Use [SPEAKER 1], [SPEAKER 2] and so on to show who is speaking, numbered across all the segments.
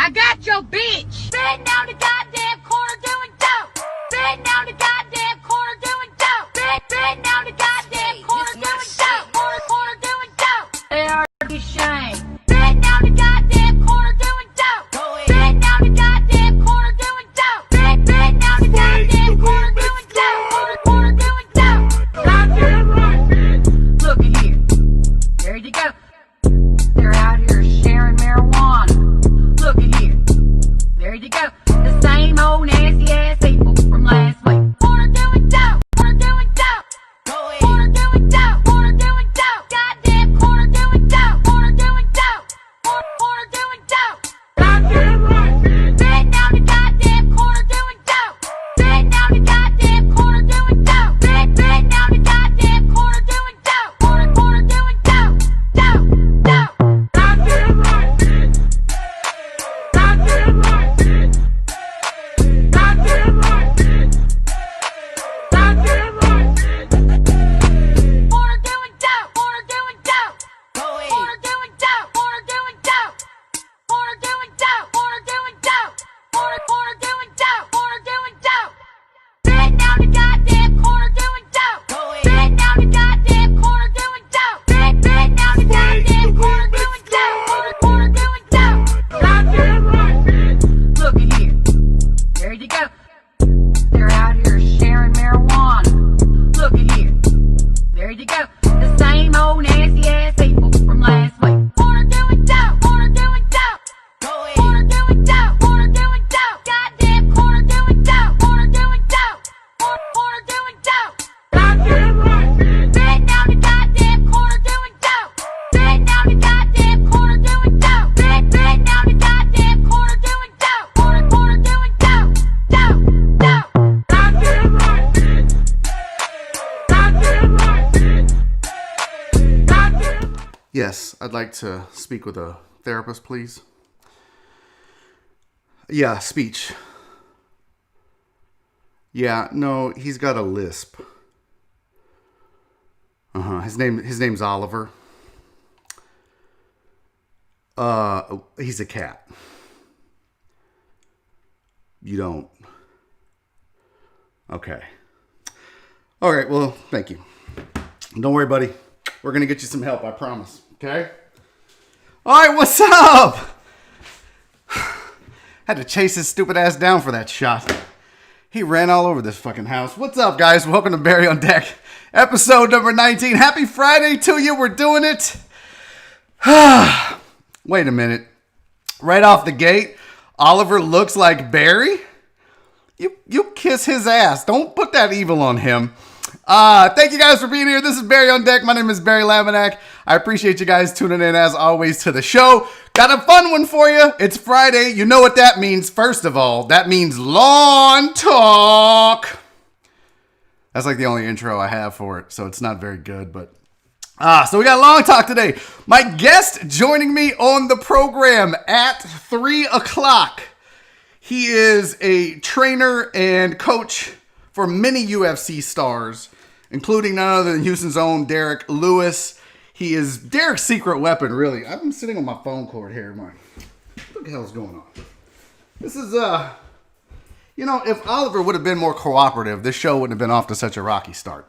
[SPEAKER 1] I got your bitch. Sitting on the goddamn corner doing dope. Sitting on the goddamn corner doing dope. Sitting on the goddamn corner doing dope. Corner doing dope. They are ashamed. Sitting on the goddamn corner doing dope. Sitting on the goddamn corner doing dope. Sitting on the goddamn corner doing dope. Corner doing dope. Goddamn right, bitch. Look at here. There you go. They're out here sharing marijuana. Look at here. There you go. The same old nasty ass people from last week. Corner doing dope. Corner doing dope. Corner doing dope. Corner doing dope. Goddamn corner doing dope. Corner doing dope. Corner doing dope. Goddamn right, bitch. Sitting on the goddamn corner doing dope. Sitting on the goddamn corner doing dope. Sitting on the goddamn corner doing dope. Corner doing dope. Dope. Goddamn right, bitch. Goddamn right, bitch. Goddamn right, bitch. Goddamn right, bitch. Corner doing dope. Corner doing dope. Corner doing dope. Corner doing dope. Corner doing dope. Corner doing dope. Corner doing dope. Corner doing dope. Sitting on the goddamn corner doing dope. Sitting on the goddamn corner doing dope. Sitting on the goddamn corner doing dope. Corner doing dope. Goddamn right, bitch. Look at here. There you go. They're out here sharing marijuana. Look at here. There you go. The same old nasty ass people from last week. Corner doing dope. Corner doing dope. Corner doing dope. Corner doing dope. Goddamn corner doing dope. Corner doing dope. Corner doing dope. Goddamn right, bitch. Sitting on the goddamn corner doing dope. Sitting on the goddamn corner doing dope. Sitting on the goddamn corner doing dope. Corner doing dope. Dope. Goddamn right, bitch. Goddamn right, bitch. Goddamn.
[SPEAKER 2] Yes, I'd like to speak with a therapist, please. Yeah, speech. Yeah, no, he's got a lisp. His name's Oliver. He's a cat. You don't. Okay. All right, well, thank you. Don't worry, buddy. We're going to get you some help, I promise. Okay? All right, what's up? Had to chase his stupid ass down for that shot. He ran all over this fucking house. What's up, guys? Welcome to Barry on Deck, episode number 19. Happy Friday to you. We're doing it. Wait a minute. Right off the gate, Oliver looks like Barry? You kiss his ass. Don't put that evil on him. Thank you guys for being here. This is Barry on Deck. My name is Barry Laminack. I appreciate you guys tuning in as always to the show. Got a fun one for you. It's Friday. You know what that means. First of all, that means lawn talk. That's like the only intro I have for it, so it's not very good, but so we got long talk today. My guest joining me on the program at 3 o'clock. He is a trainer and coach for many UFC stars, including none other than Houston's own Derrick Lewis. He is Derrick's secret weapon, really. I've been sitting on my phone cord here. What the hell's going on? This is, if Oliver would have been more cooperative, this show wouldn't have been off to such a rocky start.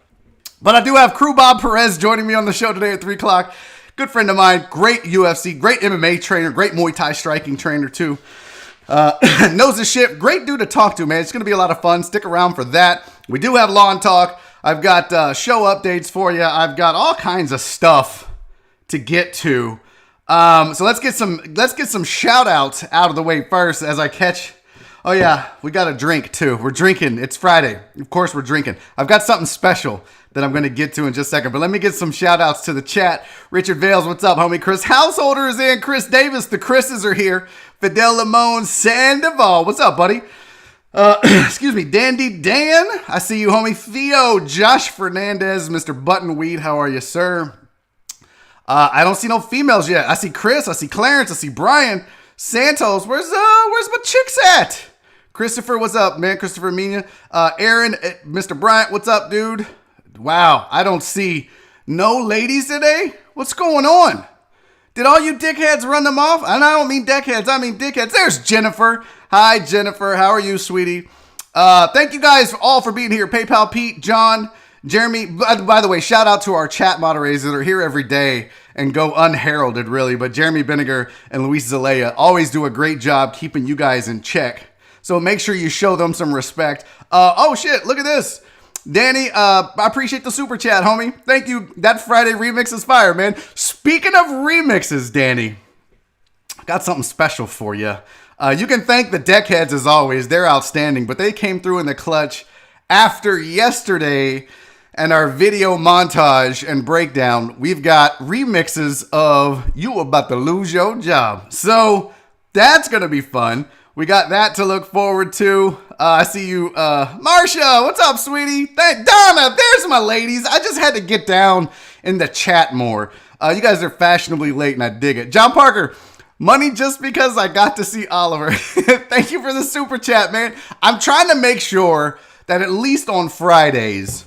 [SPEAKER 2] But I do have Kru Bob Perez joining me on the show today at 3 o'clock. Good friend of mine, great UFC, great MMA trainer, great Muay Thai striking trainer too. Knows his shit. Great dude to talk to, man. It's going to be a lot of fun. Stick around for that. We do have lawn talk. I've got show updates for you. I've got all kinds of stuff to get to. So let's get some shout outs out of the way first as I catch. Oh yeah, we got a drink too. We're drinking. It's Friday. Of course we're drinking. I've got something special that I'm going to get to in just a second. But let me get some shout outs to the chat. Richard Vales, what's up, homie? Chris Householder is in. Chris Davis, the Chris's are here. Fidel Limon Sandoval, what's up, buddy? Excuse me, Dandy Dan, I see you, homie. Theo, Josh Fernandez, Mr. Buttonweed, how are you, sir? I don't see no females yet. I see Chris, I see Clarence, I see Brian. Santos, where's my chicks at? Christopher, what's up, man? Christopher Mina. Aaron, Mr. Bryant, what's up, dude? Wow, I don't see no ladies today. What's going on? Did all you dickheads run them off? And I don't mean deckheads, I mean dickheads. There's Jennifer. Hi, Jennifer. How are you, sweetie? Thank you guys all for being here. PayPal Pete, John, Jeremy. By the way, shout out to our chat moderators that are here every day and go unheralded, really. But Jeremy Benninger and Luis Zelaya always do a great job keeping you guys in check. So make sure you show them some respect. Oh, shit. Look at this. Danny, I appreciate the super chat, homie. Thank you. That Friday remix is fire, man. Speaking of remixes, Danny, I got something special for you. You can thank the deckheads as always. They're outstanding, but they came through in the clutch after yesterday and our video montage and breakdown. We've got remixes of You About to Lose Your Job. So that's going to be fun. We got that to look forward to. I see you, Marsha. What's up, sweetie? Donna, there's my ladies. I just had to get down in the chat more. You guys are fashionably late, and I dig it. John Parker, money just because I got to see Oliver. Thank you for the super chat, man. I'm trying to make sure that at least on Fridays,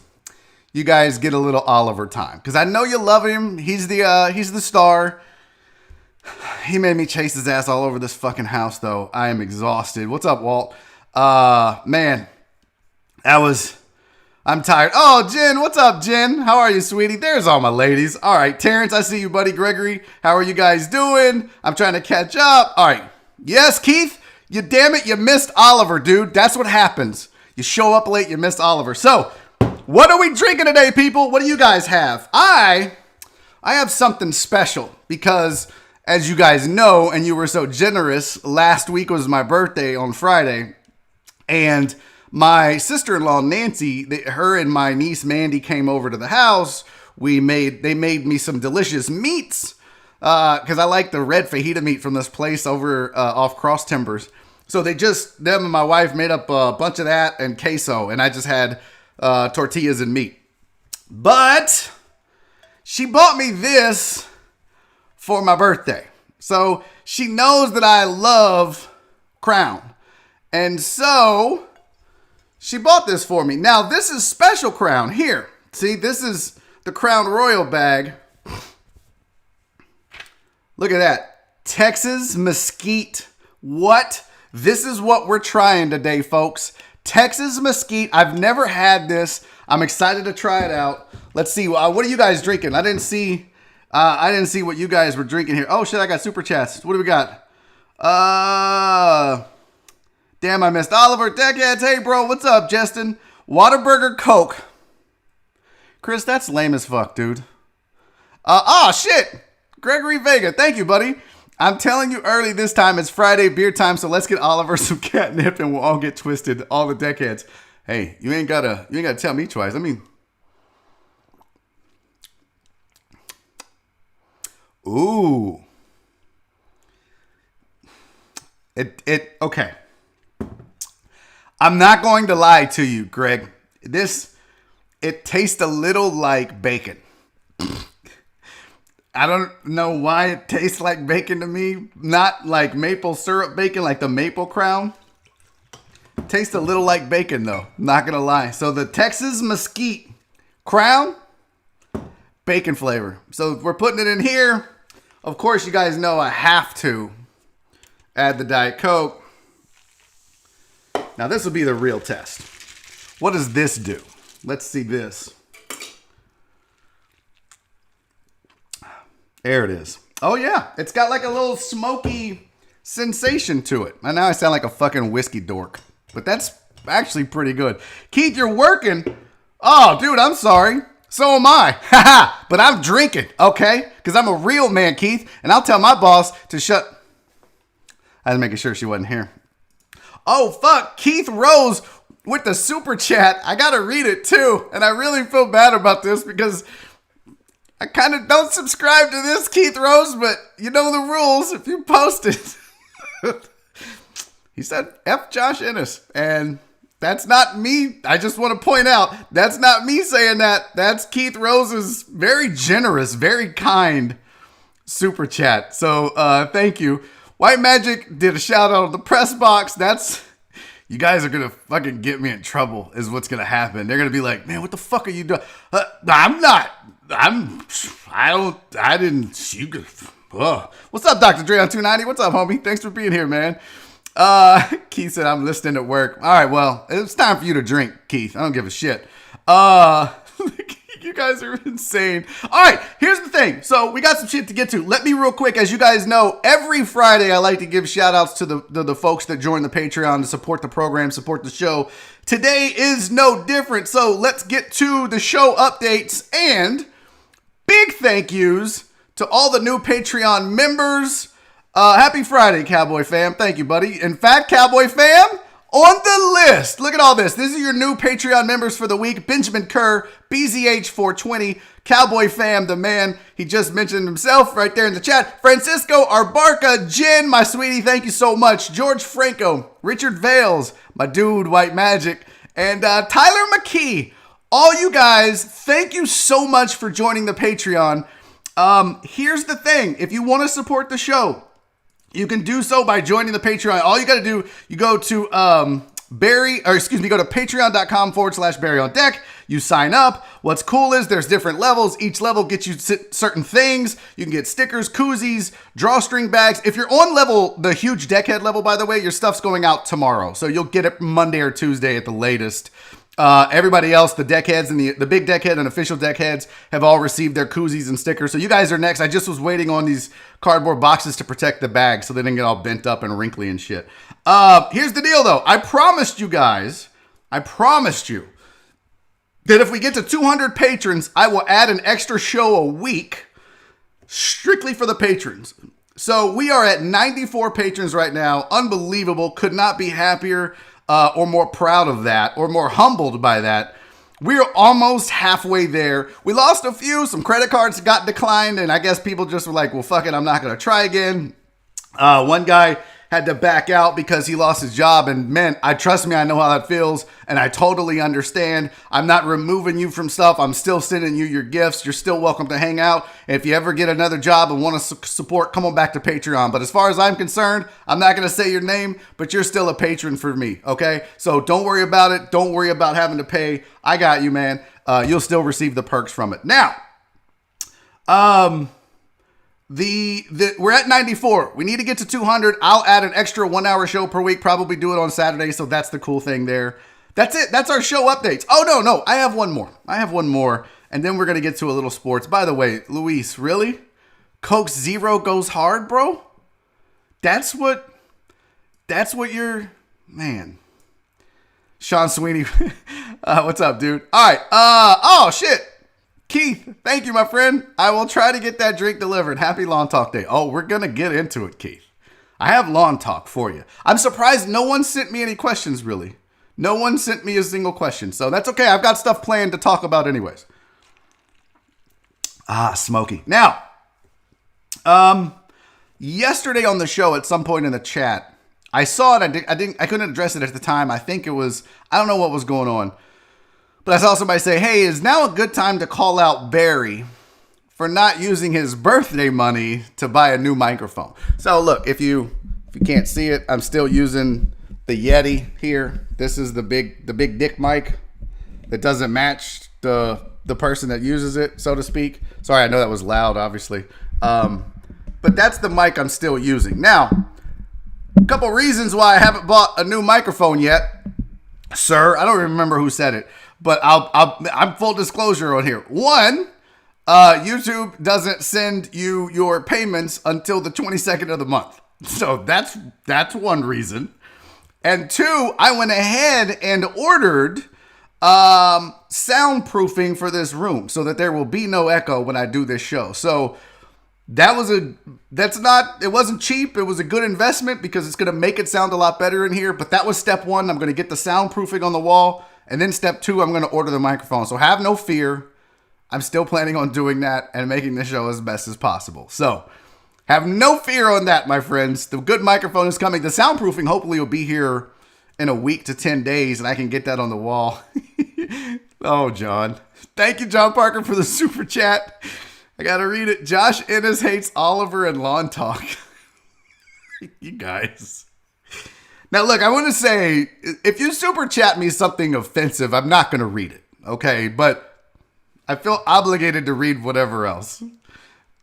[SPEAKER 2] you guys get a little Oliver time, because I know you love him. He's the star. He made me chase his ass all over this fucking house, though. I am exhausted. What's up, Walt? Man, I'm tired. Oh, Jen, what's up, Jen? How are you, sweetie? There's all my ladies. All right, Terrence, I see you, buddy. Gregory, how are you guys doing? I'm trying to catch up. All right. Yes, Keith, you damn it, you missed Oliver, dude. That's what happens. You show up late, you missed Oliver. So, what are we drinking today, people? What do you guys have? I have something special because, as you guys know, and you were so generous, last week was my birthday on Friday, and my sister-in-law, Nancy, her and my niece, Mandy, came over to the house. They made me some delicious meats, because I like the red fajita meat from this place over off Cross Timbers. So them and my wife made up a bunch of that and queso, and I just had tortillas and meat. But she bought me this for my birthday. So she knows that I love Crown. And so she bought this for me. Now, this is special Crown. Here. See, this is the Crown Royal bag. Look at that. Texas Mesquite. What? This is what we're trying today, folks. Texas Mesquite. I've never had this. I'm excited to try it out. Let's see. What are you guys drinking? I didn't see what you guys were drinking here. Oh, shit. I got super chats. What do we got? Damn, I missed Oliver. Deckheads. Hey, bro. What's up, Justin? Whataburger Coke. Chris, that's lame as fuck, dude. Shit. Gregory Vega. Thank you, buddy. I'm telling you early this time. It's Friday beer time, so let's get Oliver some catnip and we'll all get twisted. All the deckheads. Hey, you ain't gotta tell me twice. I mean, ooh. Okay. I'm not going to lie to you, Greg. It tastes a little like bacon. I don't know why it tastes like bacon to me. Not like maple syrup bacon, like the Maple Crown. It tastes a little like bacon, though. Not going to lie. So the Texas Mesquite Crown, bacon flavor. So we're putting it in here. Of course, you guys know I have to add the Diet Coke. Now, this will be the real test. What does this do? Let's see this. There it is. Oh, yeah. It's got like a little smoky sensation to it. And now I sound like a fucking whiskey dork. But that's actually pretty good. Keith, you're working. Oh, dude, I'm sorry. So am I. Haha. But I'm drinking, okay? Because I'm a real man, Keith. And I'll tell my boss to shut. I was making sure she wasn't here. Oh, fuck. Keith Rose with the super chat. I got to read it, too. And I really feel bad about this because I kind of don't subscribe to this, Keith Rose, but you know the rules if you post it. He said, F Josh Ennis. And that's not me. I just want to point out, that's not me saying that. That's Keith Rose's very generous, very kind super chat. So thank you. White Magic did a shout out on the press box. You guys are going to fucking get me in trouble is what's going to happen. They're going to be like, man, what the fuck are you doing? I'm not. Whoa. What's up, Dr. Dre on 290? What's up, homie? Thanks for being here, man. Keith said, I'm listening at work. All right, well, it's time for you to drink, Keith. I don't give a shit. You guys are insane. All right, here's the thing. So we got some shit to get to. Let me real quick, as you guys know, every Friday I like to give shout outs to the folks that join the Patreon to support the program, support the show. Today is no different. So let's get to the show updates and big thank yous to all the new Patreon members. Happy Friday, Cowboy fam. Thank you, buddy. In fact, Cowboy fam, on the list. Look at all this. This is your new Patreon members for the week. Benjamin Kerr, BZH420, Cowboy fam, the man. He just mentioned himself right there in the chat. Francisco Arbarca, Jen, my sweetie, thank you so much. George Franco, Richard Vales, my dude, White Magic, and Tyler McKee. All you guys, thank you so much for joining the Patreon. Here's the thing. If you want to support the show, you can do so by joining the Patreon. All you got to do, you go to go to patreon.com/barryondeck. You sign up. What's cool is there's different levels. Each level gets you certain things. You can get stickers, koozies, drawstring bags. If you're on the huge deckhead level, by the way, your stuff's going out tomorrow. So you'll get it Monday or Tuesday at the latest. Everybody else, the deckheads and the big deckhead and official deckheads have all received their koozies and stickers. So you guys are next. I just was waiting on these cardboard boxes to protect the bag so they didn't get all bent up and wrinkly and shit. Here's the deal though. I promised you that if we get to 200 patrons, I will add an extra show a week strictly for the patrons. So we are at 94 patrons right now. Unbelievable. Could not be happier. Or more proud of that, or more humbled by that. We're almost halfway there. We lost a few. Some credit cards got declined, and I guess people just were like, well, fuck it, I'm not going to try again. One guy had to back out because he lost his job, and man, trust me, I know how that feels, and I totally understand. I'm not removing you from stuff. I'm still sending you your gifts. You're still welcome to hang out. If you ever get another job and want to support, come on back to Patreon. But as far as I'm concerned, I'm not going to say your name, but you're still a patron for me, okay? So don't worry about it. Don't worry about having to pay. I got you, man. You'll still receive the perks from it. Now, we're at 94. We need to get to 200. I'll add an extra 1 hour show per week, probably do it on Saturday. So that's the cool thing there. That's it. That's our show updates. Oh, no. I have one more. And then we're going to get to a little sports. By the way, Luis, really? Coke Zero goes hard, bro? That's what you're, man. Sean Sweeney. What's up, dude? All right. Oh shit. Keith, thank you, my friend. I will try to get that drink delivered. Happy Lawn Talk Day. Oh, we're going to get into it, Keith. I have Lawn Talk for you. I'm surprised no one sent me any questions, really. No one sent me a single question. So that's okay. I've got stuff planned to talk about anyways. Smokey. Now, yesterday on the show, at some point in the chat, I saw it. I couldn't address it at the time. I think it was, I don't know what was going on. But I saw somebody say, hey, is now a good time to call out Barry for not using his birthday money to buy a new microphone? So look, if you can't see it, I'm still using the Yeti here. This is the big dick mic that doesn't match the person that uses it, so to speak. Sorry, I know that was loud, obviously. But that's the mic I'm still using. Now, a couple reasons why I haven't bought a new microphone yet. Sir, I don't remember who said it. But I'm full disclosure on here. One, YouTube doesn't send you your payments until the 22nd of the month. So that's one reason. And two, I went ahead and ordered soundproofing for this room so that there will be no echo when I do this show. So it wasn't cheap. It was a good investment because it's going to make it sound a lot better in here. But that was step one. I'm going to get the soundproofing on the wall. And then step two, I'm going to order the microphone. So have no fear. I'm still planning on doing that and making the show as best as possible. So have no fear on that, my friends. The good microphone is coming. The soundproofing hopefully will be here in a week to 10 days, and I can get that on the wall. Oh, John. Thank you, John Parker, for the super chat. I got to read it. Josh Ennis hates Oliver and Lawn Talk. You guys. Now, look, I want to say, if you super chat me something offensive, I'm not going to read it, okay? But I feel obligated to read whatever else.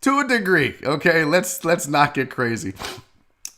[SPEAKER 2] To a degree, okay? Let's not get crazy.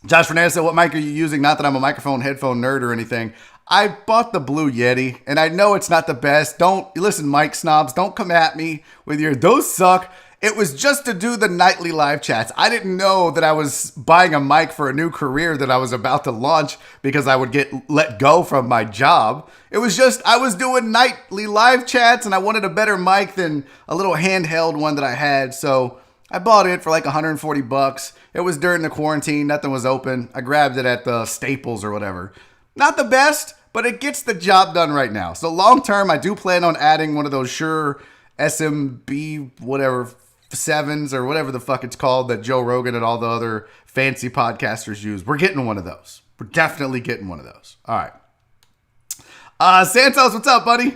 [SPEAKER 2] Josh Fernandez said, what mic are you using? Not that I'm a microphone, headphone nerd or anything. I bought the Blue Yeti, and I know it's not the best. Don't, listen, mic snobs, don't come at me with your, those suck. It was just to do the nightly live chats. I didn't know that I was buying a mic for a new career that I was about to launch because I would get let go from my job. It was just, I was doing nightly live chats, and I wanted a better mic than a little handheld one that I had, so I bought it for like $140. It was during the quarantine. Nothing was open. I grabbed it at the Staples or whatever. Not the best, but it gets the job done right now. So long term, I do plan on adding one of those Shure SMB whatever 7s or whatever the fuck it's called that Joe Rogan and all the other fancy podcasters use. We're getting one of those. We're definitely getting one of those. All right. Santos, what's up, buddy?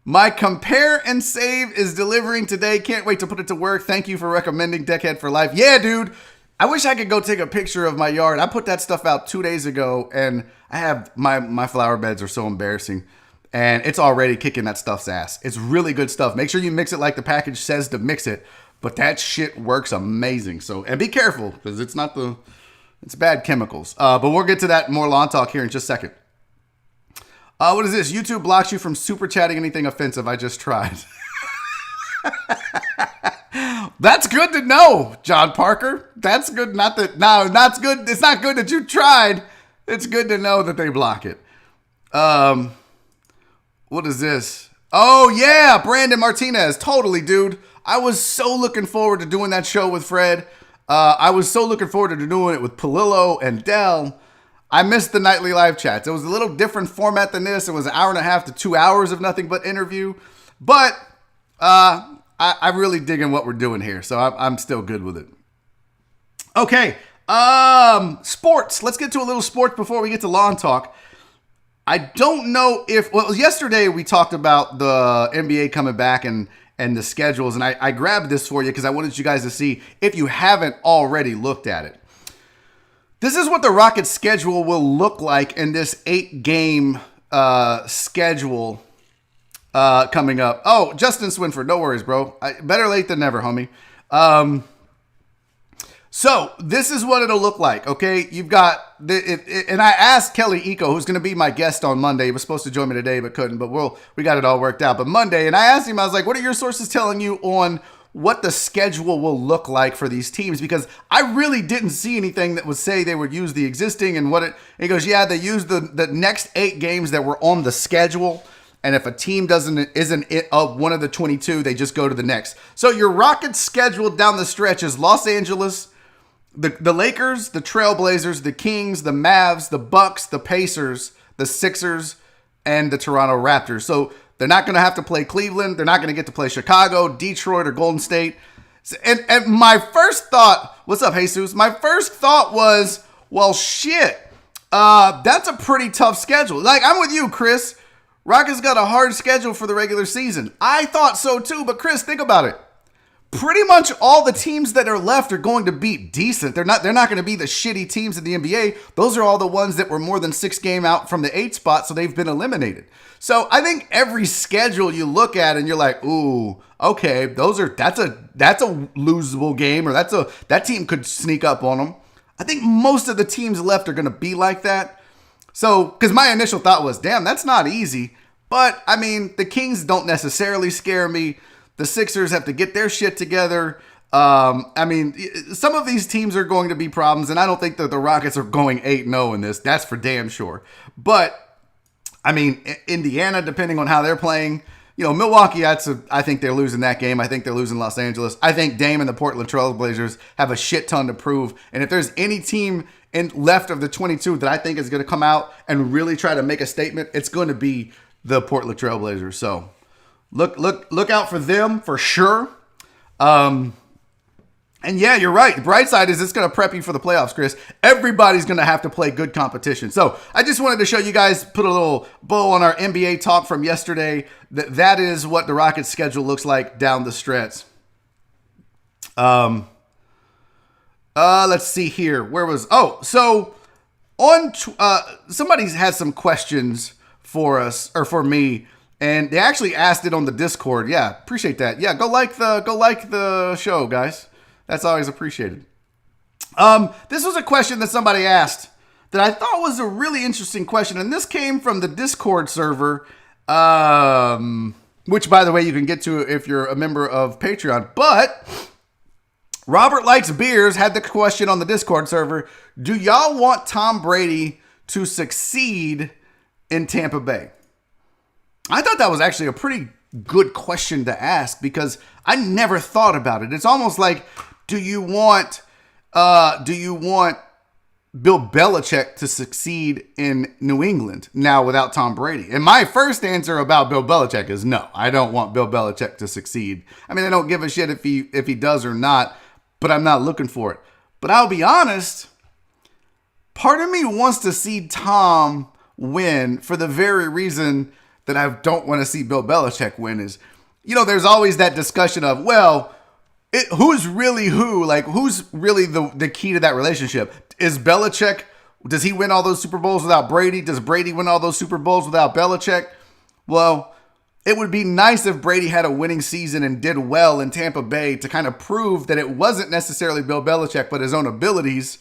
[SPEAKER 2] My compare and save is delivering today. Can't wait to put it to work. Thank you for recommending Deckhead for Life. Yeah, dude. I wish I could go take a picture of my yard. I put that stuff out 2 days ago, and I have my flower beds are so embarrassing, and it's already kicking that stuff's ass. It's really good stuff. Make sure you mix it like the package says to mix it, but that shit works amazing. So, and be careful because it's bad chemicals. But we'll get to that more lawn talk here in just a second. What is this? YouTube blocks you from super chatting anything offensive. I just tried. That's good to know, John Parker. That's good. Not good. It's not good that you tried. It's good to know that they block it. What is this? Oh yeah, Brandon Martinez. Totally, dude. I was so looking forward to doing that show with Fred. I was so looking forward to doing it with Palillo and Dell. I missed the nightly live chats. It was a little different format than this. It was an hour and a half to 2 hours of nothing but interview. But I'm really digging what we're doing here. So I'm still good with it. Okay. Sports. Let's get to a little sports before we get to lawn talk. I don't know if, well, yesterday we talked about the NBA coming back and the schedules. And I grabbed this for you because I wanted you guys to see if you haven't already looked at it. This is what the Rockets schedule will look like in this 8-game schedule coming up. Oh, Justin Swinford, no worries, bro. Better late than never, homie. So this is what it'll look like, okay? You've got, and I asked Kelly Eco, who's going to be my guest on Monday. He was supposed to join me today, but couldn't. But we got it all worked out. But Monday, and I asked him, I was like, what are your sources telling you on what the schedule will look like for these teams? Because I really didn't see anything that would say they would use the existing and what it. He goes, yeah, they use the next 8 games that were on the schedule. And if a team isn't one of the 22, they just go to the next. So your Rockets schedule down the stretch is Los Angeles, the Lakers, the Trailblazers, the Kings, the Mavs, the Bucks, the Pacers, the Sixers, and the Toronto Raptors. So they're not going to have to play Cleveland. They're not going to get to play Chicago, Detroit, or Golden State. And my first thought, what's up, Jesus? My first thought was, well, shit, that's a pretty tough schedule. Like, I'm with you, Chris. Rockets got a hard schedule for the regular season. I thought so too, but Chris, think about it. Pretty much all the teams that are left are going to be decent. They're not going to be the shitty teams in the NBA. Those are all the ones that were more than 6 games out from the 8 spot, so they've been eliminated. So I think every schedule you look at and you're like, ooh, okay, that's a losable game, or that team could sneak up on them. I think most of the teams left are going to be like that. So, because my initial thought was, damn, that's not easy. But I mean, the Kings don't necessarily scare me. The Sixers have to get their shit together. I mean, some of these teams are going to be problems, and I don't think that the Rockets are going 8-0 in this. That's for damn sure. But I mean, Indiana, depending on how they're playing, Milwaukee, I think they're losing that game. I think they're losing Los Angeles. I think Dame and the Portland Trail Blazers have a shit ton to prove. And if there's any team left of the 22 that I think is going to come out and really try to make a statement, it's going to be the Portland Trail Blazers. So look out for them for sure. And yeah, you're right. The bright side is it's going to prep you for the playoffs, Chris. Everybody's going to have to play good competition. So I just wanted to show you guys, put a little bow on our NBA talk from yesterday. That is what the Rockets schedule looks like down the stretch. Let's see here. So somebody has some questions for us, or for me, And they actually asked it on the Discord. Yeah, appreciate that. Yeah, go like the show, guys. That's always appreciated. This was a question that somebody asked that I thought was a really interesting question, and this came from the Discord server, which, by the way, you can get to if you're a member of Patreon. But Robert Likes Beers had the question on the Discord server: do y'all want Tom Brady to succeed in Tampa Bay? I thought that was actually a pretty good question to ask because I never thought about it. It's almost like, do you want Bill Belichick to succeed in New England now without Tom Brady? And my first answer about Bill Belichick is no. I don't want Bill Belichick to succeed. I mean, I don't give a shit if he does or not, but I'm not looking for it. But I'll be honest, part of me wants to see Tom win for the very reason that I don't want to see Bill Belichick win is, there's always that discussion of, well, who's really who? Like, who's really the key to that relationship? Is Belichick, does he win all those Super Bowls without Brady? Does Brady win all those Super Bowls without Belichick? Well, it would be nice if Brady had a winning season and did well in Tampa Bay to kind of prove that it wasn't necessarily Bill Belichick, but his own abilities.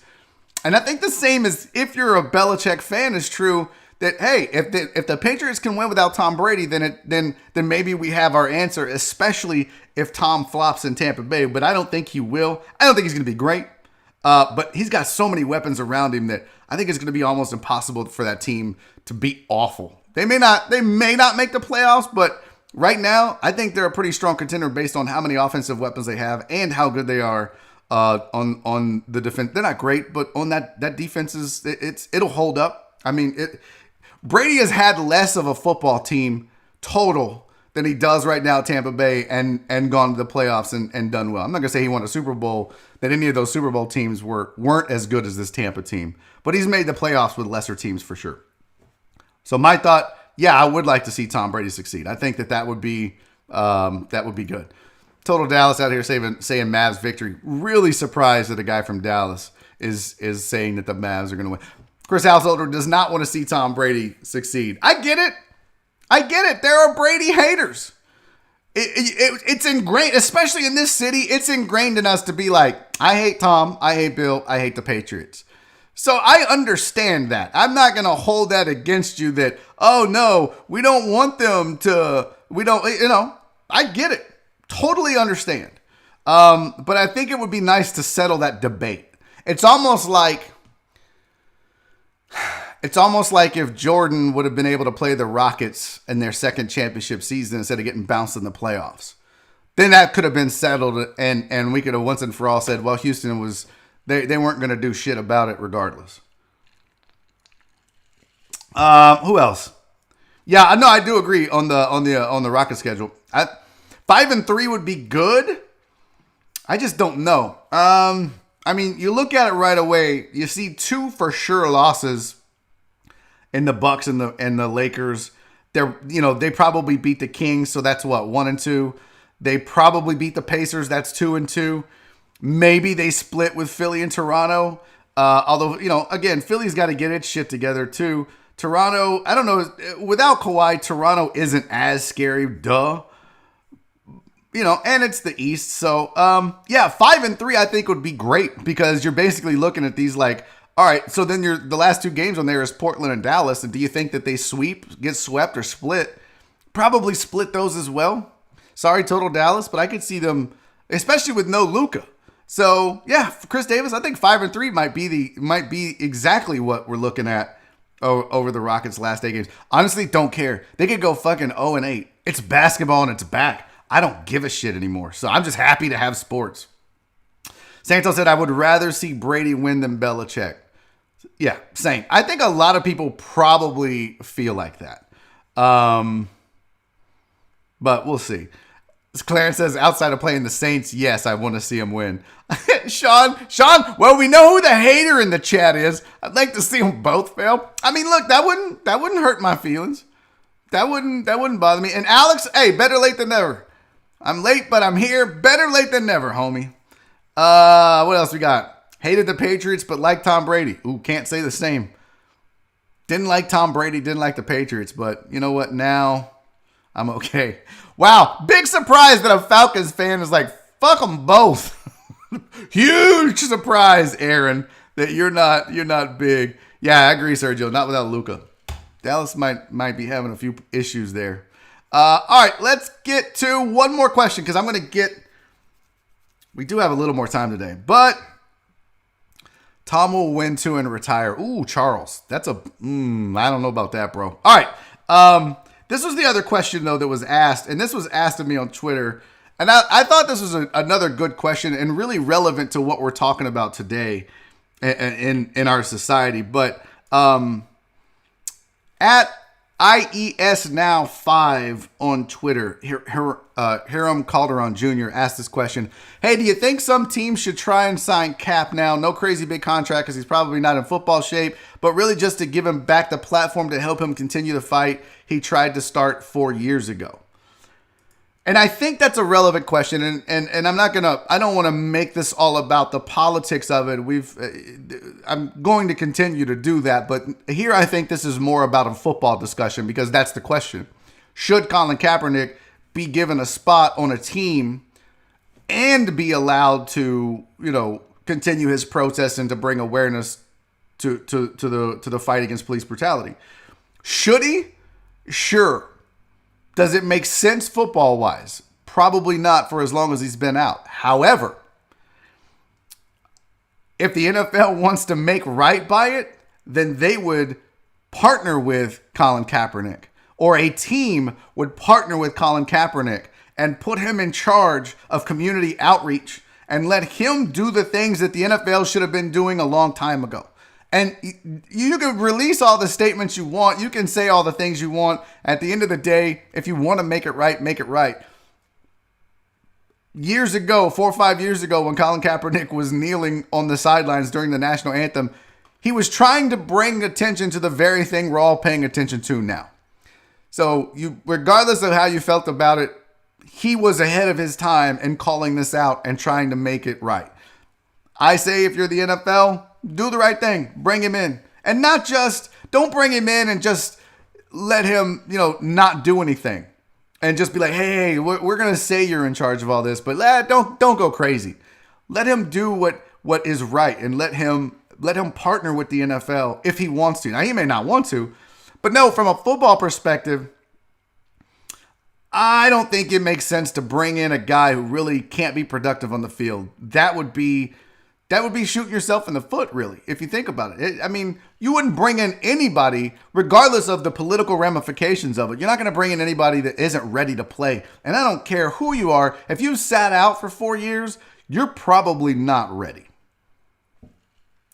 [SPEAKER 2] And I think the same as if you're a Belichick fan is true. That, hey, if the Patriots can win without Tom Brady, then maybe we have our answer, especially if Tom flops in Tampa Bay. But I don't think he will. I don't think he's going to be great. But he's got so many weapons around him that I think it's going to be almost impossible for that team to be awful. They may not make the playoffs, but right now I think they're a pretty strong contender based on how many offensive weapons they have and how good they are on the defense. They're not great, but on that defense it'll hold up. I mean, Brady has had less of a football team total than he does right now at Tampa Bay and gone to the playoffs and done well. I'm not going to say he won a Super Bowl, that any of those Super Bowl teams weren't as good as this Tampa team. But he's made the playoffs with lesser teams for sure. So my thought, yeah, I would like to see Tom Brady succeed. I think that would be good. Total Dallas out here saying Mavs victory. Really surprised that a guy from Dallas is saying that the Mavs are going to win. Chris Householder does not want to see Tom Brady succeed. I get it. There are Brady haters. It's ingrained, especially in this city, it's ingrained in us to be like, I hate Tom, I hate Bill, I hate the Patriots. So I understand that. I'm not going to hold that against you that, oh no, we don't want them to, I get it. Totally understand. But I think it would be nice to settle that debate. It's almost like if Jordan would have been able to play the Rockets in their second championship season instead of getting bounced in the playoffs. Then that could have been settled and we could have once and for all said, well, Houston was, they weren't going to do shit about it regardless. Who else? Yeah, no, I do agree on the Rocket schedule. 5-3 would be good. I just don't know. I mean, you look at it right away. You see two for sure losses in the Bucks and the Lakers. They probably beat the Kings, so that's what, 1-2. They probably beat the Pacers. That's 2-2. Maybe they split with Philly and Toronto. Although, again, Philly's got to get its shit together too. Toronto, I don't know. Without Kawhi, Toronto isn't as scary. Duh. And it's the East. So, 5-3 I think would be great because you're basically looking at these like, all right, so then the last two games on there is Portland and Dallas. And do you think that they get swept or split? Probably split those as well. Sorry, total Dallas, but I could see them, especially with no Luka. So, yeah, for Chris Davis, I think 5-3 might be exactly what we're looking at over the Rockets' last 8 games. Honestly, don't care. They could go fucking 0-8. It's basketball and it's back. I don't give a shit anymore. So I'm just happy to have sports. Santos said, I would rather see Brady win than Belichick. Yeah, same. I think a lot of people probably feel like that. But we'll see. Clarence says, outside of playing the Saints, yes, I want to see him win. Sean, well, we know who the hater in the chat is. I'd like to see them both fail. I mean, look, that wouldn't hurt my feelings. That wouldn't bother me. And Alex, hey, better late than never. I'm late, but I'm here. Better late than never, homie. What else we got? Hated the Patriots, but liked Tom Brady. Ooh, can't say the same. Didn't like Tom Brady, didn't like the Patriots, but you know what? Now I'm okay. Wow, big surprise that a Falcons fan is like, fuck them both. Huge surprise, Aaron, that you're not big. Yeah, I agree, Sergio. Not without Luka. Dallas might be having a few issues there. All right, let's get to one more question because I'm going to get. We do have a little more time today, but Tom will win 2 and retire. Ooh, Charles. That's a. I don't know about that, bro. All right. This was the other question though that was asked, and this was asked of me on Twitter. And I thought this was another good question and really relevant to what we're talking about today in our society. But at IES Now 5 on Twitter, Hiram Calderon Jr. asked this question. Hey, do you think some teams should try and sign Cap now? No crazy big contract because he's probably not in football shape, but really just to give him back the platform to help him continue the fight he tried to start 4 years ago. And I think that's a relevant question, and I don't want to make this all about the politics of it. I'm going to continue to do that, but here I think this is more about a football discussion because that's the question. Should Colin Kaepernick be given a spot on a team and be allowed to, continue his protest and to bring awareness to the fight against police brutality? Should he? Sure. Does it make sense football-wise? Probably not for as long as he's been out. However, if the NFL wants to make right by it, then they would partner with Colin Kaepernick, or a team would partner with Colin Kaepernick and put him in charge of community outreach and let him do the things that the NFL should have been doing a long time ago. And you can release all the statements you want. You can say all the things you want. At the end of the day, if you want to make it right, make it right. Years ago, 4 or 5 years ago, when Colin Kaepernick was kneeling on the sidelines during the national anthem, he was trying to bring attention to the very thing we're all paying attention to now. So regardless of how you felt about it, he was ahead of his time in calling this out and trying to make it right. I say if you're the NFL, do the right thing. Bring him in. And don't bring him in and just let him, not do anything. And just be like, hey, we're going to say you're in charge of all this, but don't go crazy. Let him do what is right and let him partner with the NFL if he wants to. Now, he may not want to, but no, from a football perspective, I don't think it makes sense to bring in a guy who really can't be productive on the field. That would be shooting yourself in the foot, really, if you think about it. You wouldn't bring in anybody, regardless of the political ramifications of it. You're not going to bring in anybody that isn't ready to play. And I don't care who you are. If you sat out for 4 years, you're probably not ready.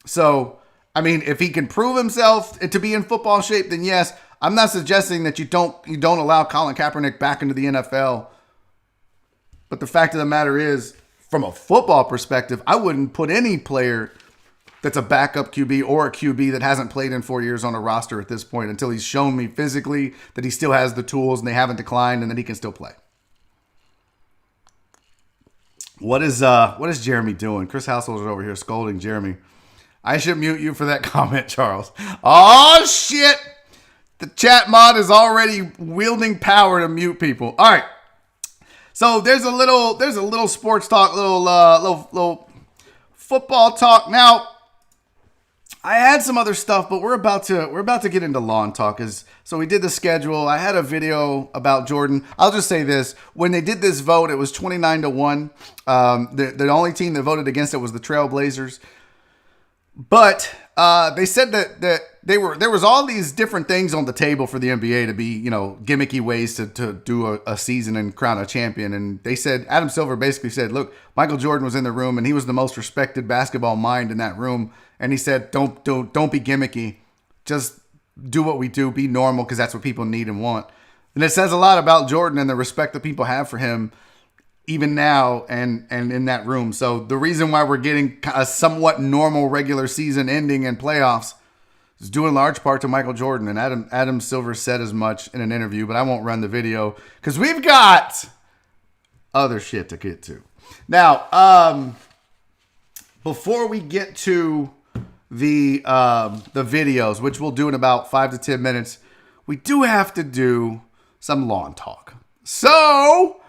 [SPEAKER 2] So, if he can prove himself to be in football shape, then yes. I'm not suggesting that you don't allow Colin Kaepernick back into the NFL. But the fact of the matter is, from a football perspective, I wouldn't put any player that's a backup QB or a QB that hasn't played in 4 years on a roster at this point until he's shown me physically that he still has the tools and they haven't declined and that he can still play. What is Jeremy doing? Chris Household is over here scolding Jeremy. I should mute you for that comment, Charles. Oh, shit. The chat mod is already wielding power to mute people. All right. So there's a little sports talk, little football talk. Now, I had some other stuff, but we're about to get into lawn talk. So we did the schedule. I had a video about Jordan. I'll just say this: when they did this vote, it was 29-1. The only team that voted against it was the Trailblazers. But they said that there was all these different things on the table for the NBA to be, gimmicky ways to do a season and crown a champion. And they said, Adam Silver basically said, look, Michael Jordan was in the room and he was the most respected basketball mind in that room. And he said, don't be gimmicky. Just do what we do. Be normal because that's what people need and want. And it says a lot about Jordan and the respect that people have for him even now and in that room. So the reason why we're getting a somewhat normal regular season ending and playoffs is due in large part to Michael Jordan. And Adam Silver said as much in an interview, but I won't run the video because we've got other shit to get to. Now, before we get to the videos, which we'll do in about 5 to 10 minutes, we do have to do some lawn talk. So,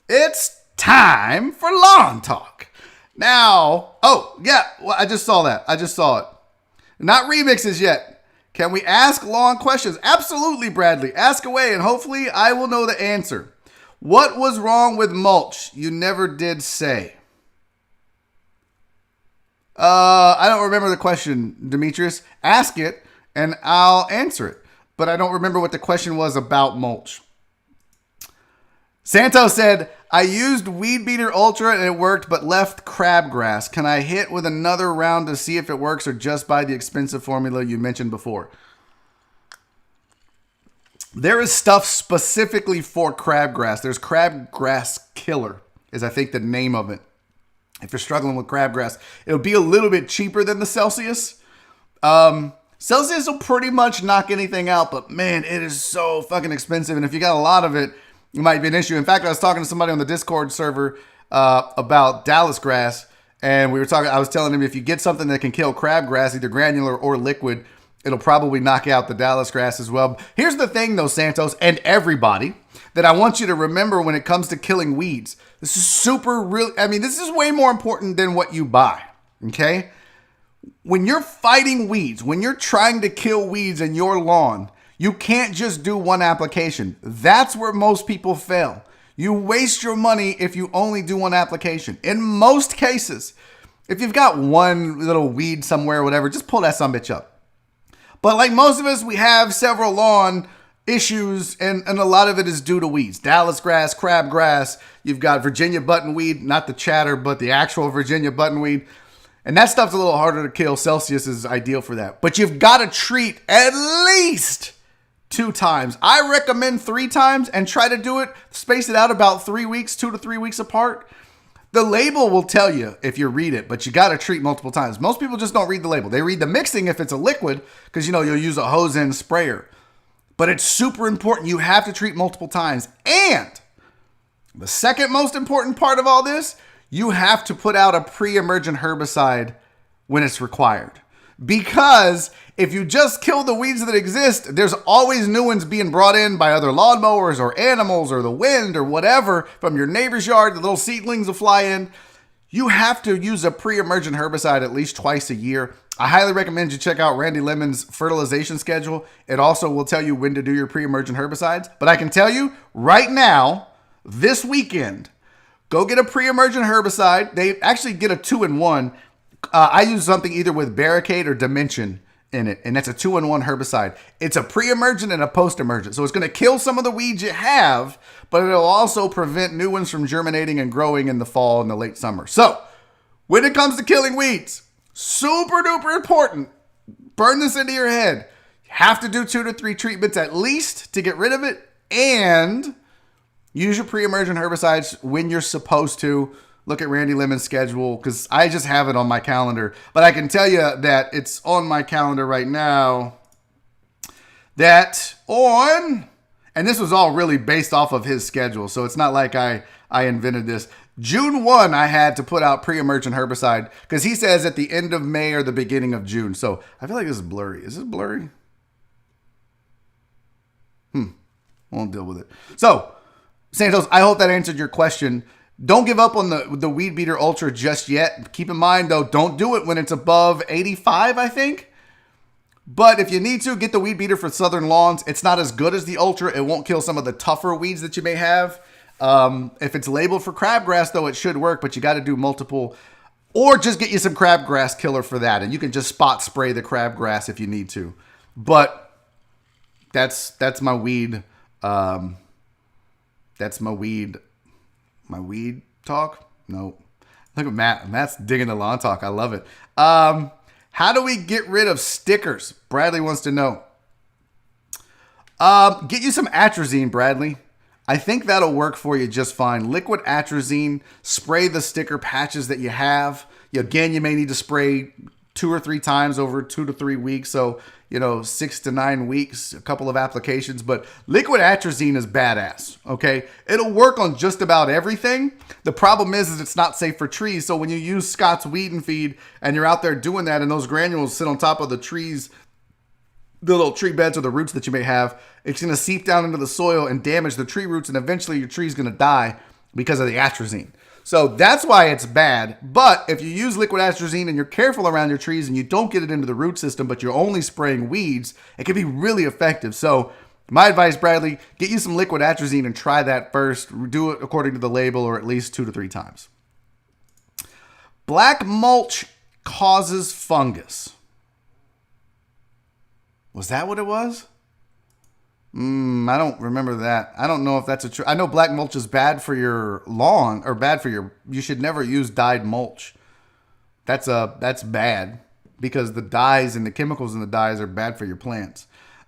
[SPEAKER 2] it's time for lawn talk. Now, oh, yeah, well, I just saw that. I just saw it. Not remixes yet. Can we ask lawn questions? Absolutely, Bradley. Ask away, and hopefully I will know the answer. What was wrong with mulch? You never did say. I don't remember the question, Demetrius. Ask it, and I'll answer it. But I don't remember what the question was about mulch. Santos said, I used Weed Beater Ultra and it worked, but left crabgrass. Can I hit with another round to see if it works or just buy the expensive formula you mentioned before? There is stuff specifically for crabgrass. There's Crabgrass Killer, is I think the name of it. If you're struggling with crabgrass, it'll be a little bit cheaper than the Celsius. Celsius will pretty much knock anything out, but man, it is so fucking expensive. And if you got a lot of it, it might be an issue. In fact, I was talking to somebody on the Discord server about Dallas grass, and I was telling him if you get something that can kill crabgrass, either granular or liquid, it'll probably knock out the Dallas grass as well. Here's the thing though, Santos, and everybody, that I want you to remember when it comes to killing weeds. This is this is way more important than what you buy, okay? When you're fighting weeds, when you're trying to kill weeds in your lawn, you can't just do one application. That's where most people fail. You waste your money if you only do one application. In most cases, if you've got one little weed somewhere or whatever, just pull that sumbitch up. But like most of us, we have several lawn issues, and a lot of it is due to weeds. Dallas grass, crabgrass, you've got Virginia buttonweed, not the chatter, but the actual Virginia buttonweed. And that stuff's a little harder to kill. Celsius is ideal for that. But you've got to treat at least 2 times. I recommend 3 times, and try to do it, space it out about 3 weeks, 2 to 3 weeks apart. The label will tell you if you read it, but you got to treat multiple times. Most people just don't read the label. They read the mixing if it's a liquid, because you'll use a hose end sprayer. But it's super important. You have to treat multiple times. And the second most important part of all this, you have to put out a pre-emergent herbicide when it's required. Because if you just kill the weeds that exist, there's always new ones being brought in by other lawnmowers or animals or the wind or whatever from your neighbor's yard. The little seedlings will fly in. You have to use a pre-emergent herbicide at least twice a year. I highly recommend you check out Randy Lemon's fertilization schedule. It also will tell you when to do your pre-emergent herbicides. But I can tell you right now, this weekend, go get a pre-emergent herbicide. They actually get a 2-in-1. I use something either with Barricade or Dimension in it, and that's a 2-in-1 herbicide. It's a pre-emergent and a post-emergent. So it's going to kill some of the weeds you have, but it'll also prevent new ones from germinating and growing in the fall and the late summer. So when it comes to killing weeds, super duper important. Burn this into your head. You have to do 2 to 3 treatments at least to get rid of it, and use your pre-emergent herbicides when you're supposed to. Look at Randy Lemon's schedule, because I just have it on my calendar. But I can tell you that it's on my calendar right now. And this was all really based off of his schedule, so it's not like I invented this. June 1, I had to put out pre-emergent herbicide, because he says at the end of May or the beginning of June. So I feel like this is blurry. Is this blurry? Won't deal with it. So, Santos, I hope that answered your question. Don't give up on the Weed Beater Ultra just yet. Keep in mind, though, don't do it when it's above 85, I think. But if you need to, get the Weed Beater for southern lawns. It's not as good as the Ultra. It won't kill some of the tougher weeds that you may have. If it's labeled for crabgrass, though, it should work. But you got to do multiple. Or just get you some Crabgrass Killer for that. And you can just spot spray the crabgrass if you need to. But that's my weed. That's my weed. My weed talk? No. Look at Matt. Matt's digging the lawn talk. I love it. How do we get rid of stickers? Bradley wants to know. Get you some atrazine, Bradley. I think that'll work for you just fine. Liquid atrazine. Spray the sticker patches that you have. Again, you may need to spray 2 or 3 times over 2 to 3 weeks. So, 6 to 9 weeks, a couple of applications. But liquid atrazine is badass, okay? It'll work on just about everything. The problem is it's not safe for trees. So when you use Scott's Weed and Feed and you're out there doing that and those granules sit on top of the trees the little tree beds or the roots that you may have. It's going to seep down into the soil and damage the tree roots, and eventually your tree's going to die because of the atrazine. So that's why it's bad. But if you use liquid atrazine and you're careful around your trees and you don't get it into the root system, but you're only spraying weeds, it can be really effective. So my advice, Bradley, get you some liquid atrazine and try that first. Do it according to the label, or at least 2 to 3 times. Black mulch causes fungus. Was that what it was? I don't remember that. I don't know if that's a true. I know black mulch is bad for your lawn, or bad for your. You should never use dyed mulch. That's bad, because the dyes and the chemicals in the dyes are bad for your plants.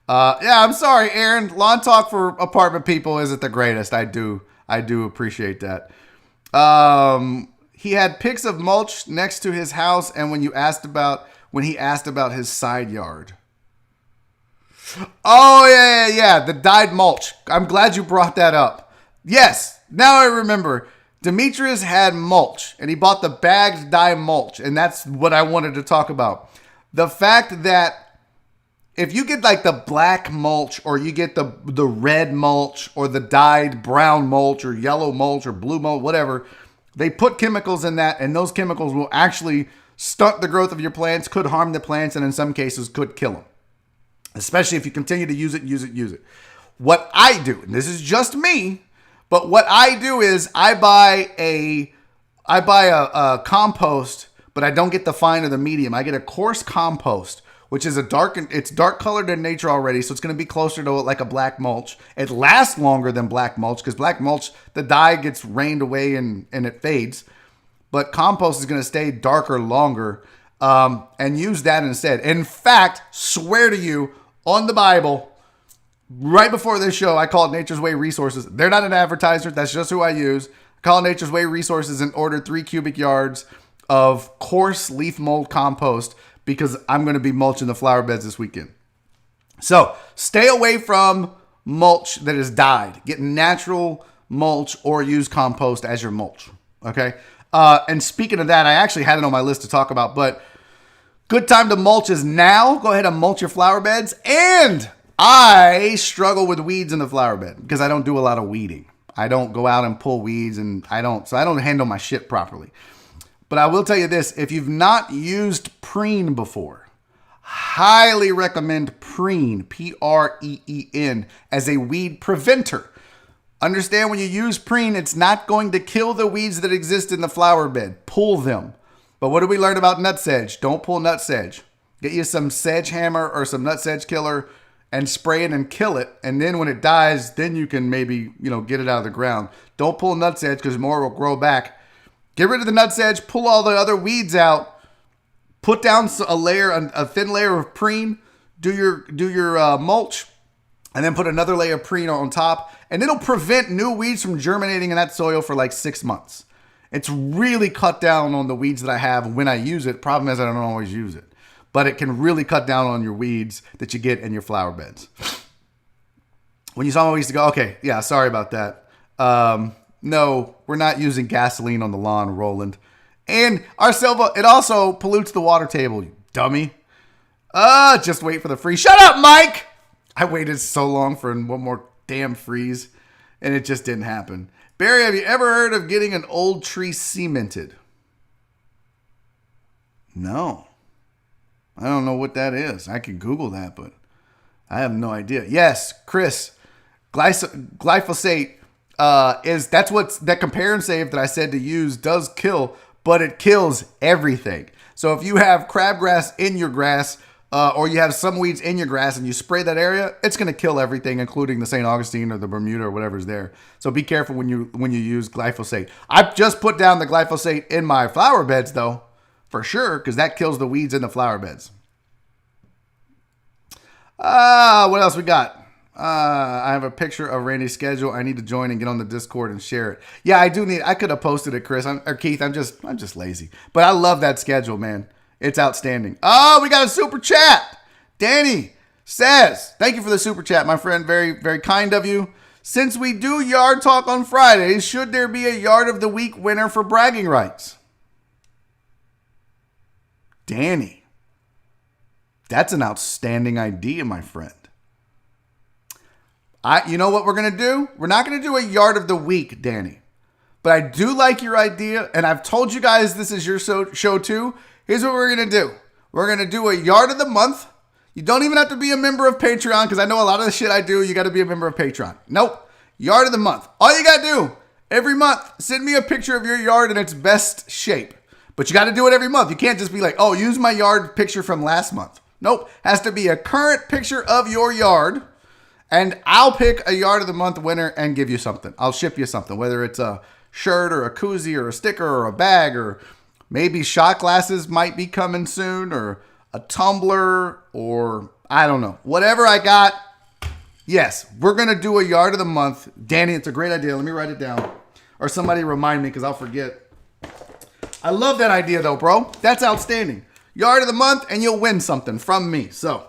[SPEAKER 2] Yeah, I'm sorry, Aaron. Lawn talk for apartment people isn't the greatest. I do appreciate that. He had pics of mulch next to his house, and when he asked about his side yard. Oh, yeah. The dyed mulch. I'm glad you brought that up. Yes, now I remember. Demetrius had mulch, and he bought the bagged dye mulch, and that's what I wanted to talk about. The fact that if you get like the black mulch, or you get the red mulch, or the dyed brown mulch, or yellow mulch, or blue mulch, whatever, they put chemicals in that, and those chemicals will actually stunt the growth of your plants, could harm the plants, and in some cases could kill them. Especially if you continue to use it. What I do, and this is just me, but what I do is I buy a compost, but I don't get the fine or the medium. I get a coarse compost, which is it's dark colored in nature already, so it's going to be closer to like a black mulch. It lasts longer than black mulch, because black mulch, the dye gets rained away and it fades. But compost is going to stay darker longer, and use that instead. In fact, swear to you, on the Bible, right before this show, I called Nature's Way Resources. They're not an advertiser. That's just who I use. I called Nature's Way Resources and ordered 3 cubic yards of coarse leaf mold compost, because I'm going to be mulching the flower beds this weekend. So stay away from mulch that is dyed. Get natural mulch, or use compost as your mulch. Okay. And speaking of that, I actually had it on my list to talk about, but good time to mulch is now. Go ahead and mulch your flower beds. And I struggle with weeds in the flower bed because I don't do a lot of weeding. I don't go out and pull weeds, and I don't handle my shit properly. But I will tell you this, if you've not used preen before, highly recommend preen, Preen, as a weed preventer. Understand, when you use preen, it's not going to kill the weeds that exist in the flower bed. Pull them. But what did we learn about nutsedge? Don't pull nutsedge. Get you some sedge hammer or some nutsedge killer and spray it and kill it. And then when it dies, then you can maybe, get it out of the ground. Don't pull nutsedge, because more will grow back. Get rid of the nutsedge, pull all the other weeds out, put down a thin layer of preen, do your mulch, and then put another layer of preen on top. And it'll prevent new weeds from germinating in that soil for like 6 months. It's really cut down on the weeds that I have when I use it. Problem is, I don't always use it. But it can really cut down on your weeds that you get in your flower beds. When you saw me, we used to go, okay, yeah, sorry about that. No, we're not using gasoline on the lawn, Roland. And it also pollutes the water table, you dummy. Just wait for the freeze. Shut up, Mike! I waited so long for one more damn freeze, and it just didn't happen. Barry, have you ever heard of getting an old tree cemented? No. I don't know what that is. I could Google that, but I have no idea. Yes, Chris, glyphosate that compare and save that I said to use does kill, but it kills everything. So if you have crabgrass in your grass, or you have some weeds in your grass and you spray that area, it's going to kill everything, including the St. Augustine or the Bermuda or whatever's there. So be careful when you use glyphosate. I've just put down the glyphosate in my flower beds, though, for sure, because that kills the weeds in the flower beds. What else we got? I have a picture of Randy's schedule. I need to join and get on the Discord and share it. Yeah, I do need. I could have posted it, Chris or Keith. I'm just lazy, but I love that schedule, man. It's outstanding. Oh, we got a super chat. Danny says, thank you for the super chat, my friend. Very, very kind of you. Since we do yard talk on Fridays, should there be a yard of the week winner for bragging rights? Danny, That's an outstanding idea, my friend. You know what we're going to do? We're not going to do a yard of the week, Danny. But I do like your idea, and I've told you guys this is your show too. Here's what we're going to do. We're going to do a yard of the month. You don't even have to be a member of Patreon, because I know a lot of the shit I do, you got to be a member of Patreon. Nope. Yard of the month. All you got to do, every month, send me a picture of your yard in its best shape. But you got to do it every month. You can't just be like, oh, use my yard picture from last month. Nope. Has to be a current picture of your yard. And I'll pick a yard of the month winner and give you something. I'll ship you something, whether it's a shirt or a koozie or a sticker or a bag, or maybe shot glasses might be coming soon, or a tumbler, or I don't know. Whatever I got. Yes, we're going to do a yard of the month. Danny, it's a great idea. Let me write it down. Or somebody remind me, because I'll forget. I love that idea though, bro. That's outstanding. Yard of the month, and you'll win something from me. So,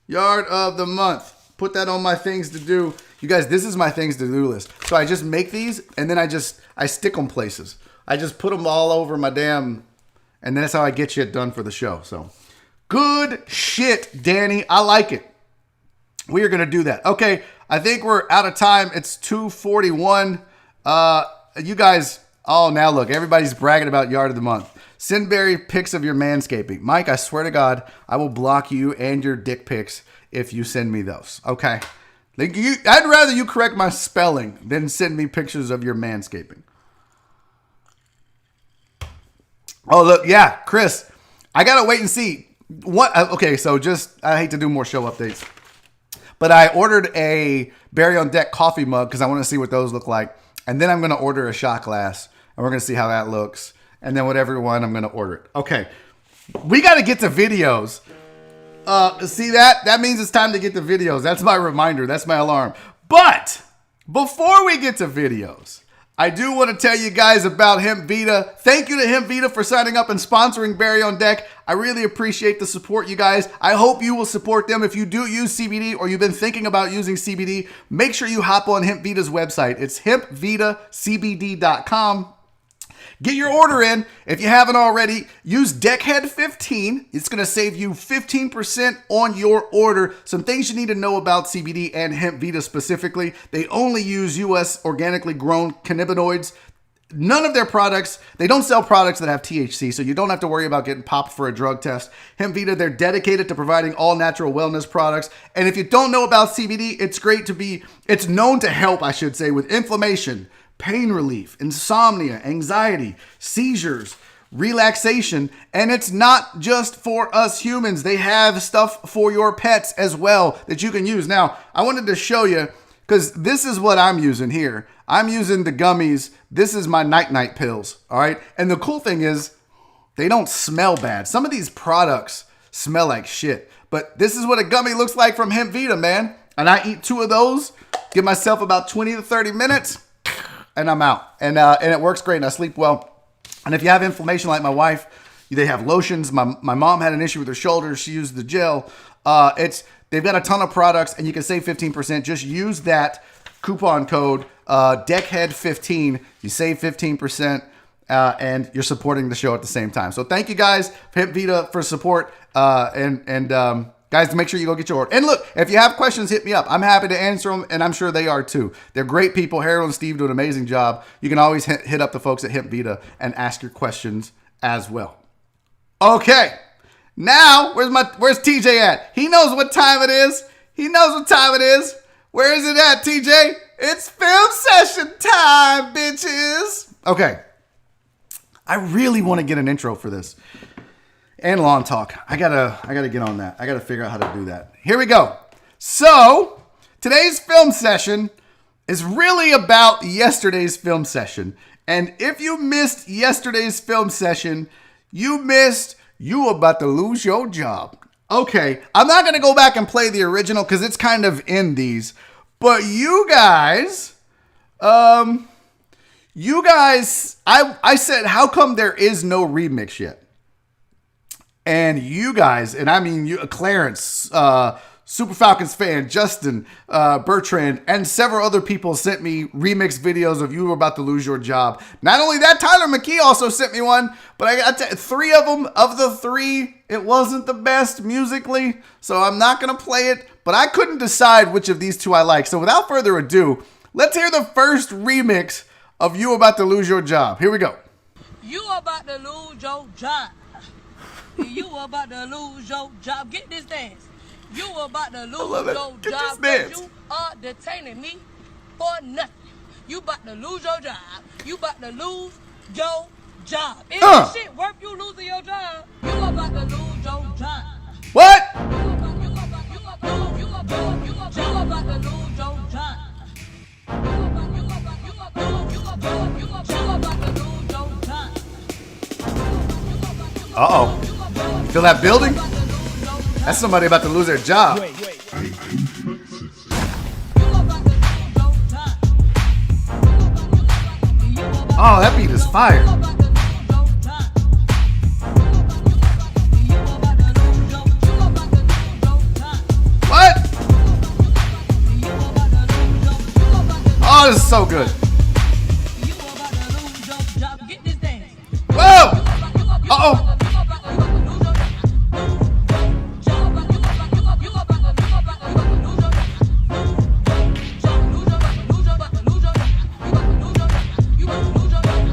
[SPEAKER 2] yard of the month. Put that on my things to do. You guys, this is my things to do list. So I just make these, and then I stick them places. I just put them all over my damn, and that's how I get shit done for the show. So, good shit, Danny. I like it. We are going to do that. Okay, I think we're out of time. It's 2:41. You guys, oh, now look, everybody's bragging about yard of the month. Send Barry pics of your manscaping. Mike, I swear to God, I will block you and your dick pics if you send me those. Okay. I'd rather you correct my spelling than send me pictures of your manscaping. Oh, look. Yeah, Chris, I got to wait and see. What? Okay, so I hate to do more show updates, but I ordered a Barry on Deck coffee mug because I want to see what those look like. And then I'm going to order a shot glass, and we're going to see how that looks. And then whatever one, I'm going to order it. Okay. We got to get to videos. See that? That means it's time to get to videos. That's my reminder. That's my alarm. But before we get to videos, I do want to tell you guys about HempVita. Thank you to HempVita for signing up and sponsoring Barry on Deck. I really appreciate the support, you guys. I hope you will support them. If you do use CBD or you've been thinking about using CBD, make sure you hop on HempVita's website. It's HempVitaCBD.com. Get your order in. If you haven't already, use Deckhead15. It's going to save you 15% on your order. Some things you need to know about CBD and HempVita specifically. They only use U.S. organically grown cannabinoids. None of their products, they don't sell products that have THC, so you don't have to worry about getting popped for a drug test. HempVita, they're dedicated to providing all natural wellness products. And if you don't know about CBD, it's known to help, I should say, with inflammation, pain relief, insomnia, anxiety, seizures, relaxation, and it's not just for us humans. They have stuff for your pets as well that you can use. Now, I wanted to show you, because this is what I'm using here. I'm using the gummies. This is my night-night pills, all right? And the cool thing is, they don't smell bad. Some of these products smell like shit, but this is what a gummy looks like from HempVita, man. And I eat 2 of those, give myself about 20 to 30 minutes, and I'm out. And it works great, and I sleep well. And if you have inflammation like my wife, they have lotions. My mom had an issue with her shoulders. She used the gel. They've got a ton of products, and you can save 15%. Just use that coupon code, Deckhead15. You save 15%, and you're supporting the show at the same time. So thank you guys, HempVita, for support. Guys, make sure you go get your order. And look, if you have questions, hit me up. I'm happy to answer them, and I'm sure they are too. They're great people. Harold and Steve do an amazing job. You can always hit up the folks at HempVita and ask your questions as well. Okay, now where's TJ at? He knows what time it is. Where is it at, TJ? It's film session time, bitches. Okay, I really want to get an intro for this. And lawn talk. I gotta get on that. I gotta figure out how to do that. Here we go. So, today's film session is really about yesterday's film session. And if you missed yesterday's film session, you about to lose your job. Okay, I'm not gonna go back and play the original because it's kind of in these. But you guys, I said, how come there is no remix yet? And you guys, and I mean you, Clarence, Super Falcons fan Justin Bertrand, and several other people sent me remix videos of You Were About to Lose Your Job. Not only that, Tyler McKee also sent me one, but I got three of them. Of the three, it wasn't the best musically, so I'm not going to play it, but I couldn't decide which of these two I like. So without further ado, let's hear the first remix of You Were About to Lose Your Job. Here we go.
[SPEAKER 3] You about to lose your job. You about to lose your job. Get this dance. You about to lose your job because you are detaining me for nothing. You about to lose your job. You about to lose your job. Is this shit worth you losing your job? You about to lose your job.
[SPEAKER 2] What?
[SPEAKER 3] You about to lose your job.
[SPEAKER 2] Uh-oh. You feel that building? That's somebody about to lose their job. Oh, that beat is fire. What? Oh, this is so good. Whoa! Uh-oh.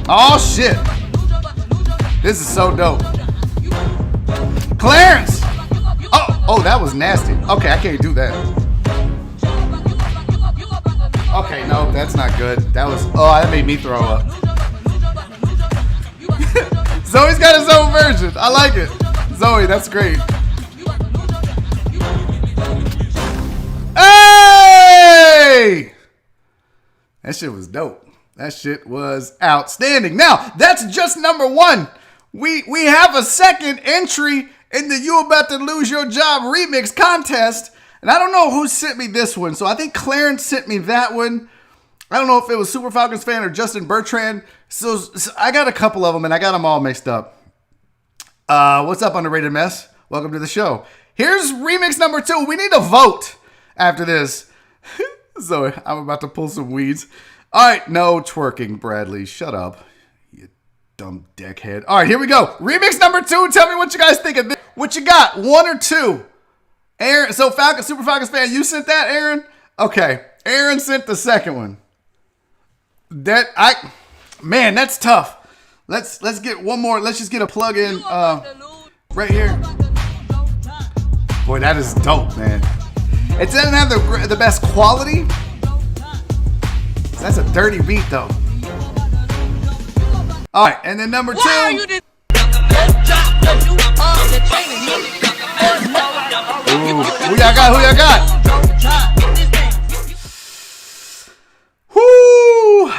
[SPEAKER 2] Oh shit! This is so dope. Clarence! Oh, that was nasty. Okay, I can't do that. Okay, no, that's not good. That made me throw up. Zoe's got his own version. I like it. Zoe, that's great. Hey! That shit was dope. That shit was outstanding. Now, that's just number one. We have a second entry in the You About to Lose Your Job remix contest. And I don't know who sent me this one. So I think Clarence sent me that one. I don't know if it was Super Falcons fan or Justin Bertrand. So I got a couple of them and I got them all mixed up. What's up, Underrated Mess? Welcome to the show. Here's remix number 2. We need to vote after this. So I'm about to pull some weeds. All right, no twerking, Bradley. Shut up, you dumb deckhead. All right, here we go. Remix number 2. Tell me what you guys think of this. What you got, 1 or 2? Aaron, so Super Falcons fan, you sent that, Aaron? Okay, Aaron sent the second one. Man, that's tough. Let's get one more. Let's just get a plug in right here. Boy, that is dope, man. It doesn't have the best quality. That's a dirty beat, though. All right, and then number 2.
[SPEAKER 3] Who
[SPEAKER 2] y'all got? Whoo!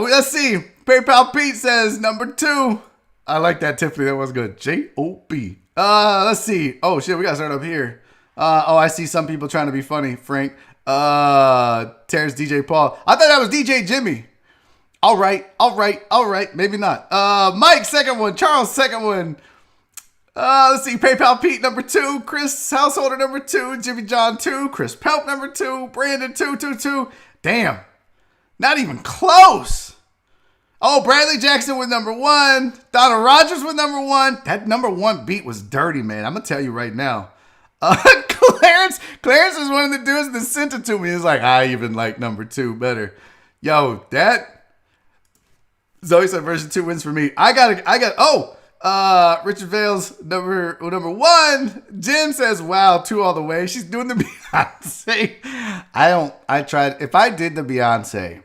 [SPEAKER 2] Let's see. PayPal Pete says number 2. I like that, Tiffany. That was good. J-O-B. Let's see. Oh, shit. We got to start up here. I see some people trying to be funny, Frank. Terrence DJ Paul. I thought that was DJ Jimmy. All right. Maybe not. Mike, second one. Charles, second one. Let's see. PayPal Pete, number 2. Chris Householder, number 2. Jimmy John, 2. Chris Pelp, number 2. Brandon, 2. Damn. Not even close. Oh, Bradley Jackson with number 1. Donna Rogers with number 1. That number 1 beat was dirty, man. I'm going to tell you right now. Clarence is one of the dudes that sent it to me. He's like, I even like number 2 better. Yo, Zoe said version 2 wins for me. Richard Vales, number 1. Jen says, wow, 2 all the way. She's doing the Beyonce. I tried. If I did the Beyonce,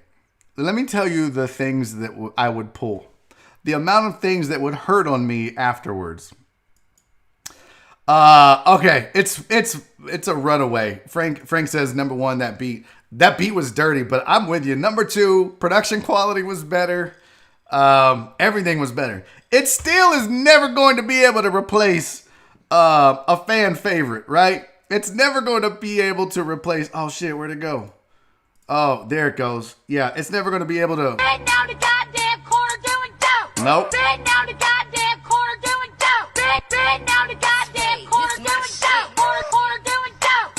[SPEAKER 2] let me tell you the things that I would pull. The amount of things that would hurt on me afterwards. Okay, it's a runaway. Frank says number 1, that beat was dirty, but I'm with you. Number 2, production quality was better. Everything was better. It still is never going to be able to replace a fan favorite, right? It's never going to be able to replace. Oh shit, where'd it go? Oh, there it goes. Yeah, it's never going to be able to.
[SPEAKER 1] Bend down the goddamn corner doing dope.
[SPEAKER 2] Nope.
[SPEAKER 1] Bend down the goddamn corner doing dope. Bend down the goddamn corner doing dope. Corner doing dope.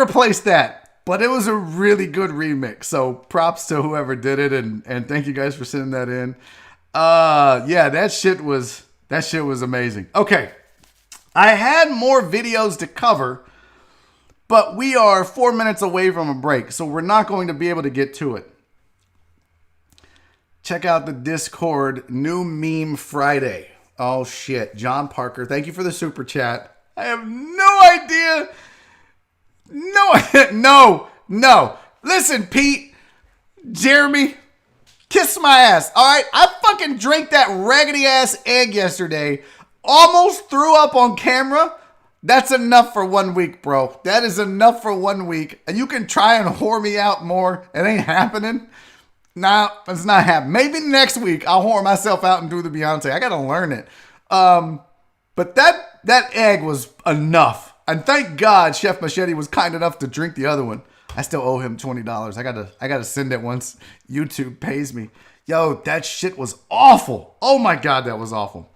[SPEAKER 2] replace that, but it was a really good remix. So props to whoever did it, and thank you guys for sending that in. Yeah, that shit was amazing. Okay, I had more videos to cover, but we are 4 minutes away from a break, so we're not going to be able to get to it. Check out the Discord, new meme Friday. Oh shit, John Parker, thank you for the super chat. I have no idea. No. Listen, Pete, Jeremy, kiss my ass. All right, I fucking drank that raggedy ass egg yesterday. Almost threw up on camera. That's enough for 1 week, bro. That is enough for 1 week. And you can try and whore me out more. It ain't happening. Nah, it's not happening. Maybe next week I'll whore myself out and do the Beyonce. I gotta learn it. But that egg was enough. And thank God Chef Machete was kind enough to drink the other one. I still owe him $20. I gotta send it once YouTube pays me. Yo, that shit was awful. Oh my God, that was awful.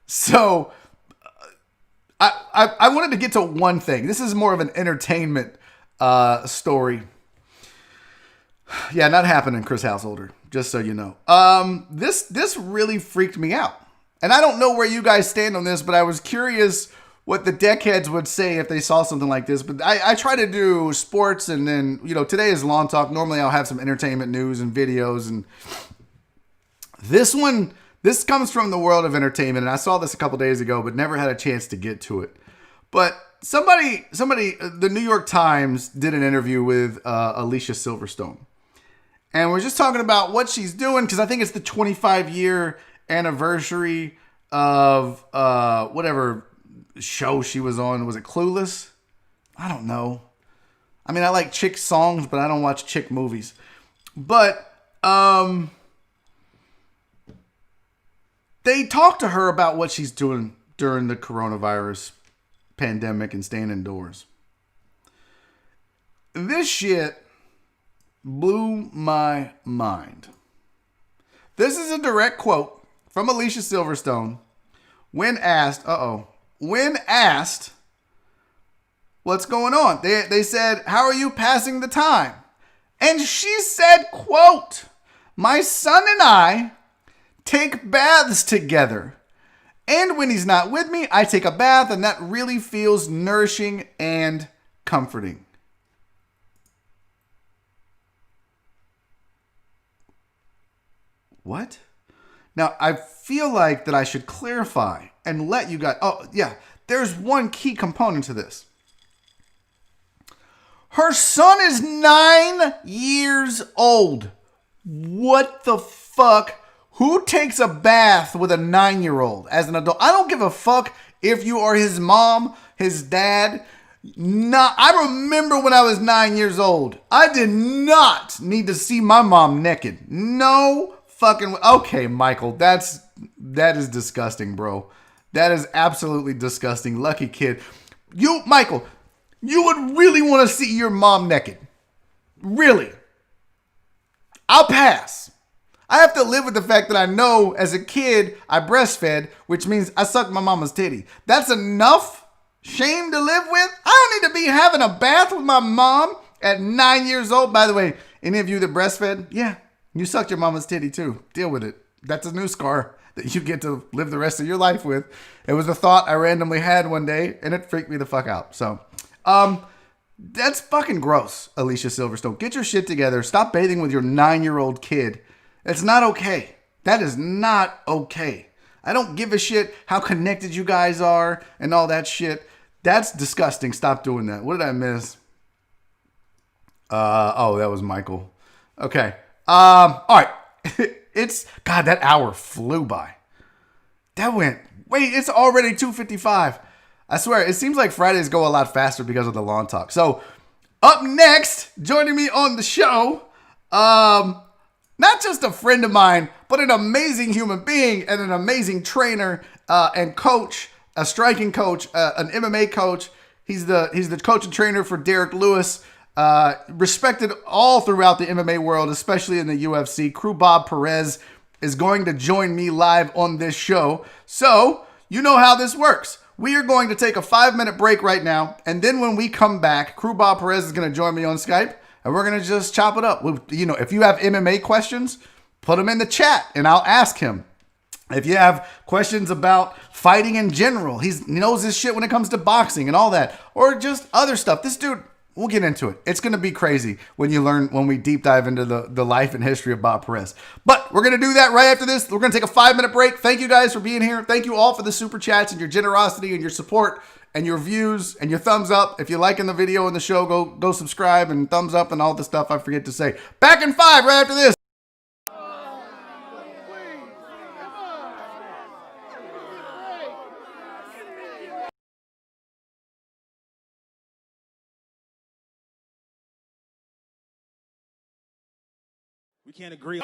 [SPEAKER 2] So I wanted to get to one thing. This is more of an entertainment story. Yeah, not happening, Chris Householder, just so you know. This really freaked me out. And I don't know where you guys stand on this, but I was curious what the deckheads would say if they saw something like this. But I try to do sports, and then, today is Lawn Talk. Normally I'll have some entertainment news and videos. And this comes from the world of entertainment. And I saw this a couple days ago, but never had a chance to get to it. But somebody, the New York Times did an interview with Alicia Silverstone. And we're just talking about what she's doing, because I think it's the 25-year anniversary of whatever show she was on. Was it Clueless? I don't know. I mean, I like chick songs, but I don't watch chick movies. But they talked to her about what she's doing during the coronavirus pandemic and staying indoors. This shit blew my mind. This is a direct quote from Alicia Silverstone when asked what's going on. They said, "How are you passing the time?" And she said, quote, "My son and I take baths together. And when he's not with me, I take a bath, and that really feels nourishing and comforting." What? Now, I feel like that I should clarify and let you guys... Oh, yeah. There's one key component to this. Her son is 9 years old. What the fuck? Who takes a bath with a 9-year-old as an adult? I don't give a fuck if you are his mom, his dad. I remember when I was 9 years old. I did not need to see my mom naked. No fucking... Okay, Michael, that is disgusting, bro. That is absolutely disgusting. Lucky kid. Michael, you would really want to see your mom naked. Really. I'll pass. I have to live with the fact that I know as a kid I breastfed, which means I sucked my mama's titty. That's enough shame to live with. I don't need to be having a bath with my mom at 9 years old. By the way, any of you that breastfed, yeah, you sucked your mama's titty too. Deal with it. That's a new scar that you get to live the rest of your life with. It was a thought I randomly had one day, and it freaked me the fuck out. So, that's fucking gross, Alicia Silverstone. Get your shit together. Stop bathing with your 9-year-old kid. It's not okay. That is not okay. I don't give a shit how connected you guys are and all that shit. That's disgusting. Stop doing that. What did I miss? Oh, that was Michael. Okay. All right. God, that hour flew by. It's already 2:55. I swear, it seems like Fridays go a lot faster because of the Lawn Talk. So, up next, joining me on the show, not just a friend of mine, but an amazing human being and an amazing trainer and coach, a striking coach, an MMA coach. He's the coach and trainer for Derrick Lewis, respected all throughout the MMA world, especially in the UFC. Kru Bob Perez is going to join me live on this show. So, you know how this works. We are going to take a 5-minute break right now. And then when we come back, Kru Bob Perez is going to join me on Skype. And we're going to just chop it up. You know, if you have MMA questions, put them in the chat and I'll ask him. If you have questions about fighting in general, he knows his shit when it comes to boxing and all that, or just other stuff. This dude, we'll get into it. It's going to be crazy when we deep dive into the life and history of Bob Perez. But we're going to do that right after this. We're going to take a 5-minute break. Thank you guys for being here. Thank you all for the super chats and your generosity and your support and your views and your thumbs up. If you're liking the video and the show, go subscribe and thumbs up and all the stuff I forget to say. Back in 5 right after this.
[SPEAKER 4] We can't agree.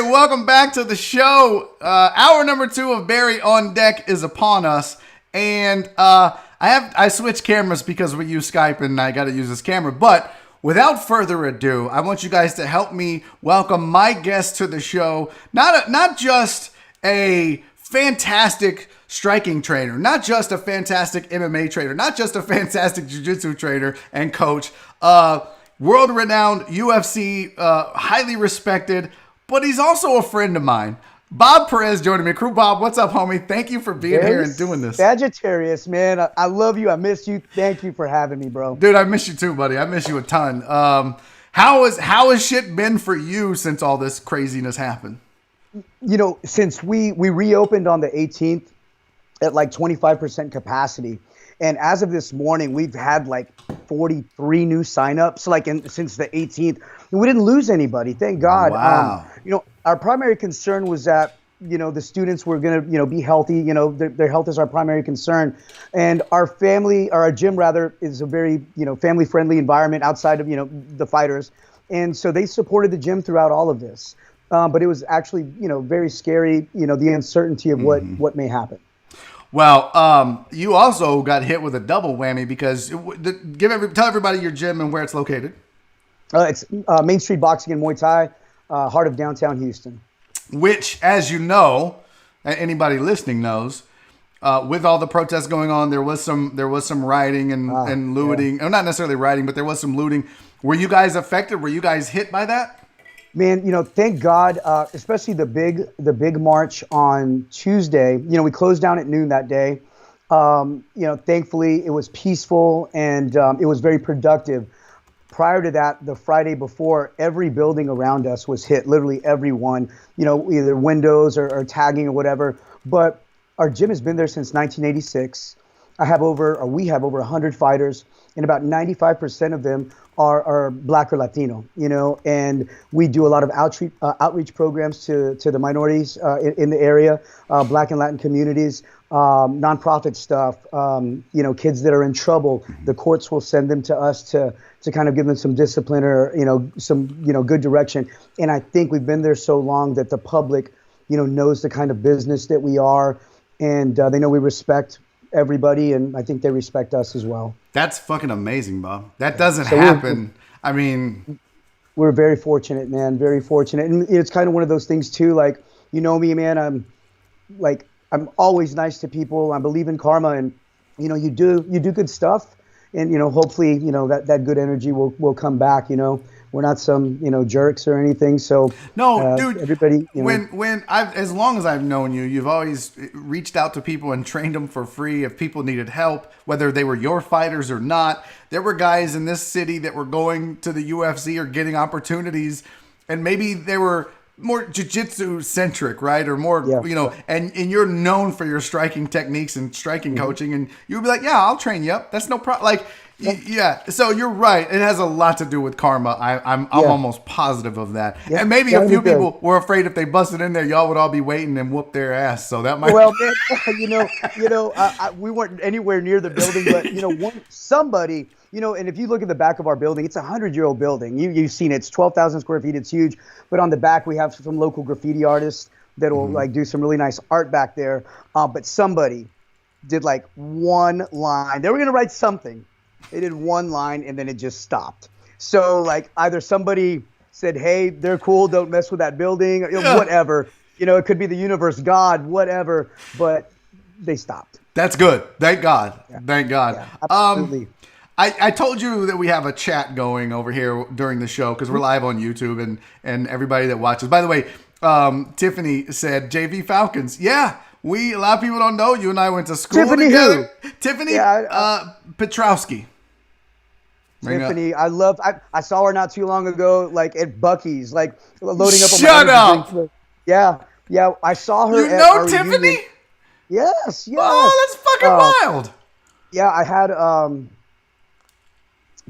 [SPEAKER 2] Welcome back to the show. Hour number 2 of Barry on Deck is upon us, and I switched cameras because we use Skype and I got to use this camera. But without further ado, I want you guys to help me welcome my guest to the show. Not just a fantastic striking trainer, not just a fantastic MMA trainer, not just a fantastic jiu-jitsu trainer and coach, world-renowned UFC, highly respected. But he's also a friend of mine. Bob Perez joining me. Kru Bob, what's up, homie? Thank you for being here and doing this.
[SPEAKER 5] Sagittarius, man. I love you. I miss you. Thank you for having me, bro.
[SPEAKER 2] Dude, I miss you too, buddy. I miss you a ton. How has shit been for you since all this craziness happened?
[SPEAKER 5] You know, since we reopened on the 18th at like 25% capacity. And as of this morning, we've had like 43 new signups, since the 18th. And we didn't lose anybody, thank God.
[SPEAKER 2] Wow.
[SPEAKER 5] Our primary concern was that, the students were going to, be healthy. Their health is our primary concern. And our gym rather, is a very, family-friendly environment outside of, the fighters. And so they supported the gym throughout all of this. But it was actually, very scary, the uncertainty of what may happen.
[SPEAKER 2] Well, you also got hit with a double whammy because tell everybody your gym and where it's located.
[SPEAKER 5] It's Main Street Boxing and Muay Thai, heart of downtown Houston.
[SPEAKER 2] Which, as you know, anybody listening knows, with all the protests going on, there was some rioting and looting. Yeah. Not necessarily rioting, but there was some looting. Were you guys affected? Were you guys hit by that?
[SPEAKER 5] Man, thank God, especially the big march on Tuesday. We closed down at noon that day. Thankfully it was peaceful and it was very productive. Prior to that, the Friday before, every building around us was hit, literally everyone, either windows or tagging or whatever. But our gym has been there since 1986. We have over 100 fighters, and about 95% of them are Black or Latino, and we do a lot of outreach programs to the minorities in the area, Black and Latin communities, nonprofit stuff, kids that are in trouble. The courts will send them to us to kind of give them some discipline or, some, good direction. And I think we've been there so long that the public, knows the kind of business that we are, and they know we respect everybody, and I think they respect us as well.
[SPEAKER 2] That's fucking amazing, Bob. That doesn't happen. I mean,
[SPEAKER 5] we're very fortunate, man. Very fortunate, and it's kind of one of those things too. Like, me, man. I'm always nice to people. I believe in karma, and you do good stuff, and hopefully that good energy will come back. We're not some jerks or anything. So
[SPEAKER 2] no, dude.
[SPEAKER 5] Everybody,
[SPEAKER 2] as long as I've known you, you've always reached out to people and trained them for free if people needed help, whether they were your fighters or not. There were guys in this city that were going to the UFC or getting opportunities, and maybe they were more jiu-jitsu centric, right? Or more, and you're known for your striking techniques and striking coaching, and you would be like, yeah, I'll train you up. That's no problem. Like, yeah. So you're right. It has a lot to do with karma. I'm almost positive of that. Yeah. And maybe a few people were afraid if they busted in there, y'all would all be waiting and whoop their ass. So that might.
[SPEAKER 5] Well, man, we weren't anywhere near the building, but somebody. And if you look at the back of our building, it's a 100-year-old building. You've seen it. It's 12,000 square feet. It's huge. But on the back, we have some local graffiti artists that will do some really nice art back there. But somebody did one line. They were going to write something. They did one line, and then it just stopped. So either somebody said, hey, they're cool, don't mess with that building, or whatever. It could be the universe, God, whatever. But they stopped.
[SPEAKER 2] That's good. Thank God. Yeah. Thank God.
[SPEAKER 5] Yeah, absolutely.
[SPEAKER 2] I told you that we have a chat going over here during the show because we're live on YouTube and everybody that watches. By the way, Tiffany said JV Falcons. Yeah, a lot of people don't know. You and I went to school together.
[SPEAKER 5] Who?
[SPEAKER 2] Tiffany Petrowski.
[SPEAKER 5] Tiffany, I saw her not too long ago, at Buc-ee's, loading up.
[SPEAKER 2] Shut up.
[SPEAKER 5] Yeah, I saw her.
[SPEAKER 2] You know Tiffany?
[SPEAKER 5] Reunion. Yes.
[SPEAKER 2] Oh, that's fucking wild.
[SPEAKER 5] Yeah, I had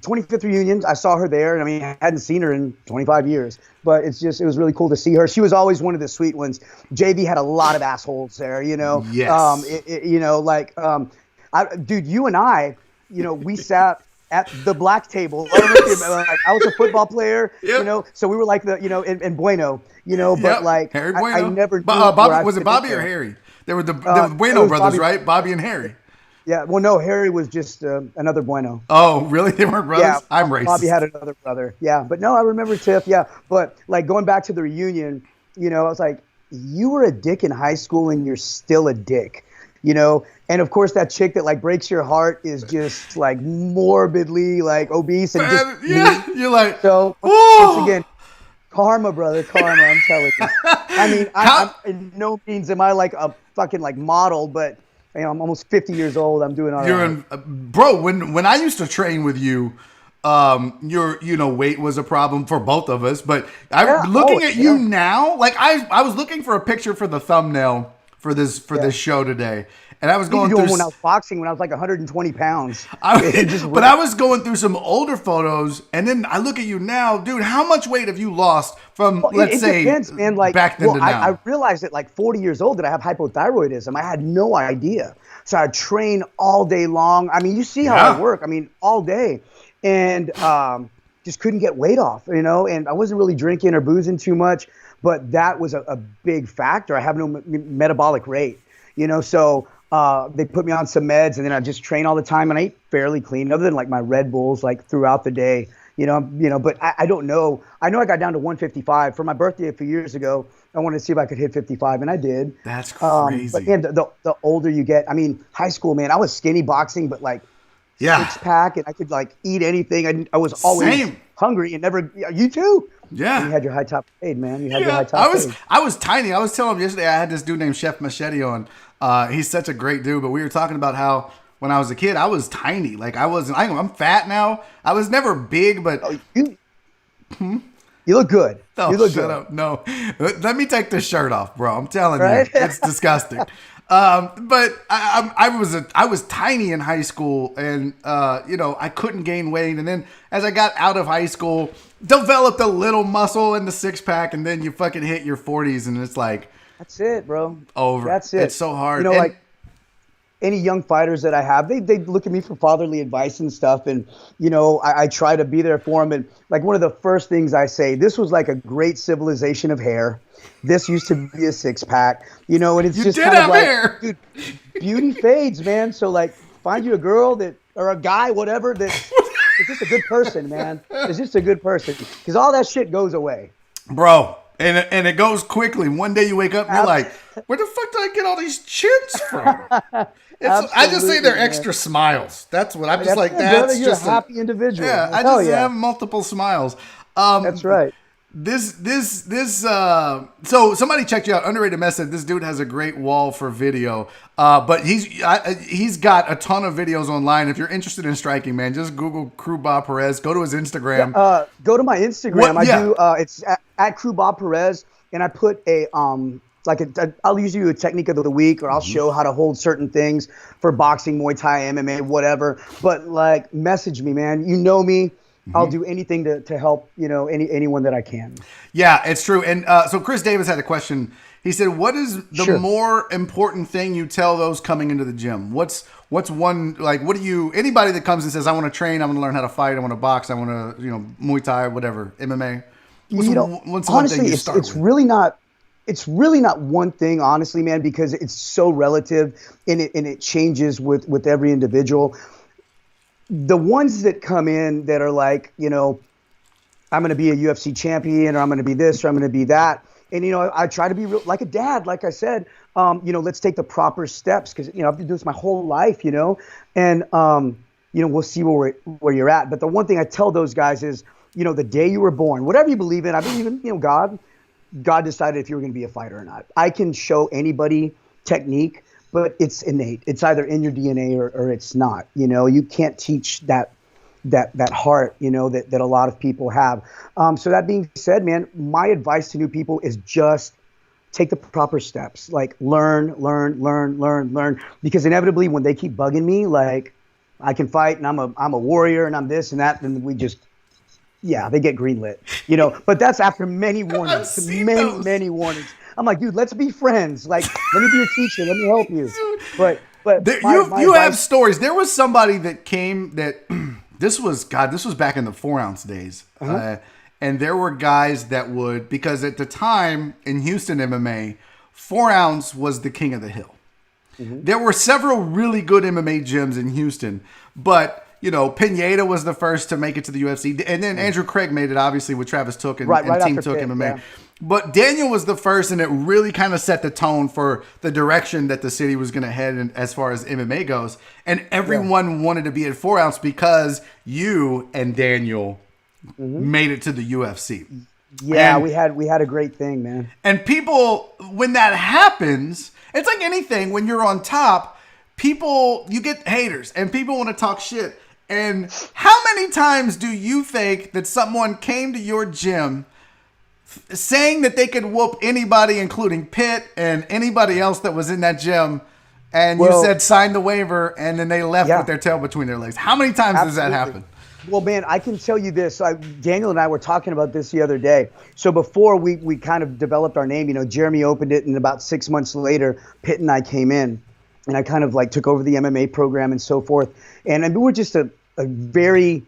[SPEAKER 5] 25th reunion. I saw her there, and I hadn't seen her in 25 years. But it was really cool to see her. She was always one of the sweet ones. JV had a lot of assholes there,
[SPEAKER 2] Yes.
[SPEAKER 5] Dude, you and I, we sat at the black table. I was a football player, so we were in Bueno, but
[SPEAKER 2] Harry Bueno.
[SPEAKER 5] I never knew
[SPEAKER 2] was it Bobby or Harry? They were the Bueno brothers,
[SPEAKER 5] Bobby,
[SPEAKER 2] right? Bobby and Harry.
[SPEAKER 5] Yeah, well, no, Harry was just another Bueno.
[SPEAKER 2] Oh, really? They weren't brothers?
[SPEAKER 5] Yeah,
[SPEAKER 2] I'm racist.
[SPEAKER 5] Bobby had another brother. Yeah, but no, I remember Tiff. Yeah, but going back to the reunion, I was like, you were a dick in high school and you're still a dick, And of course, that chick that breaks your heart is just morbidly obese and just
[SPEAKER 2] you're like,
[SPEAKER 5] so once again, karma, brother, karma. I'm telling you. I'm in no means am I a fucking model, but. I'm almost 50 years old. I'm doing all right.
[SPEAKER 2] Bro, when I used to train with you, your weight was a problem for both of us. But looking at you now, I was looking for a picture for the thumbnail for this show today, and I was going through
[SPEAKER 5] when I was boxing when I was 120 pounds.
[SPEAKER 2] But I was going through some older photos, and then I look at you now, dude. How much weight have you lost from let's say
[SPEAKER 5] depends, man,
[SPEAKER 2] back then to now?
[SPEAKER 5] I realized at 40 years old that I have hypothyroidism. I had no idea. So I train all day long. You see how I work. All day, and just couldn't get weight off. And I wasn't really drinking or boozing too much, but that was a big factor. I have no metabolic rate. So. They put me on some meds, and then I just train all the time, and I eat fairly clean, other than my Red Bulls, throughout the day, But I don't know. I know I got down to 155 for my birthday a few years ago. I wanted to see if I could hit 55, and I did.
[SPEAKER 2] That's crazy.
[SPEAKER 5] But man, the older you get, high school, man, I was skinny boxing, but six pack, and I could eat anything. I was always hungry and never. You too.
[SPEAKER 2] Yeah.
[SPEAKER 5] And you had your high top fade, man. You had your high top fade.
[SPEAKER 2] I was tiny. I was telling him yesterday I had this dude named Chef Machete on. He's such a great dude, but we were talking about how when I was a kid, I was tiny. I'm fat now. I was never big, but
[SPEAKER 5] you look good.
[SPEAKER 2] Oh,
[SPEAKER 5] you look
[SPEAKER 2] shut
[SPEAKER 5] good.
[SPEAKER 2] up. No, let me take this shirt off, bro. I'm telling you, it's disgusting. But I was tiny in high school, and I couldn't gain weight. And then as I got out of high school, developed a little muscle in the six pack, and then you fucking hit your 40s, and it's like
[SPEAKER 5] that's it, bro.
[SPEAKER 2] Over.
[SPEAKER 5] That's it.
[SPEAKER 2] It's so hard.
[SPEAKER 5] Like any young fighters that I have, they look at me for fatherly advice and stuff, and I try to be there for them. And like one of the first things I say, this was like a great civilization of hair. This used to be a six pack, and it's
[SPEAKER 2] you
[SPEAKER 5] just
[SPEAKER 2] did
[SPEAKER 5] kind
[SPEAKER 2] have
[SPEAKER 5] of like,
[SPEAKER 2] hair.
[SPEAKER 5] Dude, beauty fades, man. So like, find you a girl or a guy, whatever, that is just a good person, man. Is just a good person, because all that shit goes away,
[SPEAKER 2] bro. And it goes quickly. One day you wake up and you're like, where the fuck did I get all these chins from? I just say they're extra smiles. That's what I'm just like. That's
[SPEAKER 5] you're
[SPEAKER 2] just
[SPEAKER 5] a happy individual.
[SPEAKER 2] Yeah, I just have multiple smiles.
[SPEAKER 5] That's right.
[SPEAKER 2] So somebody checked you out. Underrated Mess said this dude has a great wall for video. But he's got a ton of videos online. If you're interested in striking, man, just Google Kru Bob Perez. Go to his Instagram.
[SPEAKER 5] Go to my Instagram. It's at Kru Bob Perez, and I put I'll usually do a technique of the week, or I'll show how to hold certain things for boxing, Muay Thai, MMA, whatever. But like, message me, man. You know me. I'll do anything to help, anyone that I can.
[SPEAKER 2] Yeah, it's true. And so Chris Davis had a question. He said, what is the more important thing you tell those coming into the gym? What's one, like, anybody that comes and says, I want to train, I want to learn how to fight, I want to box, I want to, Muay Thai, whatever, MMA. What's honestly, one thing you start
[SPEAKER 5] it's
[SPEAKER 2] with?
[SPEAKER 5] It's really not one thing, honestly, man, because it's so relative, and it changes with every individual. The ones that come in that are like, I'm going to be a UFC champion, or I'm going to be this, or I'm going to be that. And, I try to be real, like a dad, like I said, let's take the proper steps, because, I've been doing this my whole life, and, we'll see where you're at. But the one thing I tell those guys is, the day you were born, whatever you believe in, I believe in, God decided if you were going to be a fighter or not. I can show anybody technique, but it's innate. It's either in your DNA or it's not. You can't teach that heart, that a lot of people have. So that being said, man, my advice to new people is just take the proper steps. Like learn, because inevitably when they keep bugging me, like I can fight and I'm a warrior and I'm this and that, and we just, they get greenlit, But that's after many warnings, many warnings. I'm like, dude, let's be friends. Like, let me be your teacher. Let me help you. But
[SPEAKER 2] you have stories. There was somebody that came that this was back in the 4-ounce days. And there were guys that would, because at the time in Houston MMA, 4-ounce was the king of the hill. There were several really good MMA gyms in Houston, but Pineda was the first to make it to the UFC. And then Andrew Craig made it, obviously, with Travis Took and Team Took MMA. Yeah. But Daniel was the first, and it really kind of set the tone for the direction that the city was going to head in as far as MMA goes. And everyone wanted to be at 4-ounce because you and Daniel made it to the UFC.
[SPEAKER 5] Yeah, and we had a great thing, man.
[SPEAKER 2] And people, when that happens, it's like anything. When you're on top, you get haters, and people want to talk shit. And how many times do you think that someone came to your gym saying that they could whoop anybody, including Pitt and anybody else that was in that gym, and you said sign the waiver, and then they left with their tail between their legs? How many times does that happen?
[SPEAKER 5] Well, man, I can tell you this. Daniel and I were talking about this the other day. So before we kind of developed our name, Jeremy opened it, and about 6 months later, Pitt and I came in, and I kind of like took over the MMA program and so forth. And we were just a very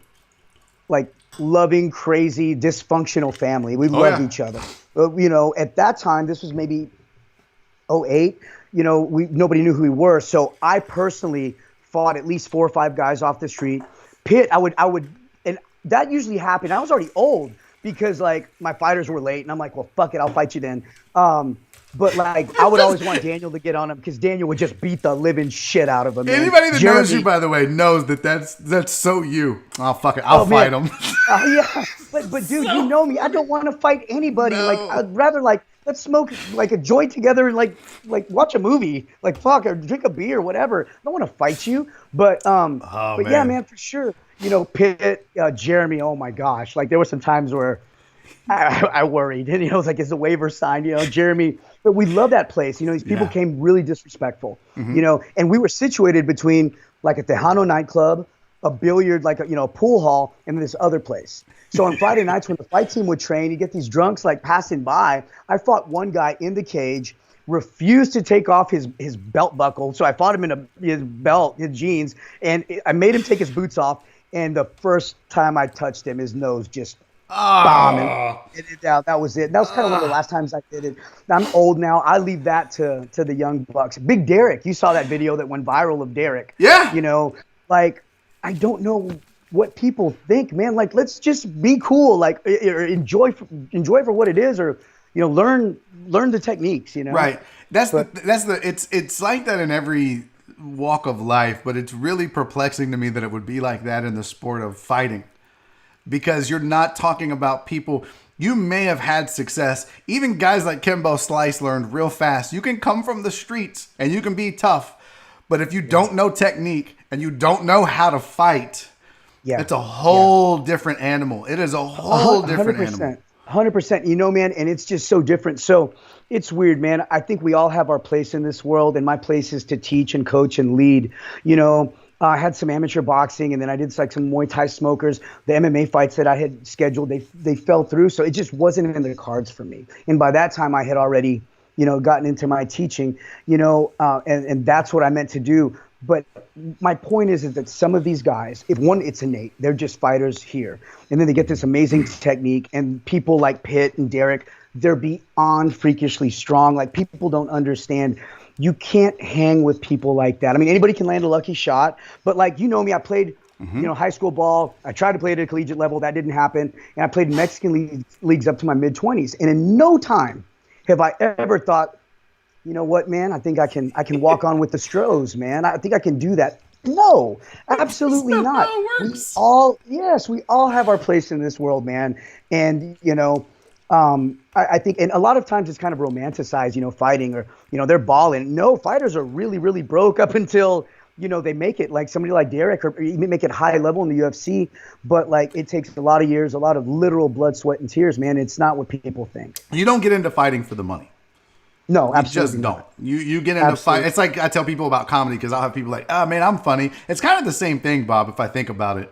[SPEAKER 5] like loving, crazy, dysfunctional family. We loved each other. At that time, this was maybe 2008. Nobody knew who we were. So I personally fought at least 4 or 5 guys off the street. Pitt, I would, and that usually happened. I was already old because like my fighters were late, and I'm like, well, fuck it, I'll fight you then. But like, I would always want Daniel to get on him because Daniel would just beat the living shit out of him.
[SPEAKER 2] Anybody that knows you, by the way, knows that's so you. Oh, fuck it, I'll fight him.
[SPEAKER 5] Yeah, but dude, you know me. I don't want to fight anybody. No. Like, I'd rather like let's smoke like a joint together and like watch a movie. Like fuck, or drink a beer, whatever. I don't want to fight you. But yeah, man, for sure. Pitt, Jeremy. Oh my gosh, like there were some times where I worried, and it was like, is the waiver signed? Jeremy But we love that place. You know, these people came really disrespectful, you know, and we were situated between like a Tejano nightclub, a billiard, like a, you know, a pool hall, and this other place. So on Friday nights when the fight team would train, you get these drunks like passing by. I fought one guy in the cage, refused to take off his belt buckle. So I fought him in his belt, his jeans, and I made him take his boots off. And the first time I touched him, his nose just bombing. That was it. That was kind of one of the last times I did it. I'm old now. I leave that to the young bucks. Big Derrick, you saw that video that went viral of Derrick.
[SPEAKER 2] Yeah.
[SPEAKER 5] You know, like, I don't know what people think, man. Like, let's just be cool. Like, or enjoy for what it is, or, you know, learn the techniques, you know?
[SPEAKER 2] Right. It's like that in every walk of life, but it's really perplexing to me that it would be like that in the sport of fighting. Because you're not talking about people. You may have had success. Even guys like Kimbo Slice learned real fast. You can come from the streets and you can be tough. But if you don't know technique and you don't know how to fight, it's a whole different animal. It is a whole different animal.
[SPEAKER 5] 100%. You know, man, and it's just so different. So it's weird, man. I think we all have our place in this world, and my place is to teach and coach and lead. You know, I had some amateur boxing, and then I did like some Muay Thai smokers. The MMA fights that I had scheduled, they fell through, so it just wasn't in the cards for me. And by that time, I had already, you know, gotten into my teaching, you know, and that's what I meant to do. But my point is that some of these guys, it's innate, they're just fighters here, and then they get this amazing technique, and people like Pitt and Derrick, they're beyond freakishly strong. Like, people don't understand. You can't hang with people like that. I mean, anybody can land a lucky shot, but like, you know me, I played, you know, high school ball. I tried to play at a collegiate level. That didn't happen. And I played Mexican leagues up to my mid-20s. And in no time have I ever thought, you know what, man, I think I can walk on with the Stros, man. I think I can do that. No, absolutely not. We all have our place in this world, man. And, you know, I think, and a lot of times it's kind of romanticized, you know, fighting, or, you know, they're balling. No, fighters are really, really broke up until, you know, they make it, like somebody like Derrick, or even make it high level in the UFC. But like, it takes a lot of years, a lot of literal blood, sweat, and tears, man. It's not what people think.
[SPEAKER 2] You don't get into fighting for the money.
[SPEAKER 5] No, absolutely
[SPEAKER 2] you just don't. You get into fight. It's like I tell people about comedy, because I'll have people like, man, I'm funny. It's kind of the same thing, Bob, if I think about it.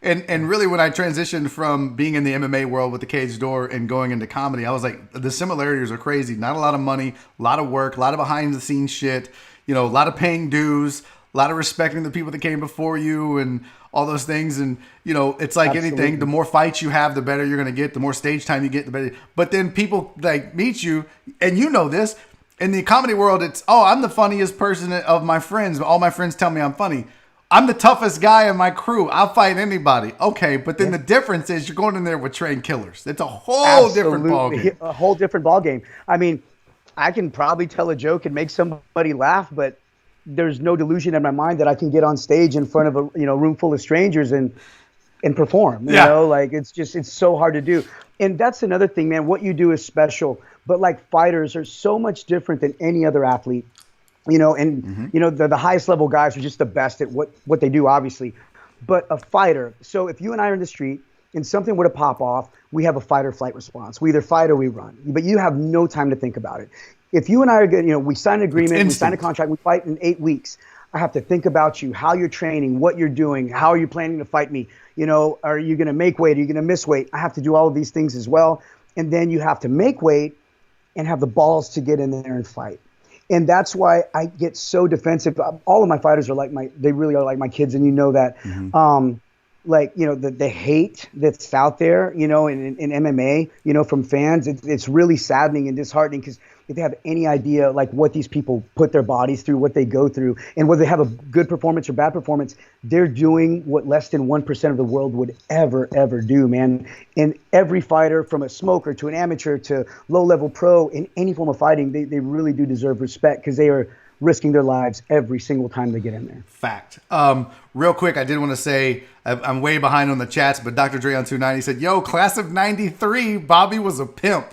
[SPEAKER 2] And really, when I transitioned from being in the MMA world with the Cage Door and going into comedy, I was like, the similarities are crazy. Not a lot of money, a lot of work, a lot of behind the scenes shit, you know, a lot of paying dues, a lot of respecting the people that came before you, and all those things. And, you know, it's like anything, the more fights you have, the better you're going to get. The more stage time you get, the better. But then people like meet you, and you know this, in the comedy world, it's, I'm the funniest person of my friends. All my friends tell me I'm funny. I'm the toughest guy in my crew. I'll fight anybody. Okay, but then the difference is you're going in there with trained killers. It's a whole different ballgame.
[SPEAKER 5] A whole different ballgame. I mean, I can probably tell a joke and make somebody laugh, but there's no delusion in my mind that I can get on stage in front of a room full of strangers and perform. You know, like, it's so hard to do. And that's another thing, man. What you do is special, but like, fighters are so much different than any other athlete. You know, and, you know, the highest level guys are just the best at what they do, obviously. But a fighter, so if you and I are in the street and something were to pop off, we have a fight or flight response. We either fight or we run. But you have no time to think about it. If you and I are good, you know, we sign an agreement, we sign a contract, we fight in 8 weeks. I have to think about you, how you're training, what you're doing, how are you planning to fight me? You know, are you going to make weight? Are you going to miss weight? I have to do all of these things as well. And then you have to make weight and have the balls to get in there and fight. And that's why I get so defensive. All of my fighters are they really are like my kids, and you know that. Like, you know, the hate that's out there, you know, in MMA, you know, from fans, it's really saddening and disheartening, because if they have any idea, like, what these people put their bodies through, what they go through, and whether they have a good performance or bad performance, they're doing what less than 1% of the world would ever do, man. And every fighter, from a smoker to an amateur to low-level pro, in any form of fighting, they really do deserve respect, because they are risking their lives every single time they get in there.
[SPEAKER 2] Fact. Real quick, I did want to say, I'm way behind on the chats, but Dr. Dre on 290 said, yo, class of 93, Bobby was a pimp.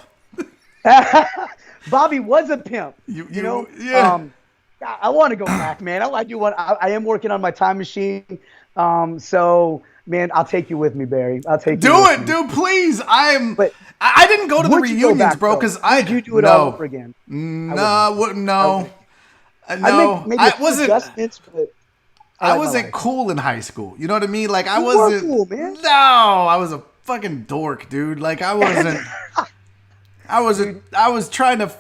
[SPEAKER 5] Bobby was a pimp. You know?
[SPEAKER 2] Yeah.
[SPEAKER 5] I want to go back, man. I am working on my time machine. So Man, I'll take you with me, Barry. I'll take you.
[SPEAKER 2] Do
[SPEAKER 5] with
[SPEAKER 2] it,
[SPEAKER 5] me.
[SPEAKER 2] dude, please.
[SPEAKER 5] But
[SPEAKER 2] I didn't go to the
[SPEAKER 5] would you go
[SPEAKER 2] reunions,
[SPEAKER 5] back,
[SPEAKER 2] bro,
[SPEAKER 5] though?
[SPEAKER 2] because I
[SPEAKER 5] Would you do it all over again?
[SPEAKER 2] No, no.
[SPEAKER 5] I'd
[SPEAKER 2] No,
[SPEAKER 5] make maybe
[SPEAKER 2] I
[SPEAKER 5] a few
[SPEAKER 2] wasn't.
[SPEAKER 5] adjustments, but
[SPEAKER 2] I
[SPEAKER 5] like my
[SPEAKER 2] wasn't
[SPEAKER 5] life.
[SPEAKER 2] cool in high school. You know what I mean? Like I
[SPEAKER 5] You were
[SPEAKER 2] wasn't
[SPEAKER 5] cool, man.
[SPEAKER 2] No, I was a fucking dork, dude. Like I wasn't. I was trying to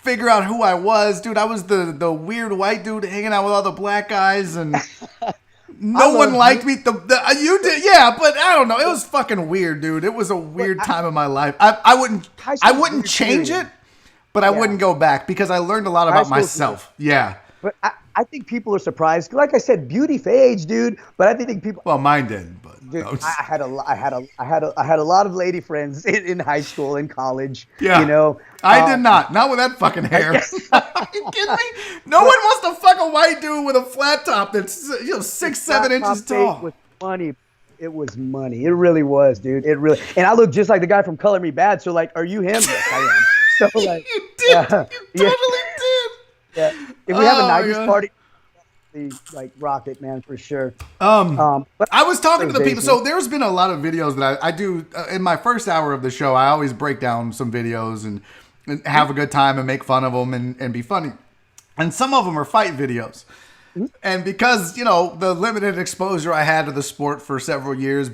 [SPEAKER 2] figure out who I was, dude. I was the weird white dude hanging out with all the black guys, and no one liked me. You did, yeah, but I don't know. It was fucking weird, dude. It was a weird time in my life. I wouldn't change it, but I wouldn't go back because I learned a lot about myself. Yeah.
[SPEAKER 5] But I think people are surprised. Like I said, beauty fades, dude. But I think people.
[SPEAKER 2] Well, mine did, but
[SPEAKER 5] Dude,
[SPEAKER 2] no,
[SPEAKER 5] I had a lot of lady friends in high school and college.
[SPEAKER 2] yeah.
[SPEAKER 5] You know,
[SPEAKER 2] I did not with that fucking hair. Are you kidding me? No one wants to fuck a white dude with a flat top that's 6-7 inches tall.
[SPEAKER 5] Was money. It was money. It really was, dude. It really. And I look just like the guy from Color Me Bad. So like, are you him? Yes, I am. So like,
[SPEAKER 2] you did. You totally did.
[SPEAKER 5] Yeah. If we have a
[SPEAKER 2] Oh,
[SPEAKER 5] 90s
[SPEAKER 2] God.
[SPEAKER 5] party, like rocket, man, for sure.
[SPEAKER 2] But I was talking to the people.
[SPEAKER 5] days,
[SPEAKER 2] So there's been a lot of videos that I do in my first hour of the show. I always break down some videos and have a good time and make fun of them and be funny. And some of them are fight videos. And because, the limited exposure I had to the sport for several years,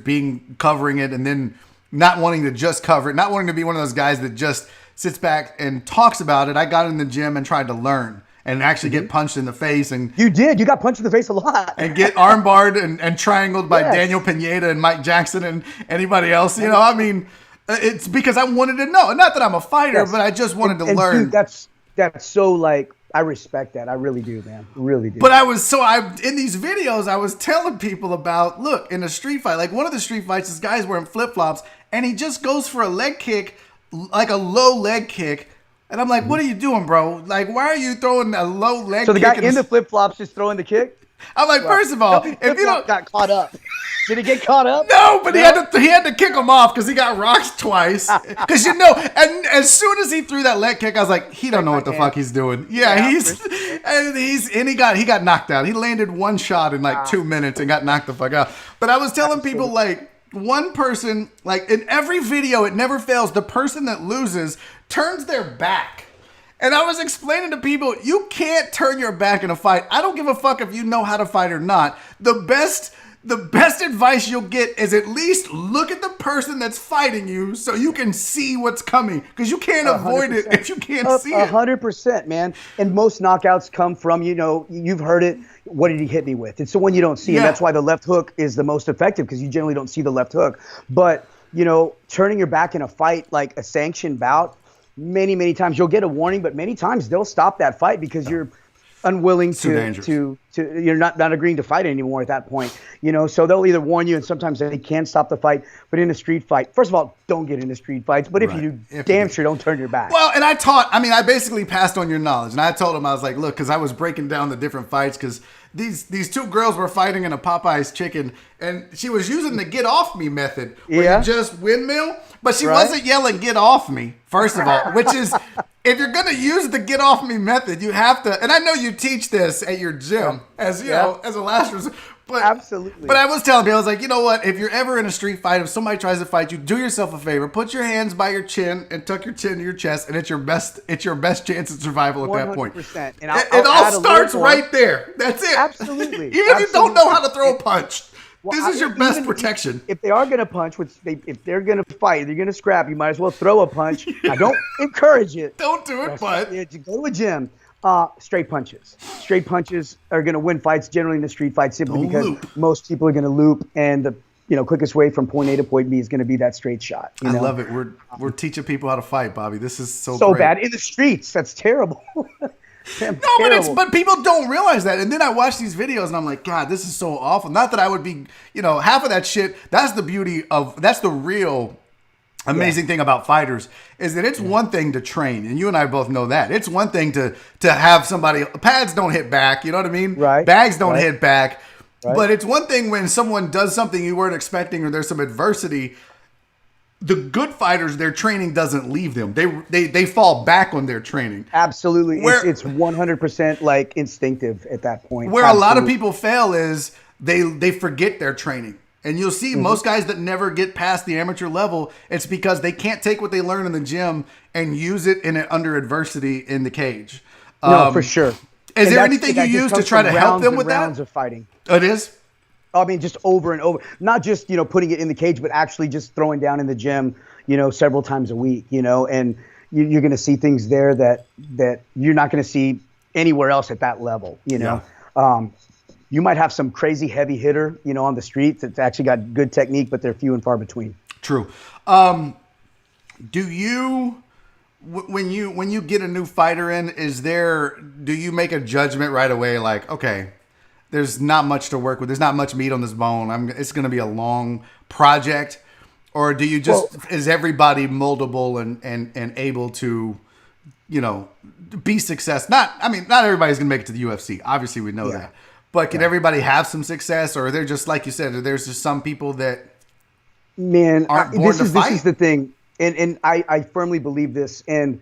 [SPEAKER 2] covering it and then not wanting to just cover it, not wanting to be one of those guys that just sits back and talks about it, I got in the gym and tried to learn and actually get punched in the face. And
[SPEAKER 5] You did. You got punched in the face a lot.
[SPEAKER 2] and get armbarred and triangled by
[SPEAKER 5] Yes.
[SPEAKER 2] Daniel Pineda and Mike Jackson and anybody else. I mean, it's because I wanted to know. Not that I'm a fighter,
[SPEAKER 5] Yes.
[SPEAKER 2] but I just wanted to
[SPEAKER 5] And
[SPEAKER 2] learn.
[SPEAKER 5] dude, that's so like I respect that. I really do, man. Really do.
[SPEAKER 2] But in these videos, I was telling people about, look, in a street fight, like one of the street fights, this guy's wearing flip-flops, and he just goes for a leg kick, like a low leg kick. And I'm like, what are you doing, bro? Like, why are you throwing a low leg kick?
[SPEAKER 5] So the guy in the flip flops just throwing the kick.
[SPEAKER 2] I'm like, first of all, if you don't,
[SPEAKER 5] got caught up, did he get caught up?
[SPEAKER 2] no, but he had to kick him off because he got rocked twice. Because and as soon as he threw that leg kick, I was like, he don't know what the fuck he's doing. Yeah, he got knocked out. He landed one shot in like 2 minutes and got knocked the fuck out. But I was telling people like, one person, like in every video, it never fails. The person that loses turns their back. And I was explaining to people, you can't turn your back in a fight. I don't give a fuck if you know how to fight or not. The best advice you'll get is at least look at the person that's fighting you so you can see what's coming. Because you can't avoid it if you can't see it.
[SPEAKER 5] 100%, man. And most knockouts come from, you've heard it. What did he hit me with? It's the one you don't see.
[SPEAKER 2] Yeah.
[SPEAKER 5] And that's why the left hook is the most effective because you generally don't see the left hook. But, turning your back in a fight, like a sanctioned bout, many, many times you'll get a warning, but many times they'll stop that fight because you're unwilling to you're not agreeing to fight anymore at that point. So they'll either warn you and sometimes they can stop the fight. But in a street fight, first of all, don't get into street fights. But if you do, damn sure don't turn your back.
[SPEAKER 2] Well, and I basically passed on your knowledge. And I told him, I was like, look, because I was breaking down the different fights because these two girls were fighting in a Popeye's chicken and she was using the get off me method where you just windmill, but she wasn't yelling get off me, first of all, which is, if you're going to use the get off me method, you have to, and I know you teach this at your gym as a last resort. But,
[SPEAKER 5] absolutely.
[SPEAKER 2] But I was telling people, I was like, you know what? If you're ever in a street fight, if somebody tries to fight you, do yourself a favor. Put your hands by your chin and tuck your chin to your chest, and it's your best chance at survival at that point.
[SPEAKER 5] 100%. And
[SPEAKER 2] it all starts right there. That's it.
[SPEAKER 5] Absolutely.
[SPEAKER 2] Even if you don't know how to throw a punch, this is your best
[SPEAKER 5] even
[SPEAKER 2] protection.
[SPEAKER 5] If they are going to punch, if they're going to fight, they're going to scrap, you might as well throw a punch. I don't encourage it.
[SPEAKER 2] Don't do it, but
[SPEAKER 5] to go to a gym. Straight punches. Straight punches are going to win fights generally in a street fight simply because most people are going to loop, and the quickest way from point A to point B is going to be that straight shot.
[SPEAKER 2] I love it. We're teaching people how to fight, Bobby. This is so great.
[SPEAKER 5] bad in the streets. That's terrible.
[SPEAKER 2] But people don't realize that. And then I watch these videos and I'm like, God, this is so awful. Not that I would be, half of that shit. That's the real amazing thing about fighters is that it's one thing to train, and you and I both know that. It's one thing to have somebody, pads don't hit back, you know what I mean?
[SPEAKER 5] Right.
[SPEAKER 2] Bags don't hit back.
[SPEAKER 5] Right.
[SPEAKER 2] But it's one thing when someone does something you weren't expecting or there's some adversity. The good fighters, their training doesn't leave them. They fall back on their training.
[SPEAKER 5] Absolutely. It's 100% like instinctive at that point.
[SPEAKER 2] Where a lot of people fail is they forget their training. And you'll see most guys that never get past the amateur level, it's because they can't take what they learn in the gym and use it under adversity in the cage.
[SPEAKER 5] No, for sure.
[SPEAKER 2] Is there anything you use to try to help them with that?
[SPEAKER 5] Rounds of fighting.
[SPEAKER 2] It is?
[SPEAKER 5] I mean, just over and over. Not just, putting it in the cage, but actually just throwing down in the gym, several times a week, and you're going to see things there that you're not going to see anywhere else at that level,
[SPEAKER 2] Yeah.
[SPEAKER 5] You might have some crazy heavy hitter, on the street that's actually got good technique, but they're few and far between.
[SPEAKER 2] True. Do you, when you get a new fighter in, do you make a judgment right away? Like, okay, there's not much to work with. There's not much meat on this bone. It's going to be a long project. Or do you is everybody moldable and able to, be success? Not everybody's going to make it to the UFC. Obviously we know that. But can everybody have some success, or they're just, like you said, there's just some people that aren't born to fight? This is
[SPEAKER 5] the thing, and I firmly believe this, and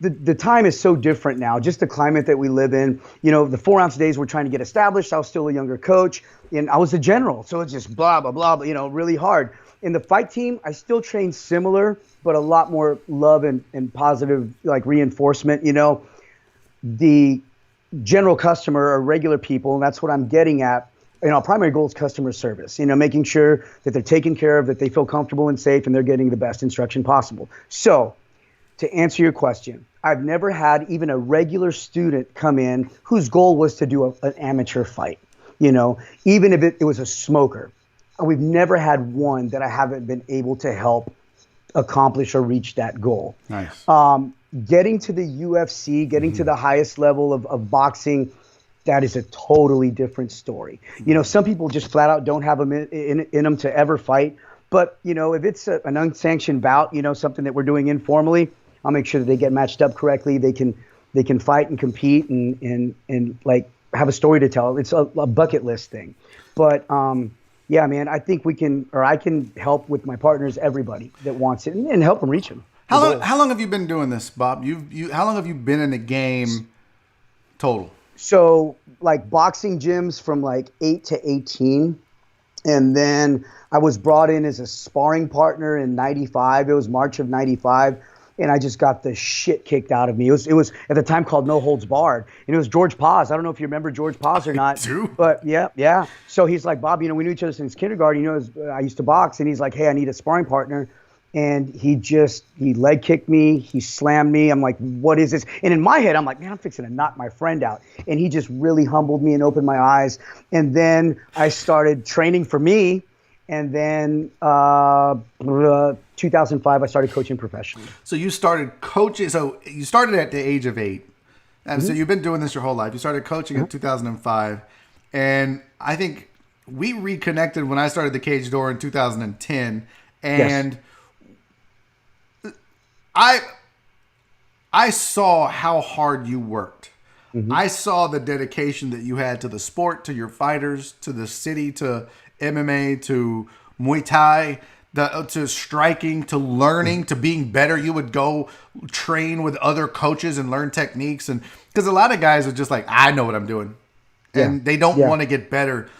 [SPEAKER 5] the time is so different now, just the climate that we live in. The 4-ounce days we're trying to get established. I was still a younger coach, and I was a general, so it's just blah, blah, blah, really hard. In the fight team, I still train similar, but a lot more love and positive, like, reinforcement. The general customer or regular people, and that's what I'm getting at. Our primary goal is customer service, making sure that they're taken care of, that they feel comfortable and safe, and they're getting the best instruction possible. So to answer your question, I've never had even a regular student come in whose goal was to do an amateur fight, even if it was a smoker. We've never had one that I haven't been able to help accomplish or reach that goal.
[SPEAKER 2] Nice.
[SPEAKER 5] Getting to the UFC, getting to the highest level of boxing, that is a totally different story. Some people just flat out don't have them in them to ever fight. But, if it's an unsanctioned bout, something that we're doing informally, I'll make sure that they get matched up correctly. They can fight and compete and like have a story to tell. It's a bucket list thing. But yeah, man, I think I can help with my partners, everybody that wants it, and help them reach them.
[SPEAKER 2] How long have you been doing this, Bob? How long have you been in the game total?
[SPEAKER 5] So, like, boxing gyms from like 8 to 18, and then I was brought in as a sparring partner in '95. It was March of '95, and I just got the shit kicked out of me. It was at the time called No Holds Barred, and it was George Paz. I don't know if you remember George Paz or not.
[SPEAKER 2] I do.
[SPEAKER 5] But yeah. So he's like, Bob, we knew each other since kindergarten. I used to box, and he's like, hey, I need a sparring partner. And he leg kicked me. He slammed me. I'm like, what is this? And in my head, I'm like, man, I'm fixing to knock my friend out. And he just really humbled me and opened my eyes. And then I started training for me. And then 2005, I started coaching professionally.
[SPEAKER 2] So you started coaching. So you started at the age of 8. And so you've been doing this your whole life. You started coaching in 2005. And I think we reconnected when I started the Cage Door in 2010. And yes. I saw how hard you worked. Mm-hmm. I saw the dedication that you had to the sport, to your fighters, to the city, to MMA, to Muay Thai, to striking, to learning, to being better. You would go train with other coaches and learn techniques. And because a lot of guys are just like, I know what I'm doing. And they don't want to get better.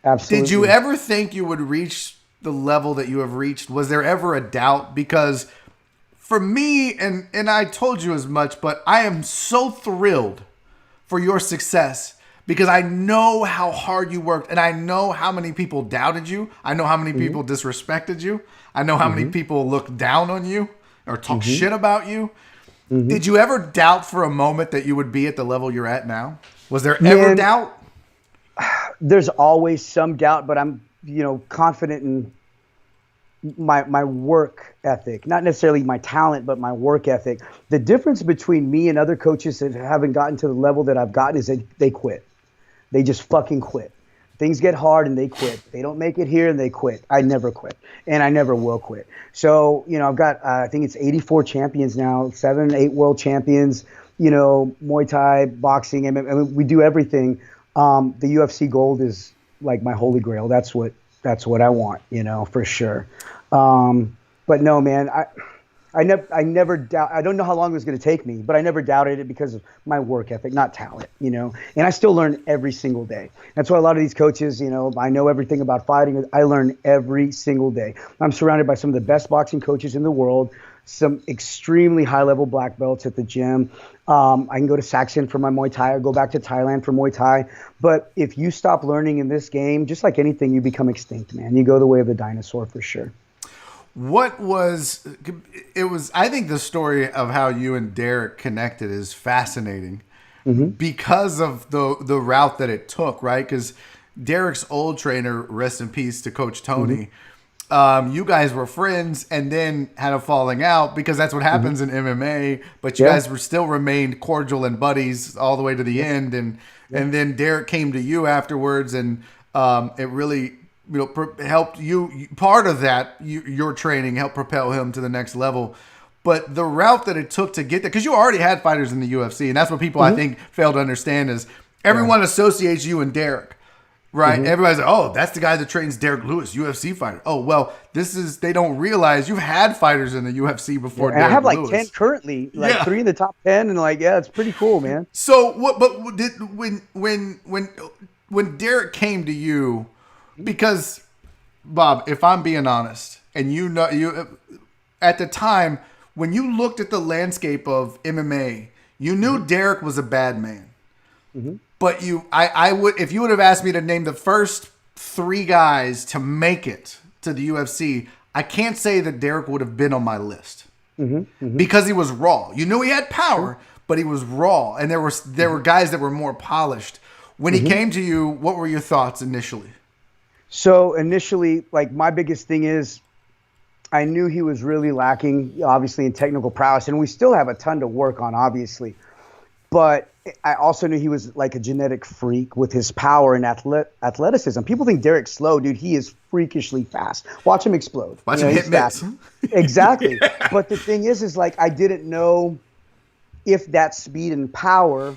[SPEAKER 5] Absolutely.
[SPEAKER 2] Did you ever think you would reach the level that you have reached? Was there ever a doubt? Because for me, and I told you as much, but I am so thrilled for your success because I know how hard you worked, and I know how many people doubted you. I know how many people disrespected you. I know how many people looked down on you or talk shit about you. Did you ever doubt for a moment that you would be at the level you're at now? Was there ever doubt?
[SPEAKER 5] There's always some doubt, but I'm, confident in my work ethic, not necessarily my talent, but my work ethic. The difference between me and other coaches that haven't gotten to the level that I've gotten is that they quit. They just fucking quit. Things get hard and they quit. They don't make it here and they quit. I never quit, and I never will quit. So, I've got, I think it's 84 champions now, 7, 8 world champions, Muay Thai, boxing, and we do everything. The UFC gold is like my holy grail. That's what I want, for sure. But no, man, I never doubt. I don't know how long it was going to take me, but I never doubted it because of my work ethic, not talent, And I still learn every single day. That's why a lot of these coaches, I know everything about fighting. I learn every single day. I'm surrounded by some of the best boxing coaches in the world, some extremely high-level black belts at the gym. I can go to Saxon for my Muay Thai or go back to Thailand for Muay Thai. But if you stop learning in this game, just like anything, you become extinct, man. You go the way of the dinosaur for sure.
[SPEAKER 2] I think the story of how you and Derrick connected is fascinating because of the route that it took, right? Because Derrick's old trainer, rest in peace to Coach Tony, you guys were friends and then had a falling out because that's what happens in MMA, but you guys still remained cordial and buddies all the way to the end. And then Derrick came to you afterwards and it really helped you. Part of that, your training helped propel him to the next level. But the route that it took to get there, because you already had fighters in the UFC, and that's what people I think fail to understand is everyone associates you and Derrick, right? Everybody's like, oh, that's the guy that trains Derrick Lewis, UFC fighter. Oh, well, they don't realize you've had fighters in the UFC before.
[SPEAKER 5] And
[SPEAKER 2] Derrick
[SPEAKER 5] I have like
[SPEAKER 2] Lewis.
[SPEAKER 5] 10 currently, 3 in the top 10, and it's pretty cool, man.
[SPEAKER 2] So what? But when Derrick came to you. Because, Bob, if I'm being honest, and you at the time when you looked at the landscape of MMA, you knew Derrick was a bad man. But I would, if you would have asked me to name the first 3 guys to make it to the UFC, I can't say that Derrick would have been on my list because he was raw. You knew he had power, but he was raw, and there were guys that were more polished. When he came to you, what were your thoughts initially?
[SPEAKER 5] So initially, my biggest thing is I knew he was really lacking, obviously, in technical prowess, and we still have a ton to work on, obviously. But I also knew he was like a genetic freak with his power and athleticism. People think Derrick's slow, dude. He is freakishly fast. Watch him explode.
[SPEAKER 2] Watch him hit mitts.
[SPEAKER 5] Exactly. But the thing is I didn't know if that speed and power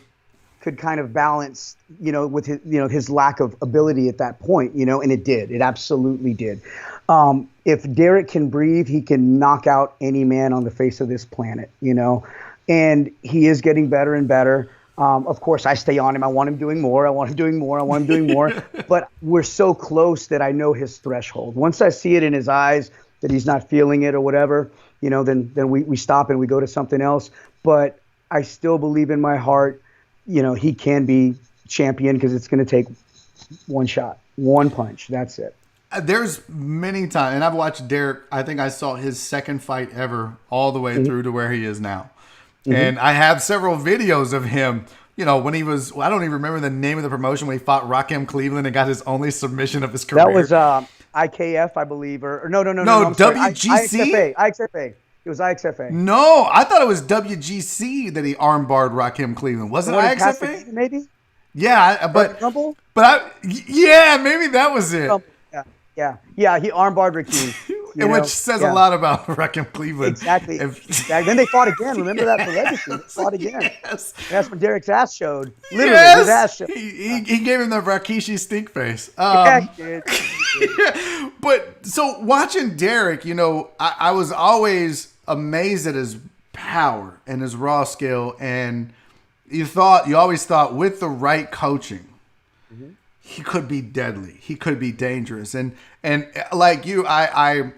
[SPEAKER 5] could kind of balance, with his, his lack of ability at that point, and it did. It absolutely did. If Derrick can breathe, he can knock out any man on the face of this planet, and he is getting better and better. Of course, I stay on him. I want him doing more. But we're so close that I know his threshold. Once I see it in his eyes that he's not feeling it or whatever, then we stop and we go to something else. But I still believe in my heart, he can be champion because it's going to take one shot, one punch. That's it.
[SPEAKER 2] There's many times, and I've watched Derrick. I think I saw his second fight ever all the way through to where he is now. And I have several videos of him, when he was, I don't even remember the name of the promotion, when he fought Rakim Cleveland and got his only submission of his career.
[SPEAKER 5] That was IKF, I believe, or no,
[SPEAKER 2] WGC?
[SPEAKER 5] IXFA. It was IXFA.
[SPEAKER 2] No, I thought it was WGC that he armbarred Rakim Cleveland. Wasn't it IXFA?
[SPEAKER 5] Maybe?
[SPEAKER 2] Yeah, maybe that was it.
[SPEAKER 5] Yeah, he armbarred Rakim.
[SPEAKER 2] Which says a lot about Rakim Cleveland.
[SPEAKER 5] Exactly. Then they fought again. Remember that for Legacy? They fought again.
[SPEAKER 2] Yes.
[SPEAKER 5] And that's when Derrick's ass showed. Literally, his ass showed.
[SPEAKER 2] He gave him the Rakishi stink face. But so watching Derrick, I was always amazed at his power and his raw skill. And you always thought with the right coaching, he could be deadly. He could be dangerous. And like you, I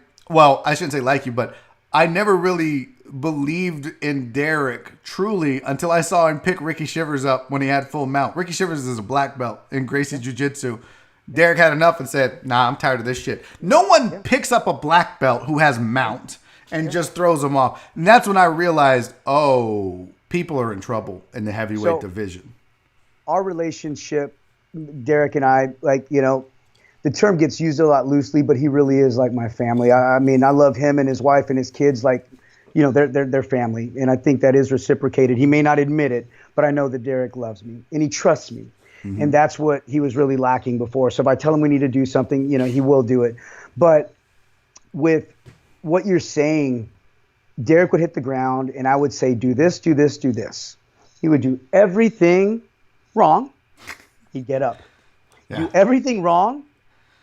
[SPEAKER 2] shouldn't say like you, but I never really believed in Derrick truly until I saw him pick Ricky Shivers up when he had full mount. Ricky Shivers is a black belt in Gracie Jiu-Jitsu. Derrick had enough and said, nah, I'm tired of this shit. No one picks up a black belt who has mount and just throws them off. And that's when I realized, people are in trouble in the heavyweight division.
[SPEAKER 5] Our relationship, Derrick and I, the term gets used a lot loosely, but he really is like my family. I mean, I love him and his wife and his kids they're family. And I think that is reciprocated. He may not admit it, but I know that Derrick loves me and he trusts me. And that's what he was really lacking before. So if I tell him we need to do something, he will do it. But with what you're saying, Derrick would hit the ground and I would say, do this, do this, do this. He would do everything wrong. He'd get up. Do everything wrong,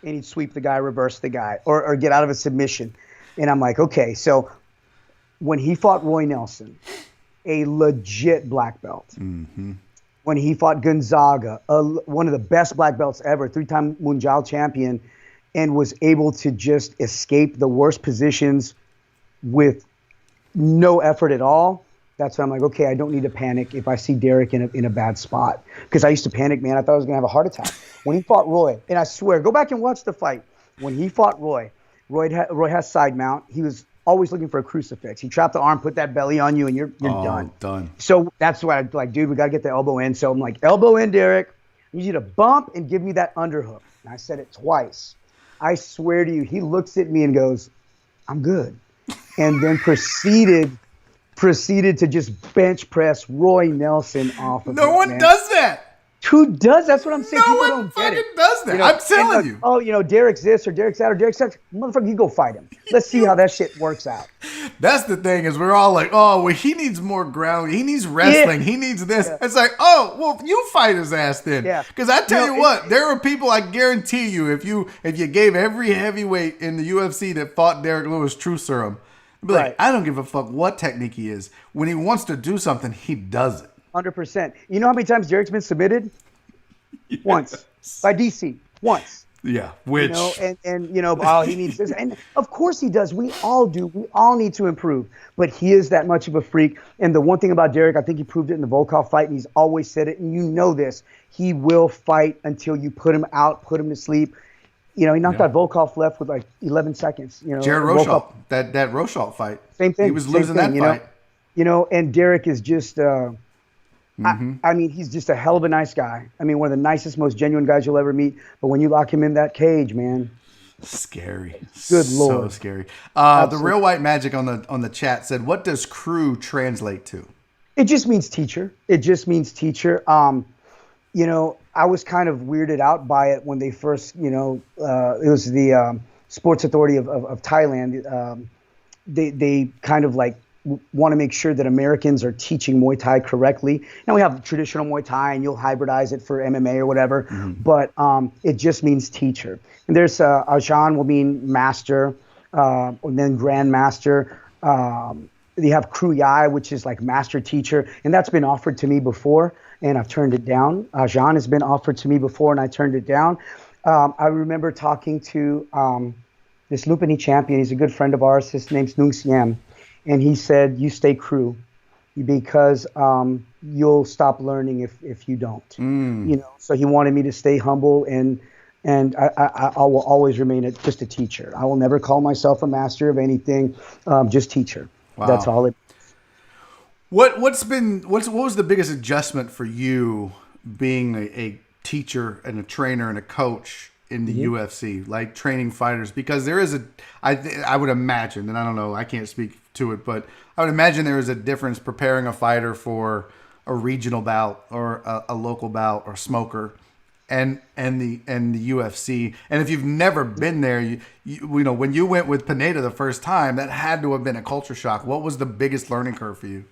[SPEAKER 5] and he'd sweep the guy, reverse the guy, or get out of a submission. And I'm like, okay, so when he fought Roy Nelson, a legit black belt.
[SPEAKER 2] Mm-hmm.
[SPEAKER 5] When he fought Gonzaga, one of the best black belts ever, 3-time Mundial champion, and was able to just escape the worst positions with no effort at all. That's when I'm like, okay, I don't need to panic if I see Derrick in a bad spot. Because I used to panic, man. I thought I was going to have a heart attack. When he fought Roy, and I swear, go back and watch the fight. When he fought Roy has side mount. He was always looking for a crucifix. He trapped the arm, put that belly on you, and you're done.
[SPEAKER 2] Done.
[SPEAKER 5] So that's why I'm like, dude, we got to get the elbow in. So I'm like, elbow in, Derrick. I need you to bump and give me that underhook. And I said it twice. I swear to you, he looks at me and goes, I'm good. And then proceeded to just bench press Roy Nelson off of
[SPEAKER 2] No one does that.
[SPEAKER 5] Who does? That's what I'm saying.
[SPEAKER 2] No
[SPEAKER 5] People
[SPEAKER 2] one
[SPEAKER 5] don't get
[SPEAKER 2] fucking
[SPEAKER 5] it.
[SPEAKER 2] does that. I'm telling you.
[SPEAKER 5] Oh, Derrick's this or Derrick's that or Derrick's that. Motherfucker, you go fight him. Let's see how that shit works out.
[SPEAKER 2] That's the thing is we're all like, oh, well, he needs more ground. He needs wrestling. He needs this. It's like, oh, well, you fight his ass then.
[SPEAKER 5] Yeah.
[SPEAKER 2] Because I tell you what, there are people, I guarantee you, if you gave every heavyweight in the UFC that fought Derrick Lewis true serum, you'd be like, I don't give a fuck what technique he is. When he wants to do something, he does it.
[SPEAKER 5] 100%. You know how many times Derrick's been submitted? Yes. Once. By DC. Once.
[SPEAKER 2] Yeah, which
[SPEAKER 5] he needs this, and of course he does. We all do. We all need to improve. But he is that much of a freak. And the one thing about Derrick, I think he proved it in the Volkov fight, and he's always said it. And you know this: he will fight until you put him out, put him to sleep. He knocked out Volkov left with like 11 seconds.
[SPEAKER 2] Jared Rosholt, that Rosholt fight.
[SPEAKER 5] Same thing.
[SPEAKER 2] He was losing that fight.
[SPEAKER 5] And Derrick is just.
[SPEAKER 2] Mm-hmm.
[SPEAKER 5] I mean, he's just a hell of a nice guy. I mean, one of the nicest, most genuine guys you'll ever meet. But when you lock him in that cage, man.
[SPEAKER 2] Scary.
[SPEAKER 5] Good Lord.
[SPEAKER 2] So scary. The Real White Magic on the chat said, what does Kru translate to?
[SPEAKER 5] It just means teacher. It just means teacher. I was kind of weirded out by it when they first, it was the Sports Authority of Thailand. They kind of like want to make sure that Americans are teaching Muay Thai correctly. Now we have traditional Muay Thai and you'll hybridize it for MMA or whatever, but it just means teacher. And there's Ajahn will mean master, and then grandmaster. You have Kru Yai, which is like master teacher, and that's been offered to me before, and I've turned it down. Ajahn has been offered to me before, and I turned it down. I remember talking to this Lupini champion. He's a good friend of ours. His name's Nung Siem. And he said, you stay Kru because you'll stop learning if you don't. So he wanted me to stay humble and I will always remain just a teacher. I will never call myself a master of anything, just teacher.
[SPEAKER 2] Wow.
[SPEAKER 5] That's all it.
[SPEAKER 2] What was the biggest adjustment for you being a teacher and a trainer and a coach in the UFC, like training fighters? Because there is I would imagine, and I don't know, I can't speak to it, but I would imagine there is a difference preparing a fighter for a regional bout or a local bout or smoker and the UFC. And if you've never been there, you when you went with Pineda the first time, that had to have been a culture shock. What was the biggest learning curve for you?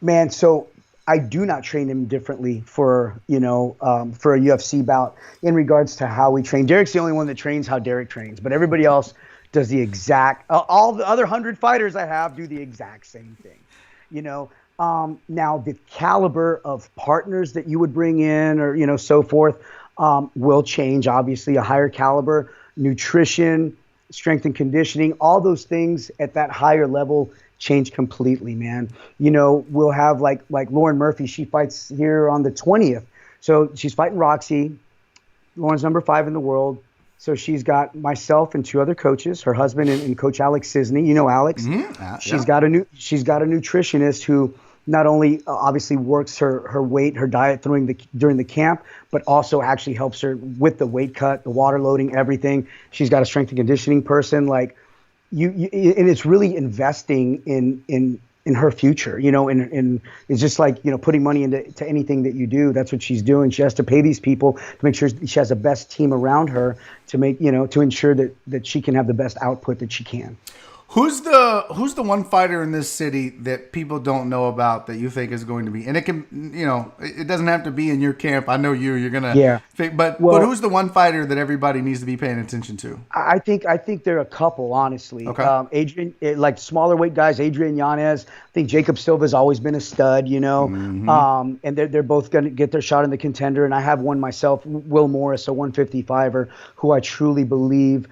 [SPEAKER 5] Man, so I do not train him differently for a UFC bout in regards to how we train. Derrick's the only one that trains how Derrick trains, but everybody else does the exact, all the other 100 fighters I have do the exact same thing, Now the caliber of partners that you would bring in or, so forth, will change. Obviously a higher caliber, nutrition, strength and conditioning, all those things at that higher level change completely, man. We'll have like Lauren Murphy, she fights here on the 20th. So she's fighting Roxy. Lauren's number 5 in the world. So she's got myself and 2 other coaches, her husband and Coach Alex Cisney. You know Alex.
[SPEAKER 2] Mm-hmm.
[SPEAKER 5] She's got a nutritionist who not only obviously works her weight, her diet during the camp, but also actually helps her with the weight cut, the water loading, everything. She's got a strength and conditioning person. Like and it's really investing in her future, and it's just like, putting money into anything that you do. That's what she's doing. She has to pay these people to make sure she has the best team around her to make, to ensure that she can have the best output that she can.
[SPEAKER 2] Who's the one fighter in this city that people don't know about that you think is going to be? And it can, it doesn't have to be in your camp. I know you're gonna.
[SPEAKER 5] Yeah.
[SPEAKER 2] But who's the one fighter that everybody needs to be paying attention to?
[SPEAKER 5] I think there are a couple, honestly.
[SPEAKER 2] Okay.
[SPEAKER 5] Adrian, like smaller weight guys, Adrian Yanez. I think Jacob Silva's always been a stud, And they're both going to get their shot in the contender. And I have one myself, Will Morris, a 155er, who I truly believe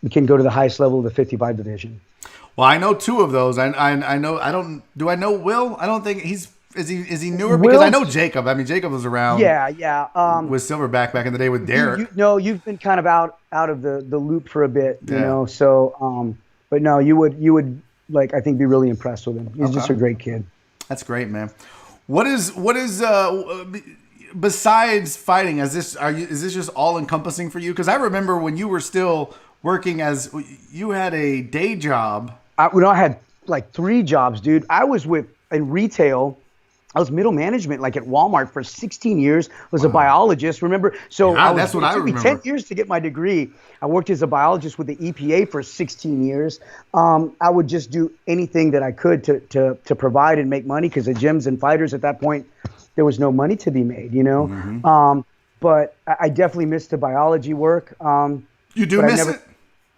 [SPEAKER 5] we can go to the highest level of the 55 division.
[SPEAKER 2] Well, I know two of those. I know. Do I know Will? I don't think he's. Is he newer?
[SPEAKER 5] Will,
[SPEAKER 2] because I know Jacob. I mean, Jacob was around.
[SPEAKER 5] Yeah.
[SPEAKER 2] With Silverback back in the day with Derrick.
[SPEAKER 5] You've been kind of out of the loop for a bit, you know. So, but no, you would like I think be really impressed with him. He's just a great kid.
[SPEAKER 2] That's great, man. What is besides fighting? Is this just all encompassing for you? Because I remember when you were still working you had a day job. I
[SPEAKER 5] had like 3 jobs, dude. I was in retail. I was middle management, like at Walmart for 16 years. Was a biologist. Remember? So
[SPEAKER 2] that's what I remember.
[SPEAKER 5] It took me 10 years to get my degree. I worked as a biologist with the EPA for 16 years. I would just do anything that I could to provide and make money because the gyms and fighters at that point, there was no money to be made, Mm-hmm. But I definitely missed the biology work.
[SPEAKER 2] You do miss it?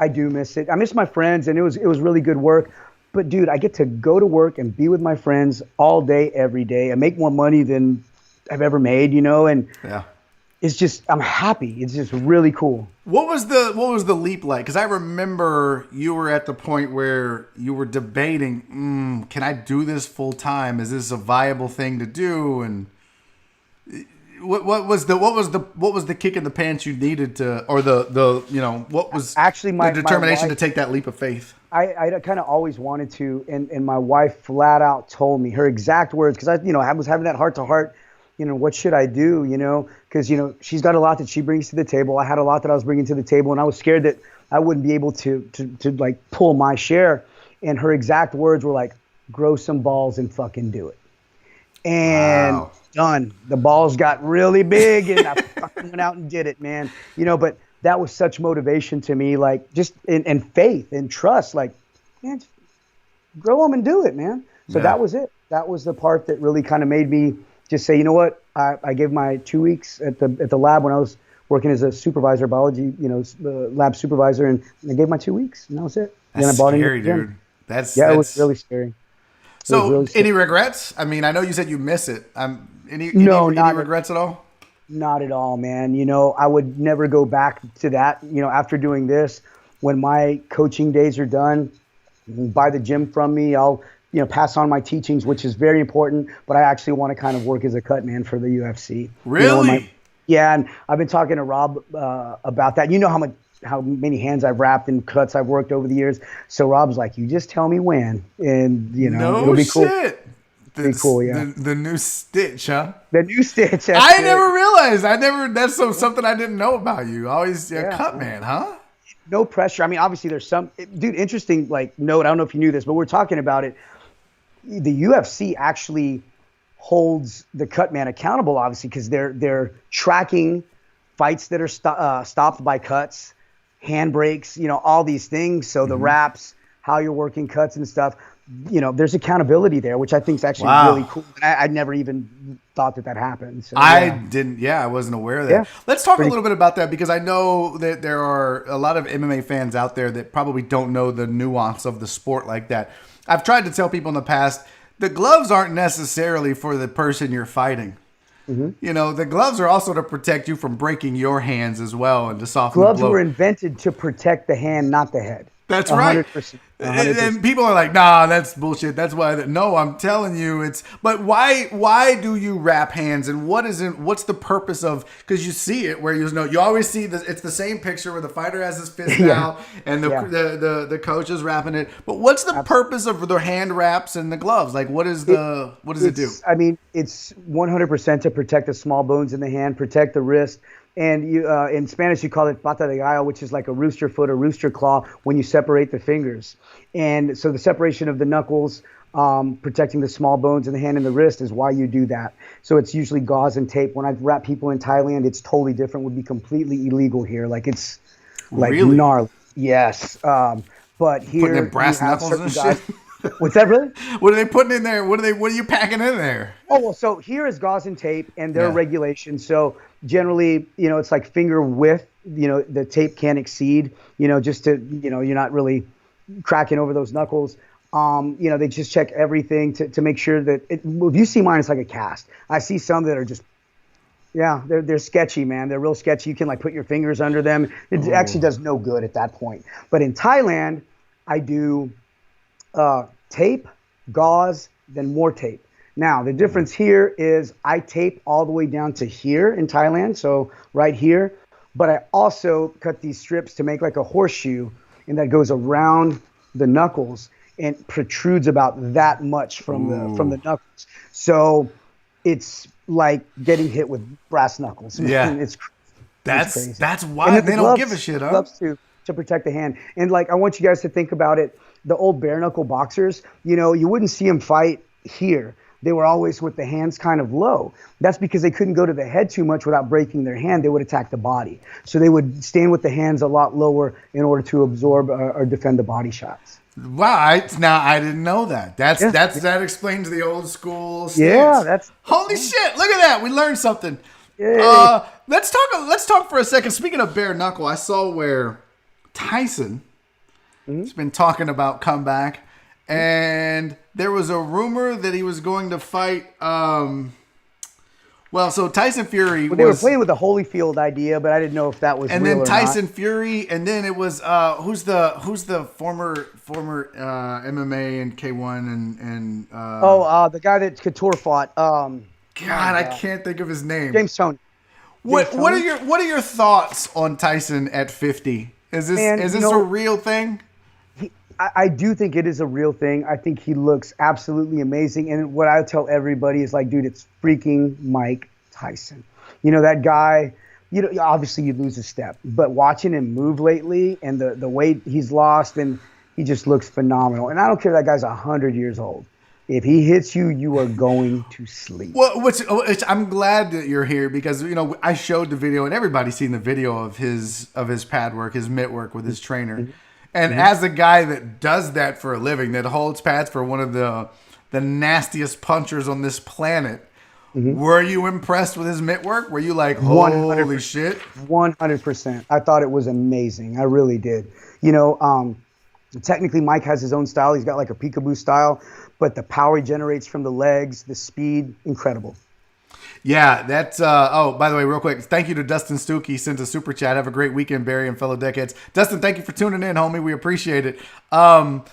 [SPEAKER 5] I do miss it. I miss my friends, and it was really good work. But, dude, I get to go to work and be with my friends all day, every day. I make more money than I've ever made, and it's just I'm happy. It's just really cool.
[SPEAKER 2] What was the leap like? Because I remember you were at the point where you were debating, can I do this full time? Is this a viable thing to do? And what was the kick in the pants you needed to, or what was
[SPEAKER 5] actually
[SPEAKER 2] the determination to take that leap of faith?
[SPEAKER 5] I kind of always wanted to, and my wife flat out told me her exact words, because I was having that heart to heart, what should I do, because she's got a lot that she brings to the table. I had a lot that I was bringing to the table, and I was scared that I wouldn't be able to like pull my share. And her exact words were like, grow some balls and fucking do it. And done. The balls got really big, and I fucking went out and did it, man. But that was such motivation to me, like just in faith and trust, like, man, grow them and do it, man. So that was it. That was the part that really kind of made me just say, you know what? I gave my 2 weeks at the lab when I was working as a supervisor, biology, lab supervisor, and I gave my 2 weeks, and that was it.
[SPEAKER 2] That's
[SPEAKER 5] then I bought
[SPEAKER 2] scary, dude.
[SPEAKER 5] It was really scary.
[SPEAKER 2] So, any regrets? I mean, I know you said you miss it. Any regrets at all?
[SPEAKER 5] Not at all, man. I would never go back to that. After doing this, when my coaching days are done, buy the gym from me. I'll, pass on my teachings, which is very important. But I actually want to kind of work as a cut man for the UFC.
[SPEAKER 2] Really?
[SPEAKER 5] And I've been talking to Rob about that. How many hands I've wrapped and cuts I've worked over the years. So Rob's like, you just tell me when, and it'll be cool.
[SPEAKER 2] Shit.
[SPEAKER 5] Pretty cool, yeah.
[SPEAKER 2] The new stitch, huh?
[SPEAKER 5] The new stitch.
[SPEAKER 2] I never realized. That's something I didn't know about you. Always cut man, huh?
[SPEAKER 5] No pressure. I mean, obviously there's some dude. Interesting, note. I don't know if you knew this, but we're talking about it. The UFC actually holds the cut man accountable, obviously, because they're tracking fights that are stopped by cuts, handbrakes, all these things. So the wraps, how you're working cuts and stuff. There's accountability there, which I think is actually really cool. I never even thought that happened. So,
[SPEAKER 2] I didn't. Yeah, I wasn't aware of that.
[SPEAKER 5] Yeah.
[SPEAKER 2] Let's talk a little bit about that, because I know that there are a lot of MMA fans out there that probably don't know the nuance of the sport like that. I've tried to tell people in the past, the gloves aren't necessarily for the person you're fighting. Mm-hmm. The gloves are also to protect you from breaking your hands as well, and to soften
[SPEAKER 5] gloves
[SPEAKER 2] the blow.
[SPEAKER 5] Were invented to protect the hand, not the head.
[SPEAKER 2] That's right.
[SPEAKER 5] 100%.
[SPEAKER 2] And people are like, nah, that's bullshit. That's why. No, I'm telling you, it's. But why do you wrap hands? And what's the purpose of? Because you see it where you always see it's the same picture where the fighter has his fist out and the coach is wrapping it. But what's the purpose of the hand wraps and the gloves? Like, what does it do?
[SPEAKER 5] I mean, it's 100% to protect the small bones in the hand, protect the wrist. And you, in Spanish, you call it pata de gallo, which is like a rooster foot or rooster claw when you separate the fingers. And so the separation of the knuckles, protecting the small bones in the hand and the wrist is why you do that. So it's usually gauze and tape. When I've wrapped people in Thailand, it's totally different. Would be completely illegal here. Like it's like
[SPEAKER 2] really?
[SPEAKER 5] gnarly. Yes. But
[SPEAKER 2] Putting
[SPEAKER 5] here
[SPEAKER 2] in brass
[SPEAKER 5] you have
[SPEAKER 2] knuckles and
[SPEAKER 5] certain
[SPEAKER 2] shit.
[SPEAKER 5] guys. What's that, really?
[SPEAKER 2] What are they putting in there? What are you packing in there?
[SPEAKER 5] Oh, well, so here is gauze and tape, and there are
[SPEAKER 2] Yeah.
[SPEAKER 5] regulations. So generally, it's like finger width. The tape can't exceed. Just to, you're not really cracking over those knuckles. They just check everything to make sure that if you see mine, it's like a cast. I see some that are just, yeah, they're sketchy, man. They're real sketchy. You can like put your fingers under them. It actually does no good at that point. But in Thailand, I do tape, gauze, then more tape. Now, the difference here is I tape all the way down to here in Thailand, so right here. But I also cut these strips to make like a horseshoe, and that goes around the knuckles and protrudes about that much from the knuckles. So it's like getting hit with brass knuckles. Man.
[SPEAKER 2] Yeah.
[SPEAKER 5] It's crazy.
[SPEAKER 2] That's why they don't give a shit, huh?
[SPEAKER 5] Gloves to protect the hand. And like I want you guys to think about it. The old bare knuckle boxers, you wouldn't see them fight here. They were always with the hands kind of low. That's because they couldn't go to the head too much without breaking their hand. They would attack the body. So they would stand with the hands a lot lower in order to absorb or defend the body shots.
[SPEAKER 2] Wow, now I didn't know that. That explains the old school stance.
[SPEAKER 5] Yeah, that's
[SPEAKER 2] holy shit. Look at that. We learned something.
[SPEAKER 5] Yay.
[SPEAKER 2] Let's talk for a second. Speaking of bare knuckle, I saw where Tyson has been talking about comeback. And there was a rumor that he was going to fight. So Tyson Fury.
[SPEAKER 5] They were playing with the Holyfield idea, but I didn't know if that was.
[SPEAKER 2] And
[SPEAKER 5] real
[SPEAKER 2] then
[SPEAKER 5] or
[SPEAKER 2] Tyson
[SPEAKER 5] not.
[SPEAKER 2] Fury, and then it was who's the former MMA and K1 and
[SPEAKER 5] the guy that Couture fought.
[SPEAKER 2] God, I can't think of his name.
[SPEAKER 5] James Toney.
[SPEAKER 2] What are your thoughts on Tyson at 50? Is this a real thing?
[SPEAKER 5] I do think it is a real thing. I think he looks absolutely amazing. And what I tell everybody is like, dude, it's freaking Mike Tyson. That guy, obviously you lose a step, but watching him move lately and the weight he's lost, and he just looks phenomenal. And I don't care if that guy's 100 years old. If he hits you, you are going to sleep.
[SPEAKER 2] Well, which I'm glad that you're here because, I showed the video and everybody's seen the video of his pad work, his mitt work with his trainer. And as a guy that does that for a living, that holds pads for one of the nastiest punchers on this planet, were you impressed with his mitt work? Were you like, holy
[SPEAKER 5] 100%.
[SPEAKER 2] shit?
[SPEAKER 5] 100%. I thought it was amazing. I really did. Technically Mike has his own style. He's got like a peekaboo style, but the power he generates from the legs, the speed, incredible.
[SPEAKER 2] Yeah, that's by the way, real quick, thank you to Dustin Stuckey. He sent a super chat. Have a great weekend, Barry and fellow deckheads. Dustin, thank you for tuning in, homie. We appreciate it. The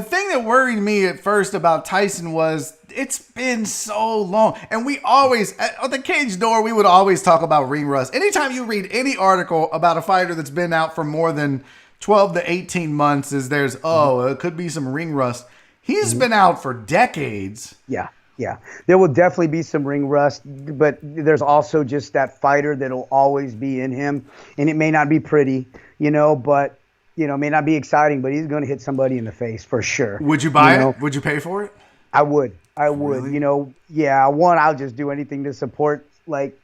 [SPEAKER 2] thing that worried me at first about Tyson was it's been so long. And we always, at the Cage Door, we would always talk about ring rust. Anytime you read any article about a fighter that's been out for more than 12 to 18 months, it could be some ring rust. He's been out for decades.
[SPEAKER 5] Yeah, there will definitely be some ring rust, but there's also just that fighter that'll always be in him, and it may not be pretty, but it may not be exciting, but he's going to hit somebody in the face for sure.
[SPEAKER 2] Would you buy it? Would you pay for it?
[SPEAKER 5] I would.
[SPEAKER 2] Really?
[SPEAKER 5] I'll just do anything to support like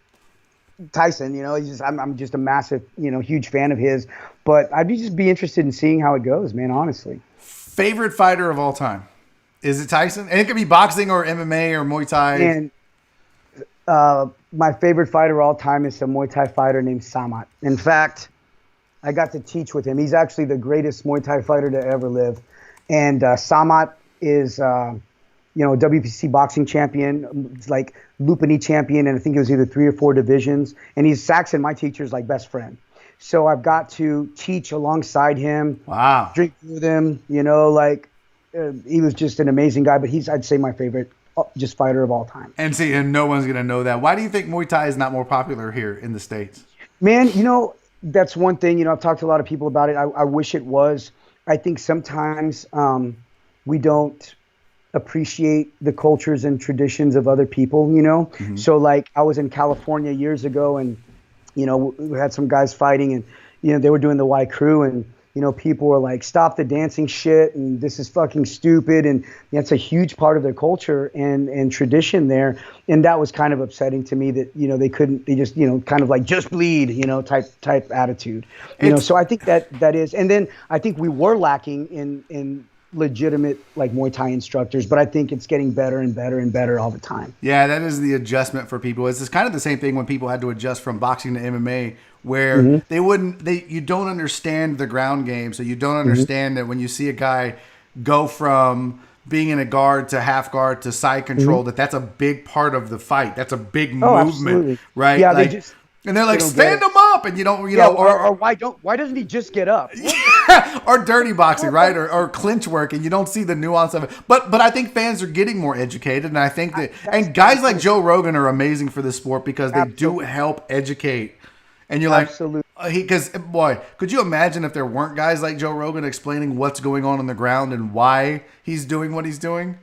[SPEAKER 5] Tyson. I'm just a massive, huge fan of his, but I'd just be interested in seeing how it goes, man. Honestly.
[SPEAKER 2] Favorite fighter of all time. Is it Tyson? And it could be boxing or MMA or Muay Thai.
[SPEAKER 5] And my favorite fighter of all time is a Muay Thai fighter named Samat. In fact, I got to teach with him. He's actually the greatest Muay Thai fighter to ever live. And Samat is, WPC boxing champion, like Lupini champion, and I think it was either 3 or 4 divisions. And he's Saxon, my teacher's like best friend. So I've got to teach alongside him.
[SPEAKER 2] Wow.
[SPEAKER 5] Drink with him, he was just an amazing guy, but he's, I'd say, my favorite just fighter of all time.
[SPEAKER 2] And no one's going to know that. Why do you think Muay Thai is not more popular here in the States?
[SPEAKER 5] Man, that's one thing, I've talked to a lot of people about it. I wish it was. I think sometimes we don't appreciate the cultures and traditions of other people, So like I was in California years ago and, we had some guys fighting and, they were doing the Y Crew and, people were like, stop the dancing shit, and this is fucking stupid, and that's a huge part of their culture and tradition there. And that was kind of upsetting to me that, they just, kind of like just bleed, type attitude. So I think that is, and then I think we were lacking in legitimate like Muay Thai instructors, but I think it's getting better and better and better all the time.
[SPEAKER 2] Yeah, that is the adjustment for people. It's kind of the same thing when people had to adjust from boxing to MMA, where you don't understand the ground game, so you don't understand that when you see a guy go from being in a guard to half guard to side control, that's a big part of the fight. That's a big movement,
[SPEAKER 5] absolutely.
[SPEAKER 2] right?
[SPEAKER 5] Yeah,
[SPEAKER 2] like, and they're like, stand him up, and you don't,
[SPEAKER 5] or why doesn't he just get up?
[SPEAKER 2] Or dirty boxing, right? Or clinch work, and you don't see the nuance of it. But I think fans are getting more educated, and I think that, and guys like Joe Rogan are amazing for this sport because they do help educate. And you're like, because boy, could you imagine if there weren't guys like Joe Rogan explaining what's going on the ground and why he's doing what he's doing?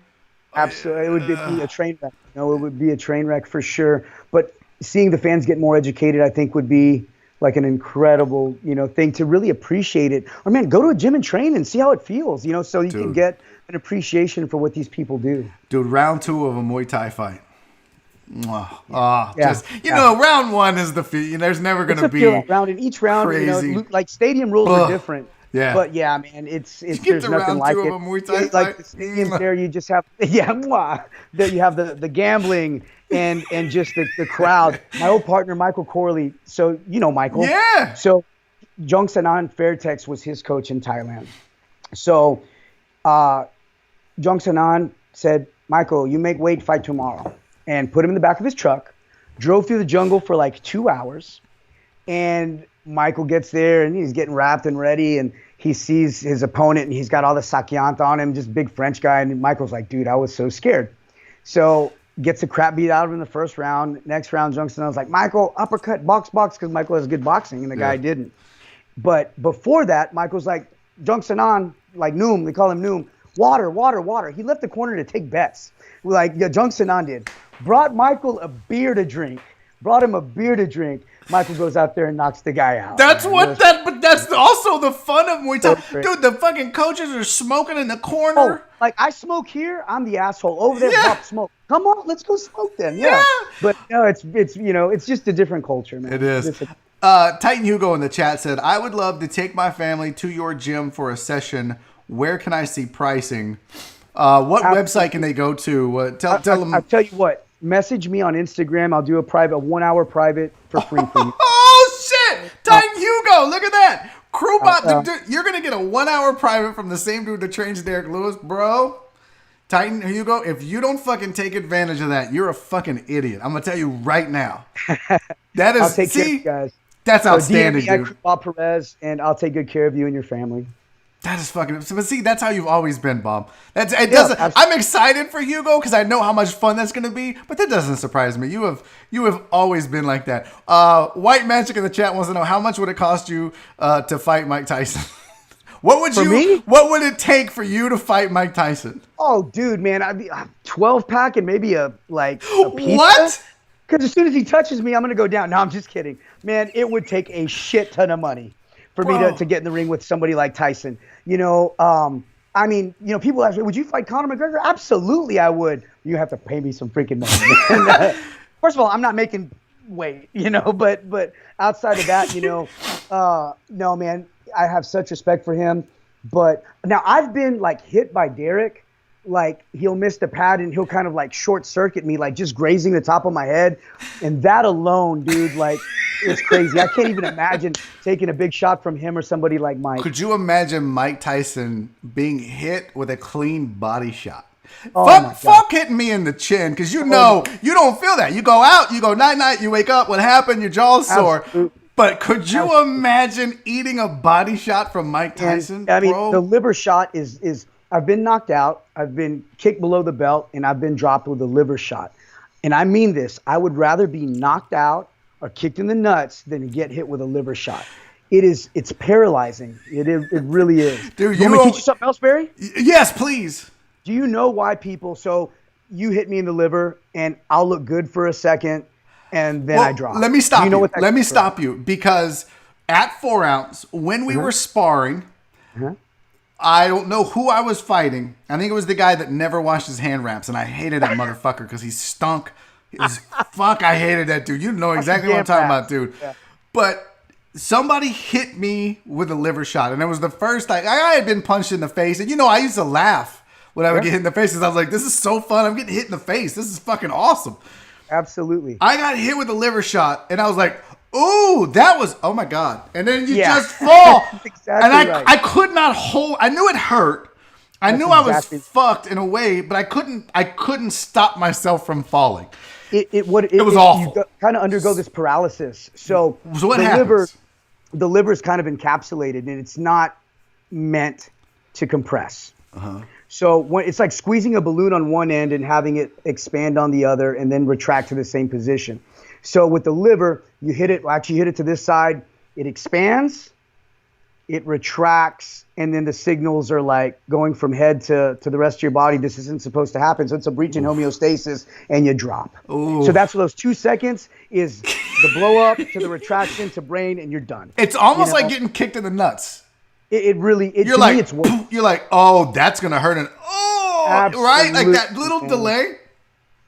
[SPEAKER 5] Absolutely, it would be a train wreck. It would be a train wreck for sure. But seeing the fans get more educated, I think, would be like an incredible, thing to really appreciate it. Or man, go to a gym and train and see how it feels, so you can get an appreciation for what these people do.
[SPEAKER 2] Dude, round 2 of a Muay Thai fight.
[SPEAKER 5] Yeah.
[SPEAKER 2] Round 1 is the feel. There's never going to be
[SPEAKER 5] round. In each round,
[SPEAKER 2] crazy.
[SPEAKER 5] Like stadium rules are different.
[SPEAKER 2] Yeah.
[SPEAKER 5] But yeah, man, it's
[SPEAKER 2] there's nothing like it. Of a Muay Thai
[SPEAKER 5] fight. Like the stadiums there, you just have that you have the gambling and just the crowd. My old partner Michael Corley. So Michael.
[SPEAKER 2] Yeah.
[SPEAKER 5] So Jung Sanan Fairtex was his coach in Thailand. So Jung Sanan said, Michael, you make weight, fight tomorrow. And put him in the back of his truck, drove through the jungle for like 2 hours. And Michael gets there and he's getting wrapped and ready. And he sees his opponent and he's got all the sakyanta on him, just big French guy. And Michael's like, dude, I was so scared. So gets the crap beat out of him in the first round. Next round, Jungson was like, Michael, uppercut, box, because Michael has good boxing and the guy didn't. But before that, Michael's like, Jungson like Noom, they call him Noom, water. He left the corner to take bets. Like Jungson did. Brought Michael a beer to drink. Michael goes out there and knocks the guy out.
[SPEAKER 2] But that's also the fun of Muay Thai. Dude, the fucking coaches are smoking in the corner.
[SPEAKER 5] Oh, like I smoke here, I'm the asshole. Over there, pop smoke. Come on, let's go smoke then. Yeah. But it's just a different culture, man.
[SPEAKER 2] It is. Titan Hugo in the chat said, I would love to take my family to your gym for a session. Where can I see pricing? What website can they go to? Tell them.
[SPEAKER 5] I'll tell you what. Message me on Instagram. I'll do a 1-hour private for free for you.
[SPEAKER 2] Oh, shit. Titan Hugo. Look at that. Kru Bob. You're going to get a 1-hour private from the same dude that trains Derrick Lewis, bro. Titan Hugo, if you don't fucking take advantage of that, you're a fucking idiot. I'm going to tell you right now. That is,
[SPEAKER 5] I'll take care of you guys.
[SPEAKER 2] That's outstanding, dude.
[SPEAKER 5] Kru Bob Perez, and I'll take good care of you and your family.
[SPEAKER 2] That is fucking. But see, that's how you've always been, Bob. I'm excited for Hugo because I know how much fun that's going to be. But that doesn't surprise me. You have always been like that. White Magic in the chat wants to know how much would it cost you to fight Mike Tyson? What would it take for you to fight Mike Tyson?
[SPEAKER 5] Oh, dude, man, I'd be a 12-pack and maybe a pizza.
[SPEAKER 2] What?
[SPEAKER 5] Because as soon as he touches me, I'm going to go down. No, I'm just kidding. Man, it would take a shit ton of money for me to get in the ring with somebody like Tyson. People ask me, would you fight Conor McGregor? Absolutely, I would. You have to pay me some freaking money. First of all, I'm not making weight, but outside of that, no, man, I have such respect for him. But now I've been hit by Derrick. He'll miss the pad and he'll kind of short circuit me, just grazing the top of my head. And that alone, dude, it's crazy. I can't even imagine taking a big shot from him or somebody like Mike.
[SPEAKER 2] Could you imagine Mike Tyson being hit with a clean body shot?
[SPEAKER 5] Oh
[SPEAKER 2] Fuck hitting me in the chin, because you don't feel that. You go out, you go night-night, you wake up, what happened? Your jaw's sore.
[SPEAKER 5] Absolutely.
[SPEAKER 2] But could you imagine eating a body shot from Mike Tyson, bro?
[SPEAKER 5] The liver shot is I've been knocked out, I've been kicked below the belt, and I've been dropped with a liver shot. And I mean this. I would rather be knocked out or kicked in the nuts than get hit with a liver shot. It's paralyzing. It really is.
[SPEAKER 2] Dude,
[SPEAKER 5] you want me to teach you something else, Barry?
[SPEAKER 2] Yes, please.
[SPEAKER 5] Do you know why so you hit me in the liver and I'll look good for a second and then I drop?
[SPEAKER 2] Let me stop you. Let me stop you, because at 4 ounce, when we were sparring,
[SPEAKER 5] Uh-huh.
[SPEAKER 2] I don't know who I was fighting. I think it was the guy that never washed his hand wraps, and I hated that motherfucker because he stunk. Fuck, I hated that dude. You know exactly what I'm talking about, dude. Yeah. But somebody hit me with a liver shot, and it was the first I had been punched in the face, and you know I used to laugh when I would get hit in the face because I was like, this is so fun. I'm getting hit in the face. This is fucking awesome.
[SPEAKER 5] Absolutely.
[SPEAKER 2] I got hit with a liver shot, and I was like, ooh, that was, oh my God. And then you just fall.
[SPEAKER 5] Exactly
[SPEAKER 2] and
[SPEAKER 5] right.
[SPEAKER 2] I could not hold, I knew it hurt. I knew I was fucked in a way, but I couldn't stop myself from falling.
[SPEAKER 5] It was
[SPEAKER 2] awful.
[SPEAKER 5] You kind of undergo this paralysis. So
[SPEAKER 2] what happens?
[SPEAKER 5] The liver is kind of encapsulated, and it's not meant to compress.
[SPEAKER 2] Uh-huh.
[SPEAKER 5] So it's like squeezing a balloon on one end and having it expand on the other and then retract to the same position. So with the liver, you hit it to this side, it expands, it retracts, and then the signals are like going from head to the rest of your body. This isn't supposed to happen. So it's a breach in homeostasis and you drop.
[SPEAKER 2] Ooh.
[SPEAKER 5] So that's those 2 seconds is the blow up to the retraction to brain, and you're done.
[SPEAKER 2] It's almost like getting kicked in the nuts.
[SPEAKER 5] You're
[SPEAKER 2] like,
[SPEAKER 5] me, it's worse.
[SPEAKER 2] You're like, oh, that's going to hurt. And right? Like that little delay.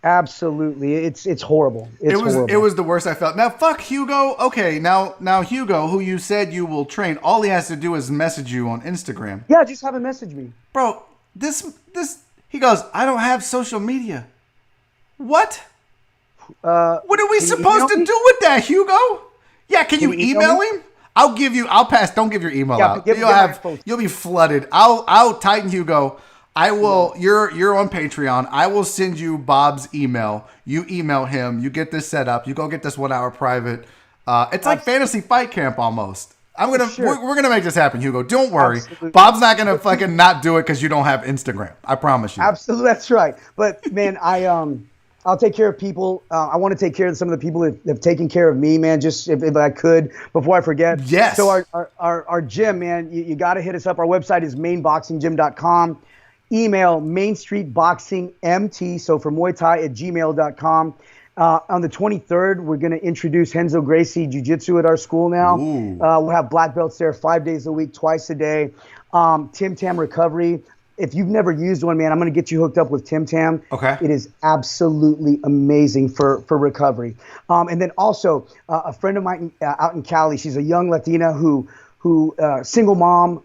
[SPEAKER 5] Absolutely. It's horrible. Horrible.
[SPEAKER 2] It was the worst I felt. Now, fuck Hugo. Okay, now Hugo, who you said you will train, all he has to do is message you on Instagram.
[SPEAKER 5] Yeah, just have him message me.
[SPEAKER 2] Bro, he goes, I don't have social media. What? What are we supposed to do with that, Hugo? Yeah, can you email him? I'll pass. Don't give your email out. You'll be flooded. I'll Titan Hugo. I will. You're on Patreon. I will send you Bob's email. You email him. You get this set up. You go get this 1 hour private. It's like fantasy fight camp almost. We're gonna make this happen, Hugo. Don't worry.
[SPEAKER 5] Absolutely.
[SPEAKER 2] Bob's not gonna fucking not do it because you don't have Instagram. I promise you.
[SPEAKER 5] Absolutely, that's right. But man, I'll take care of people. I want to take care of some of the people that have taken care of me, man. Just if I could, before I forget.
[SPEAKER 2] Yes.
[SPEAKER 5] So our gym, man, you got to hit us up. Our website is mainboxinggym.com. Email mainstreetboxingmt, so for Muay Thai at gmail.com. On the 23rd, we're going to introduce Renzo Gracie Jiu-Jitsu at our school now. We'll have black belts there 5 days a week, twice a day. Tim Tam Recovery. If you've never used one, man, I'm going to get you hooked up with Tim Tam.
[SPEAKER 2] Okay.
[SPEAKER 5] It is absolutely amazing for recovery. And then also a friend of mine out in Cali, she's a young Latina who single mom,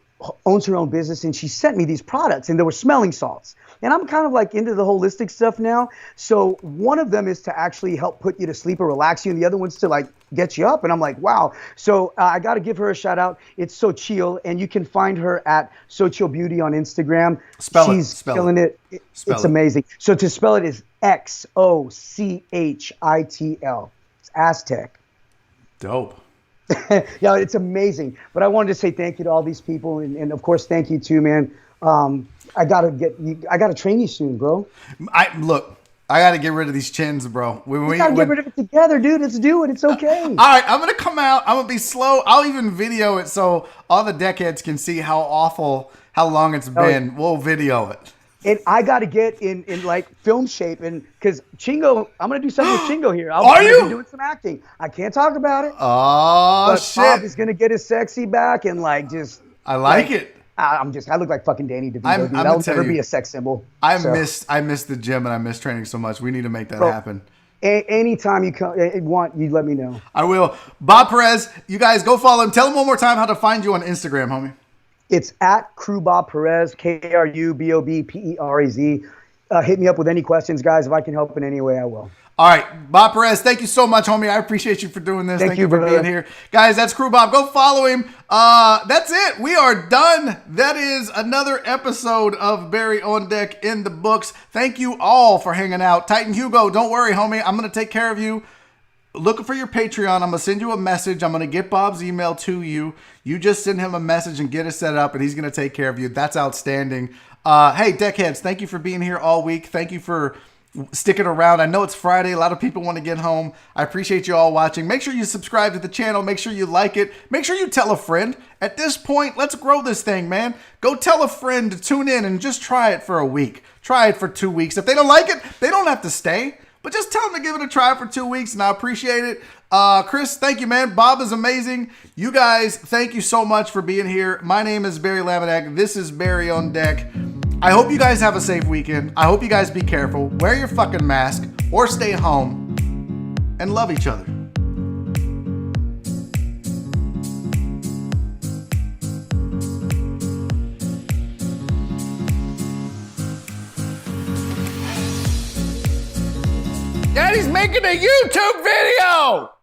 [SPEAKER 5] owns her own business, and she sent me these products, and they were smelling salts. And I'm kind of like into the holistic stuff now. So one of them is to actually help put you to sleep or relax you, and the other one's to like get you up. And I'm like, wow. So I got to give her a shout out. It's Sochil, and you can find her at Sochil Beauty on Instagram. She's killing it. It's amazing. So to spell it is Xochitl. It's Aztec.
[SPEAKER 2] Dope.
[SPEAKER 5] Yeah, it's amazing. But I wanted to say thank you to all these people, and of course, thank you too, man. I gotta train you soon, bro.
[SPEAKER 2] I gotta get rid of these chins, bro.
[SPEAKER 5] We gotta get rid of it together, dude. Let's do it. It's okay.
[SPEAKER 2] All right, I'm gonna come out. I'm gonna be slow. I'll even video it so all the deckheads can see how long it's been. We'll video it.
[SPEAKER 5] And I got to get in like film shape, and because Chingo, I'm gonna do something with Chingo here.
[SPEAKER 2] Are you
[SPEAKER 5] doing some acting? I can't talk about it.
[SPEAKER 2] Oh
[SPEAKER 5] but
[SPEAKER 2] shit!
[SPEAKER 5] Bob is gonna get his sexy back, and like just.
[SPEAKER 2] I like it.
[SPEAKER 5] I look like fucking Danny DeVito. Dude. That'll never be a sex symbol.
[SPEAKER 2] I miss the gym, and I miss training so much. We need to make that happen.
[SPEAKER 5] Anytime you you let me know.
[SPEAKER 2] I will. Bob Perez, you guys go follow him. Tell him one more time how to find you on Instagram, homie.
[SPEAKER 5] It's at Kru Bob Perez, KruBobPerez. Hit me up with any questions, guys. If I can help in any way, I will.
[SPEAKER 2] All right, Bob Perez, thank you so much, homie. I appreciate you for doing this. Thank you for being here. Guys, that's Kru Bob. Go follow him. That's it. We are done. That is another episode of Barry on Deck in the books. Thank you all for hanging out. Titan Hugo, don't worry, homie. I'm going to take care of you. Looking for your Patreon. I'm going to send you a message. I'm going to get Bob's email to you. You just send him a message and get it set up, and he's going to take care of you. That's outstanding. Hey, Deckheads, thank you for being here all week. Thank you for sticking around. I know it's Friday. A lot of people want to get home. I appreciate you all watching. Make sure you subscribe to the channel. Make sure you like it. Make sure you tell a friend. At this point, let's grow this thing, man. Go tell a friend to tune in and just try it for a week. Try it for 2 weeks. If they don't like it, they don't have to stay. But just tell them to give it a try for 2 weeks, and I appreciate it. Chris, thank you, man. Bob is amazing. You guys, thank you so much for being here. My name is Barry Laminack. This is Barry on Deck. I hope you guys have a safe weekend. I hope you guys be careful. Wear your fucking mask or stay home and love each other. Daddy's making a YouTube video!